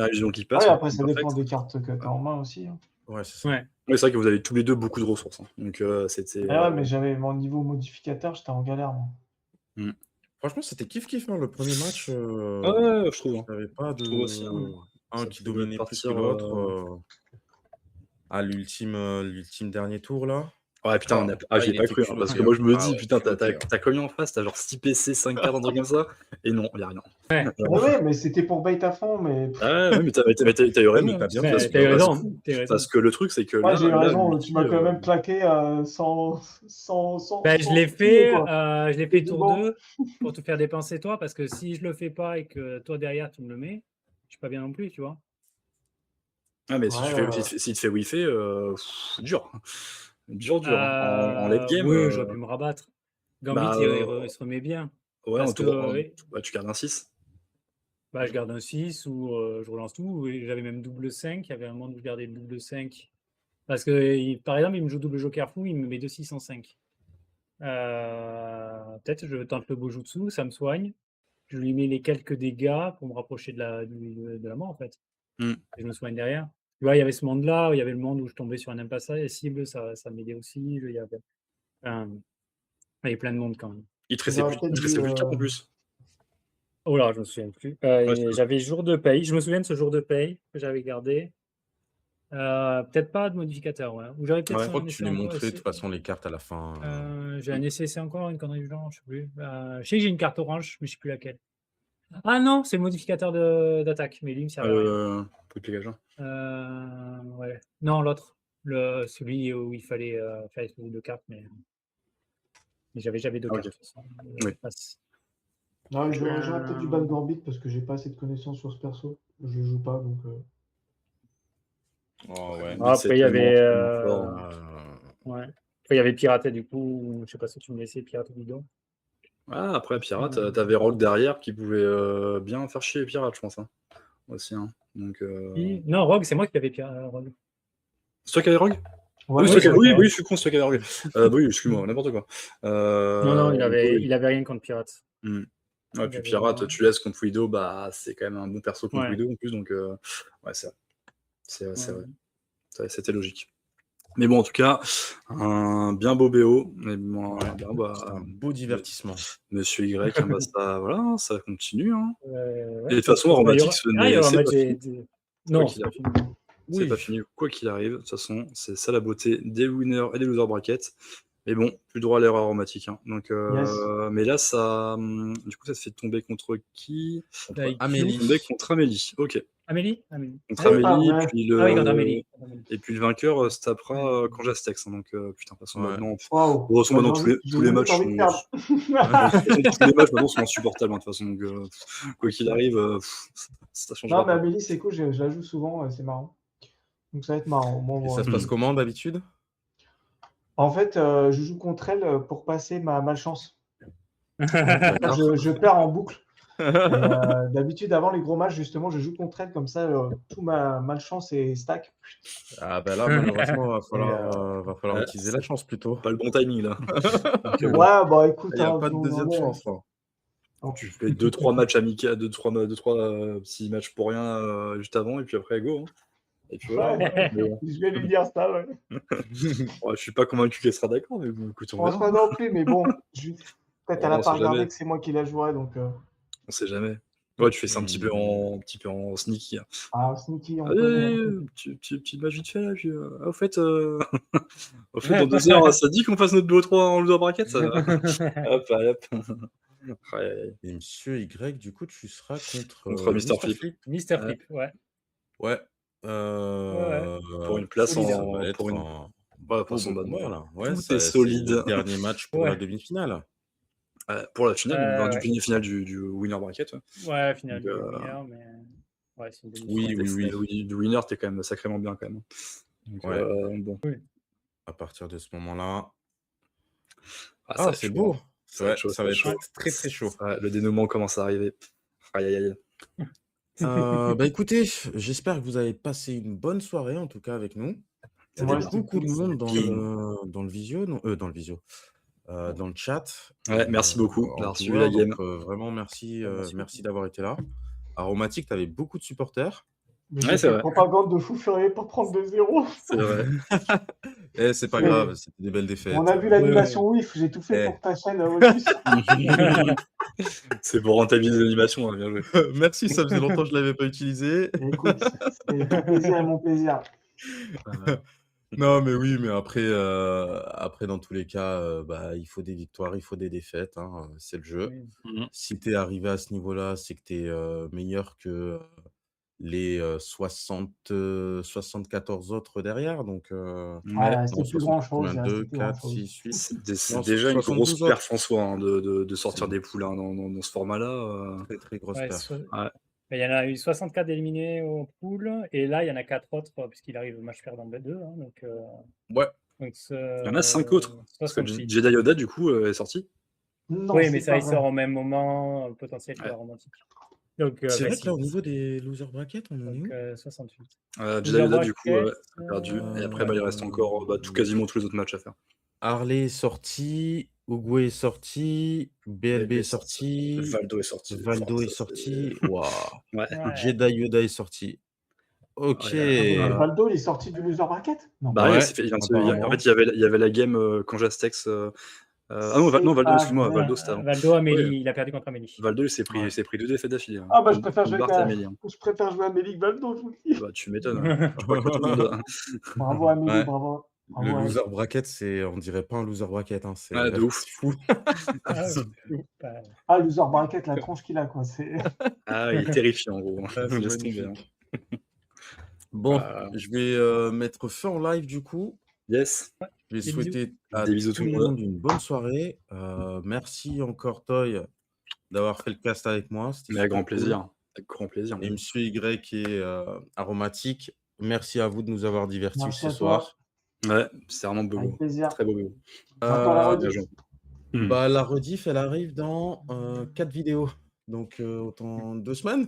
illusion qui passe. Ouais, elle après, est ça parfaite. dépend des cartes que tu as en main aussi, hein. Ouais, c'est ça. Ouais. Oui, c'est vrai que vous avez tous les deux beaucoup de ressources. Hein. Donc, c'était. Ah ouais, mais j'avais mon niveau modificateur, j'étais en galère, moi. Franchement, c'était kiff-kiff, hein, le premier match. Ouais, je trouve. Hein. J'avais pas Je trouve aussi. de. Hein. Un Ça qui pouvait dominait plus que partir, l'autre. à l'ultime dernier tour, là. Ouais, putain, Ah, j'y ai il pas était cru, hein, parce que culotté, moi hein. je me Ah dis, ouais, putain, t'as culotté, hein. combien en face? T'as genre 6 PC, 5 cartes, un truc comme ça? Et non, y a rien. Ouais. Mais ouais, mais c'était pour bait à fond, mais Ah ouais, mais t'as eu Ouais, raison, mais hein, t'as bien Mais fait. t'as eu Bah, raison, ouais. t'as eu raison. parce que le truc, c'est que ouais, là, j'ai eu raison. Lucky, Tu m'as quand même claqué sans Ben, je l'ai crier, fait, quoi. je l'ai fait dit, tour bon. 2 pour te faire dépenser toi, parce que si je le fais pas et que toi derrière tu me le mets, je suis pas bien non plus, tu vois. Ah, mais Ouais, s'il te fait whiffer, dur. Dur, hein. En late game, Oui, j'aurais pu me rabattre. Gambit, bah, il se remet bien. ouais, Parce que bah, tu gardes un 6. bah, je garde un 6 ou je relance tout. Et j'avais même double 5. Il y avait un moment où je gardais le double 5. Parce que, par exemple, il me joue double joker fou, il me met 2 6 en 5. Peut-être je tente le Bojutsu, ça me soigne. Je lui mets les quelques dégâts pour me rapprocher de la mort, en fait. Mm. Et je me soigne derrière. Tu vois, il y avait ce monde-là, il y avait le monde où je tombais sur un impassible, ça m'aidait aussi. Il y avait plein de monde quand même. Il te restait j'aurais plus, peut-être il te dû. restait plus de 4 en plus. Oh là, je me souviens plus. Ouais, c'est J'avais jour de paye. Je me souviens de ce jour de paye que j'avais gardé. Peut-être pas de modificateur, ouais. Ou j'aurais peut-être Ouais. Je crois un que tu essai les encore. montrais de toute façon les cartes à la fin. J'ai un essai encore, une connerie du genre, je sais plus. Je sais que j'ai une carte orange, mais je sais plus laquelle. Ah non, c'est le modificateur d'attaque, mais lui, il me servait à rien. Pour le gage. Ouais. Non, l'autre. Celui où il fallait faire exploser 2 cartes, mais j'avais 2 Ah, ok. cartes. De toute façon. Oui. Non, j'aurais peut-être dû ban Gambit parce que j'ai pas assez de connaissances sur ce perso. Je le joue pas, donc. Oh ouais. Après, il y avait. fort. Ouais. Après, il y avait Piraté, du coup. Je sais pas si tu me laissais Piraté bidon. Ah, après, Pirate, t'avais Rogue derrière qui pouvait bien faire chier les pirates, je pense. Hein. Aussi. Hein. Donc, Non, Rogue, c'est moi qui avais Rogue. c'est toi qui avais Rogue? Ouais, Oui, oui, c'est toi qui- c'est oui, vrai. oui, je suis con, c'est toi qui avais Rogue. Oui, excuse-moi, n'importe quoi. Non, il oui. avait rien contre Pirate. Ouais, Il puis avait Pirate, rien. tu laisses contre Widow, bah, c'est quand même un bon perso contre Ouais. Widow en plus, donc ouais, c'est vrai. C'est Ouais. vrai. C'était logique. Mais bon, en tout cas, un bien beau BO. Mais bon, Ouais, bien, bah, c'est un beau divertissement. Monsieur Y, hein, bah, ça, voilà, ça continue. Hein. Ouais, Et de toute façon, Aromatix, il y aura un c'est match pas fini. Non, qu'il c'est pas arrive. fini. C'est Oui. pas fini, quoi qu'il arrive. De toute façon, c'est ça la beauté des winners et des losers brackets. Mais bon, plus droit à l'erreur aromatique. Hein. Donc, Yes. mais là, ça, du coup, ça se fait tomber contre qui? Contre Avec Amélie. Tomber contre Amélie. Ok. Amélie Contre Ouais, Amélie, ouais. puis Ah oui, contre Amélie. et puis le vainqueur se tapera quand Jastex. Hein. Donc, putain, de toute façon, Ouais. maintenant, Waouh. de toute façon, Bah, maintenant, j'ai tous les limite matchs envie de perdre. de toute façon, tous les matchs maintenant sont insupportables. Hein, de toute façon, donc, quoi qu'il arrive, ça changera Non, mais pas. Amélie, c'est cool, je la joue souvent, c'est marrant. Donc ça va être marrant. Bon, Et ça voilà. se passe comment d'habitude? En fait, je joue contre elle pour passer ma malchance. D'accord. Je perds en boucle. D'habitude, avant les gros matchs, justement, je joue contre elle, comme ça, tout ma malchance est stack. Ah ben là, malheureusement, va falloir Ouais, utiliser la chance plutôt. Pas le bon timing là. Donc, Ouais, bah écoute, Il n'y a hein, pas de on en deuxième est. chance. Hein. Donc, tu fais 2-3 matchs amicaux, 2-3 petits matchs pour rien juste avant, et puis après, go. Hein. Et puis voilà. ouais, Mais bon. je vais lui dire ça, ouais. Ouais, je suis pas convaincu qu'elle sera d'accord, mais bon, écoute, Je on pense verra. pas non plus, mais bon, peut-être elle a On pas sait regardé jamais. que c'est moi qui la jouerais, donc. On sait jamais. Ouais, tu fais ça un petit peu en sneaky. Hein. Ah, sneaky, on Allez, connaît. petite magie de fait là. Puis, au fait, dans 2 heures, ça dit qu'on fasse notre BO3 en loser bracket. Ça... hop, allez, hop. Aïe, aïe, aïe. Et Monsieur Y, du coup, tu seras contre Contre Mr. Flip. Mister Flip, ouais. Ouais. Pour une place ça en. va être Pour une... un Ouais, beau son combat, là. Ouais, tout ça, est c'est solide. le dernier match pour la Ouais. demi-finale. Pour la finale, Ouais. du finale du winner bracket. Ouais, final Donc, du winner, mais. Ouais, c'est une Oui, demi-finale. oui. Du winner, t'es quand même sacrément bien quand même. Donc, Ouais. bon. À partir de ce moment-là. Ah, Ah, c'est beau. Ça va être chaud. Ça va être très très chaud. Ouais, le dénouement commence à arriver. Aïe, aïe, aïe. Bah écoutez, j'espère que vous avez passé une bonne soirée en tout cas avec nous. Il y Ouais, avait c'était beaucoup de cool. monde dans le visio, dans le chat. Ouais, merci beaucoup en d'avoir suivi joueur, la game. donc, vraiment merci, Merci merci d'avoir été là. Aromatique, tu avais beaucoup de supporters. Mais Ouais, j'ai c'est fait vrai. propagande de fou furieux pour prendre 2-0. C'est vrai. Eh, c'est pas Mais- grave, c'était des belles défaites. On a vu l'animation WIF, j'ai tout fait Eh. pour ta chaîne Voltus. C'est pour rentabiliser l'animation, hein, bien joué. Merci, ça faisait longtemps que je l'avais pas utilisé. Écoute, c'est mon plaisir et mon plaisir. Non, mais oui, mais après dans tous les cas, bah, il faut des victoires, il faut des défaites, hein, c'est le jeu. Oui. Mmh. Si tu es arrivé à ce niveau-là, c'est que tu es, meilleur que, les, 74 autres derrière, donc Ah, il Ouais, restait non, plus 60 grand-chose, combien? il restait 2, plus 4, grand-chose. 6, 8, c'est non, déjà une grosse 72 perf autres. en soi, hein, de C'est sortir une des poules, hein, dans ce format-là, très, très grosse Ouais, perf. ouais. il y en a eu 64 éliminés au pool, et là, il y en a 4 autres, puisqu'il arrive au match perdant B2, hein, Ouais, donc Il y en a 5 autres, parce que 68. Jedi Yoda, du coup, est sorti. Non, Oui, mais c'est ça, pas il sort vrai. au même moment, potentiel que Ouais. la romantique. Donc, c'est enfin, vrai que là, si, au niveau des loser brackets, on en est donc où? 68. Jedi Loser Yoda, du coup, bracket, a perdu et après, ouais. bah, il reste encore, bah, quasiment tous les autres matchs à faire. Harley est sorti, Oogway est sorti, BLB BLB est est sorti, sorti, Valdo est sorti. Valdo Enfin, est ça, sorti. Waouh! ouais. Ouais. Jedi Yoda est sorti. OK. Ah bon, mais Ouais. Valdo, il est sorti du loser bracket? Non. Bah, ouais, Ouais, c'est fait, en apparemment. fait, il y avait la game, quand Jastex, ah non, C'est non, Valdo, pas excuse-moi, vrai. Valdo, c'était avant. Valdo, Amélie, Ouais, il a perdu contre Amélie. Valdo, Ouais. il s'est pris 2 défaites d'affilée, hein. Ah bah, je préfère jouer Bart et Amélie, hein. Amélie que Valdo, je vous le dis. Bah, tu m'étonnes, hein. Tu parles pour tout le monde, hein. Bravo Amélie, Ouais. bravo. Le Bravo à elle. loser bracket, on dirait pas un loser bracket, hein, Ouais, de ouf. c'est fou. Ah, C'est oui. Bah, Ah, loser bracket, la tronche qu'il a, quoi. C'est... Ah, il est terrifiant, en gros. ah, c'est Laisse tomber, hein. magnifique. Bon, Ah, je vais, mettre fin au live du coup. yes. Je vais Des bisous. souhaiter à Des bisous tout tout le le monde. monde une bonne soirée. Merci encore Toy d'avoir fait le cast avec moi, c'était Mais avec grand super cool. plaisir. Avec grand plaisir. Et Monsieur Y et Aromatique, merci à vous de nous avoir divertis Merci ce à toi. soir. Ouais, c'est vraiment beau. Avec plaisir. Très beau. J'attends la Euh, rediff. Bah, la rediff, elle arrive dans 4 vidéos. Donc, autant 2 semaines?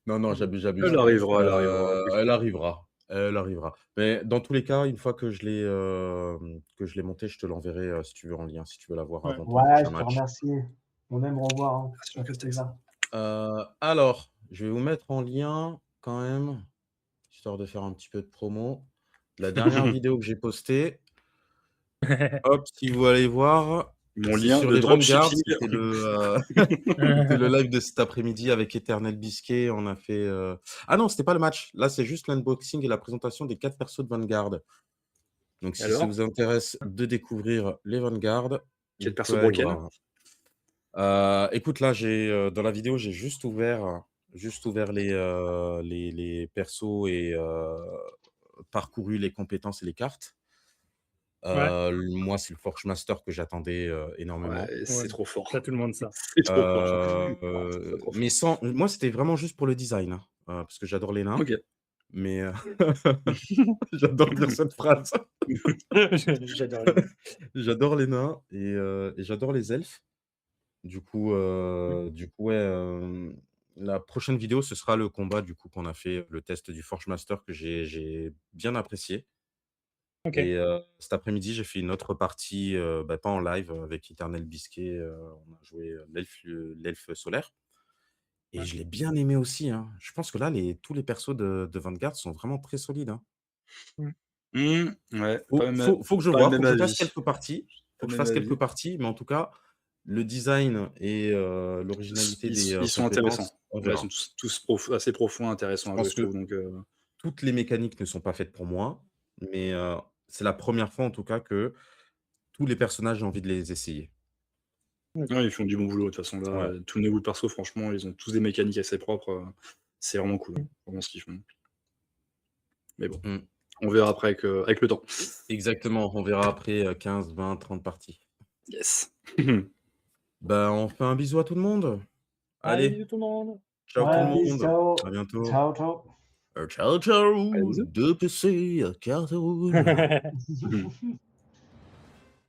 Non, j'abuse. Elle arrivera, elle arrivera. Elle arrivera. Elle arrivera. Mais dans tous les cas, une fois que je l'ai montée, je te l'enverrai, si tu veux en lien, si tu veux la voir Ouais. avant ton Ouais, prochain je te match. remercie. On aime revoir. Hein. Merci, Ça fait Castex. plaisir. Alors, je vais vous mettre en lien quand même, histoire de faire un petit peu de promo. La dernière vidéo que j'ai postée, hop, si vous allez voir, Mon c'est lien sur de les Vanguard. dropshipping. C'était le live de cet après-midi avec Eternel Bisquet. On a fait. Ah non, c'était pas le match. Là, c'est juste l'unboxing et la présentation des 4 persos de Vanguard. Donc, si ça Alors, vous intéresse de découvrir les Vanguard, quel vous perso pouvez aller broken? voir. Écoute, là, dans la vidéo, j'ai juste ouvert les persos et parcouru les compétences et les cartes. Ouais. Moi, c'est le Forge Master que j'attendais énormément. Ouais, c'est Ouais. trop fort. Ça, tout le monde, ça. C'est trop fort. Euh, C'est trop fort. mais moi, c'était vraiment juste pour le design, hein, parce que j'adore les nains. Ok. Mais j'adore dire cette phrase. J'adore les... J'adore les nains et j'adore les elfes. Du coup, ouais, la prochaine vidéo, ce sera le combat du coup qu'on a fait, le test du Forge Master que j'ai bien apprécié. Ok. Et cet après-midi, j'ai fait une autre partie, pas en live, avec Eternel Bisquet. On a joué l'elfe solaire. Et Ouais. je l'ai bien aimé aussi, hein. Je pense que là, tous les persos de Vanguard sont vraiment très solides, hein. Ouais, pas même, Faut que je pas le vois, même faut que je fasse avis. quelques parties. Pas Faut que le je même fasse quelques avis. parties, mais en tout cas, le design et l'originalité des Ils sont intéressants. compétences, on Ouais, ils verra. sont tous assez profonds, Je intéressants à jouer, pense je trouve. que Donc, toutes les mécaniques ne sont pas faites pour moi, mais c'est la première fois en tout cas que tous les personnages, j'ai envie de les essayer. ouais, ils font du bon boulot de toute façon. Là, Ouais. tous les nouveaux persos, franchement, ils ont tous des mécaniques assez propres. C'est vraiment cool, vraiment ce qu'ils font. Mais bon, Mmh. on verra après avec le temps. Exactement, on verra après 15, 20, 30 parties. Yes. Ben, on fait un bisou à tout le monde. Allez, Allez, bisous tout le monde. ciao tout le Ouais, peace, monde. ciao. À bientôt. Ciao, ciao. Ciao, ciao. Allez, bisous. 2 PC, carte rouge.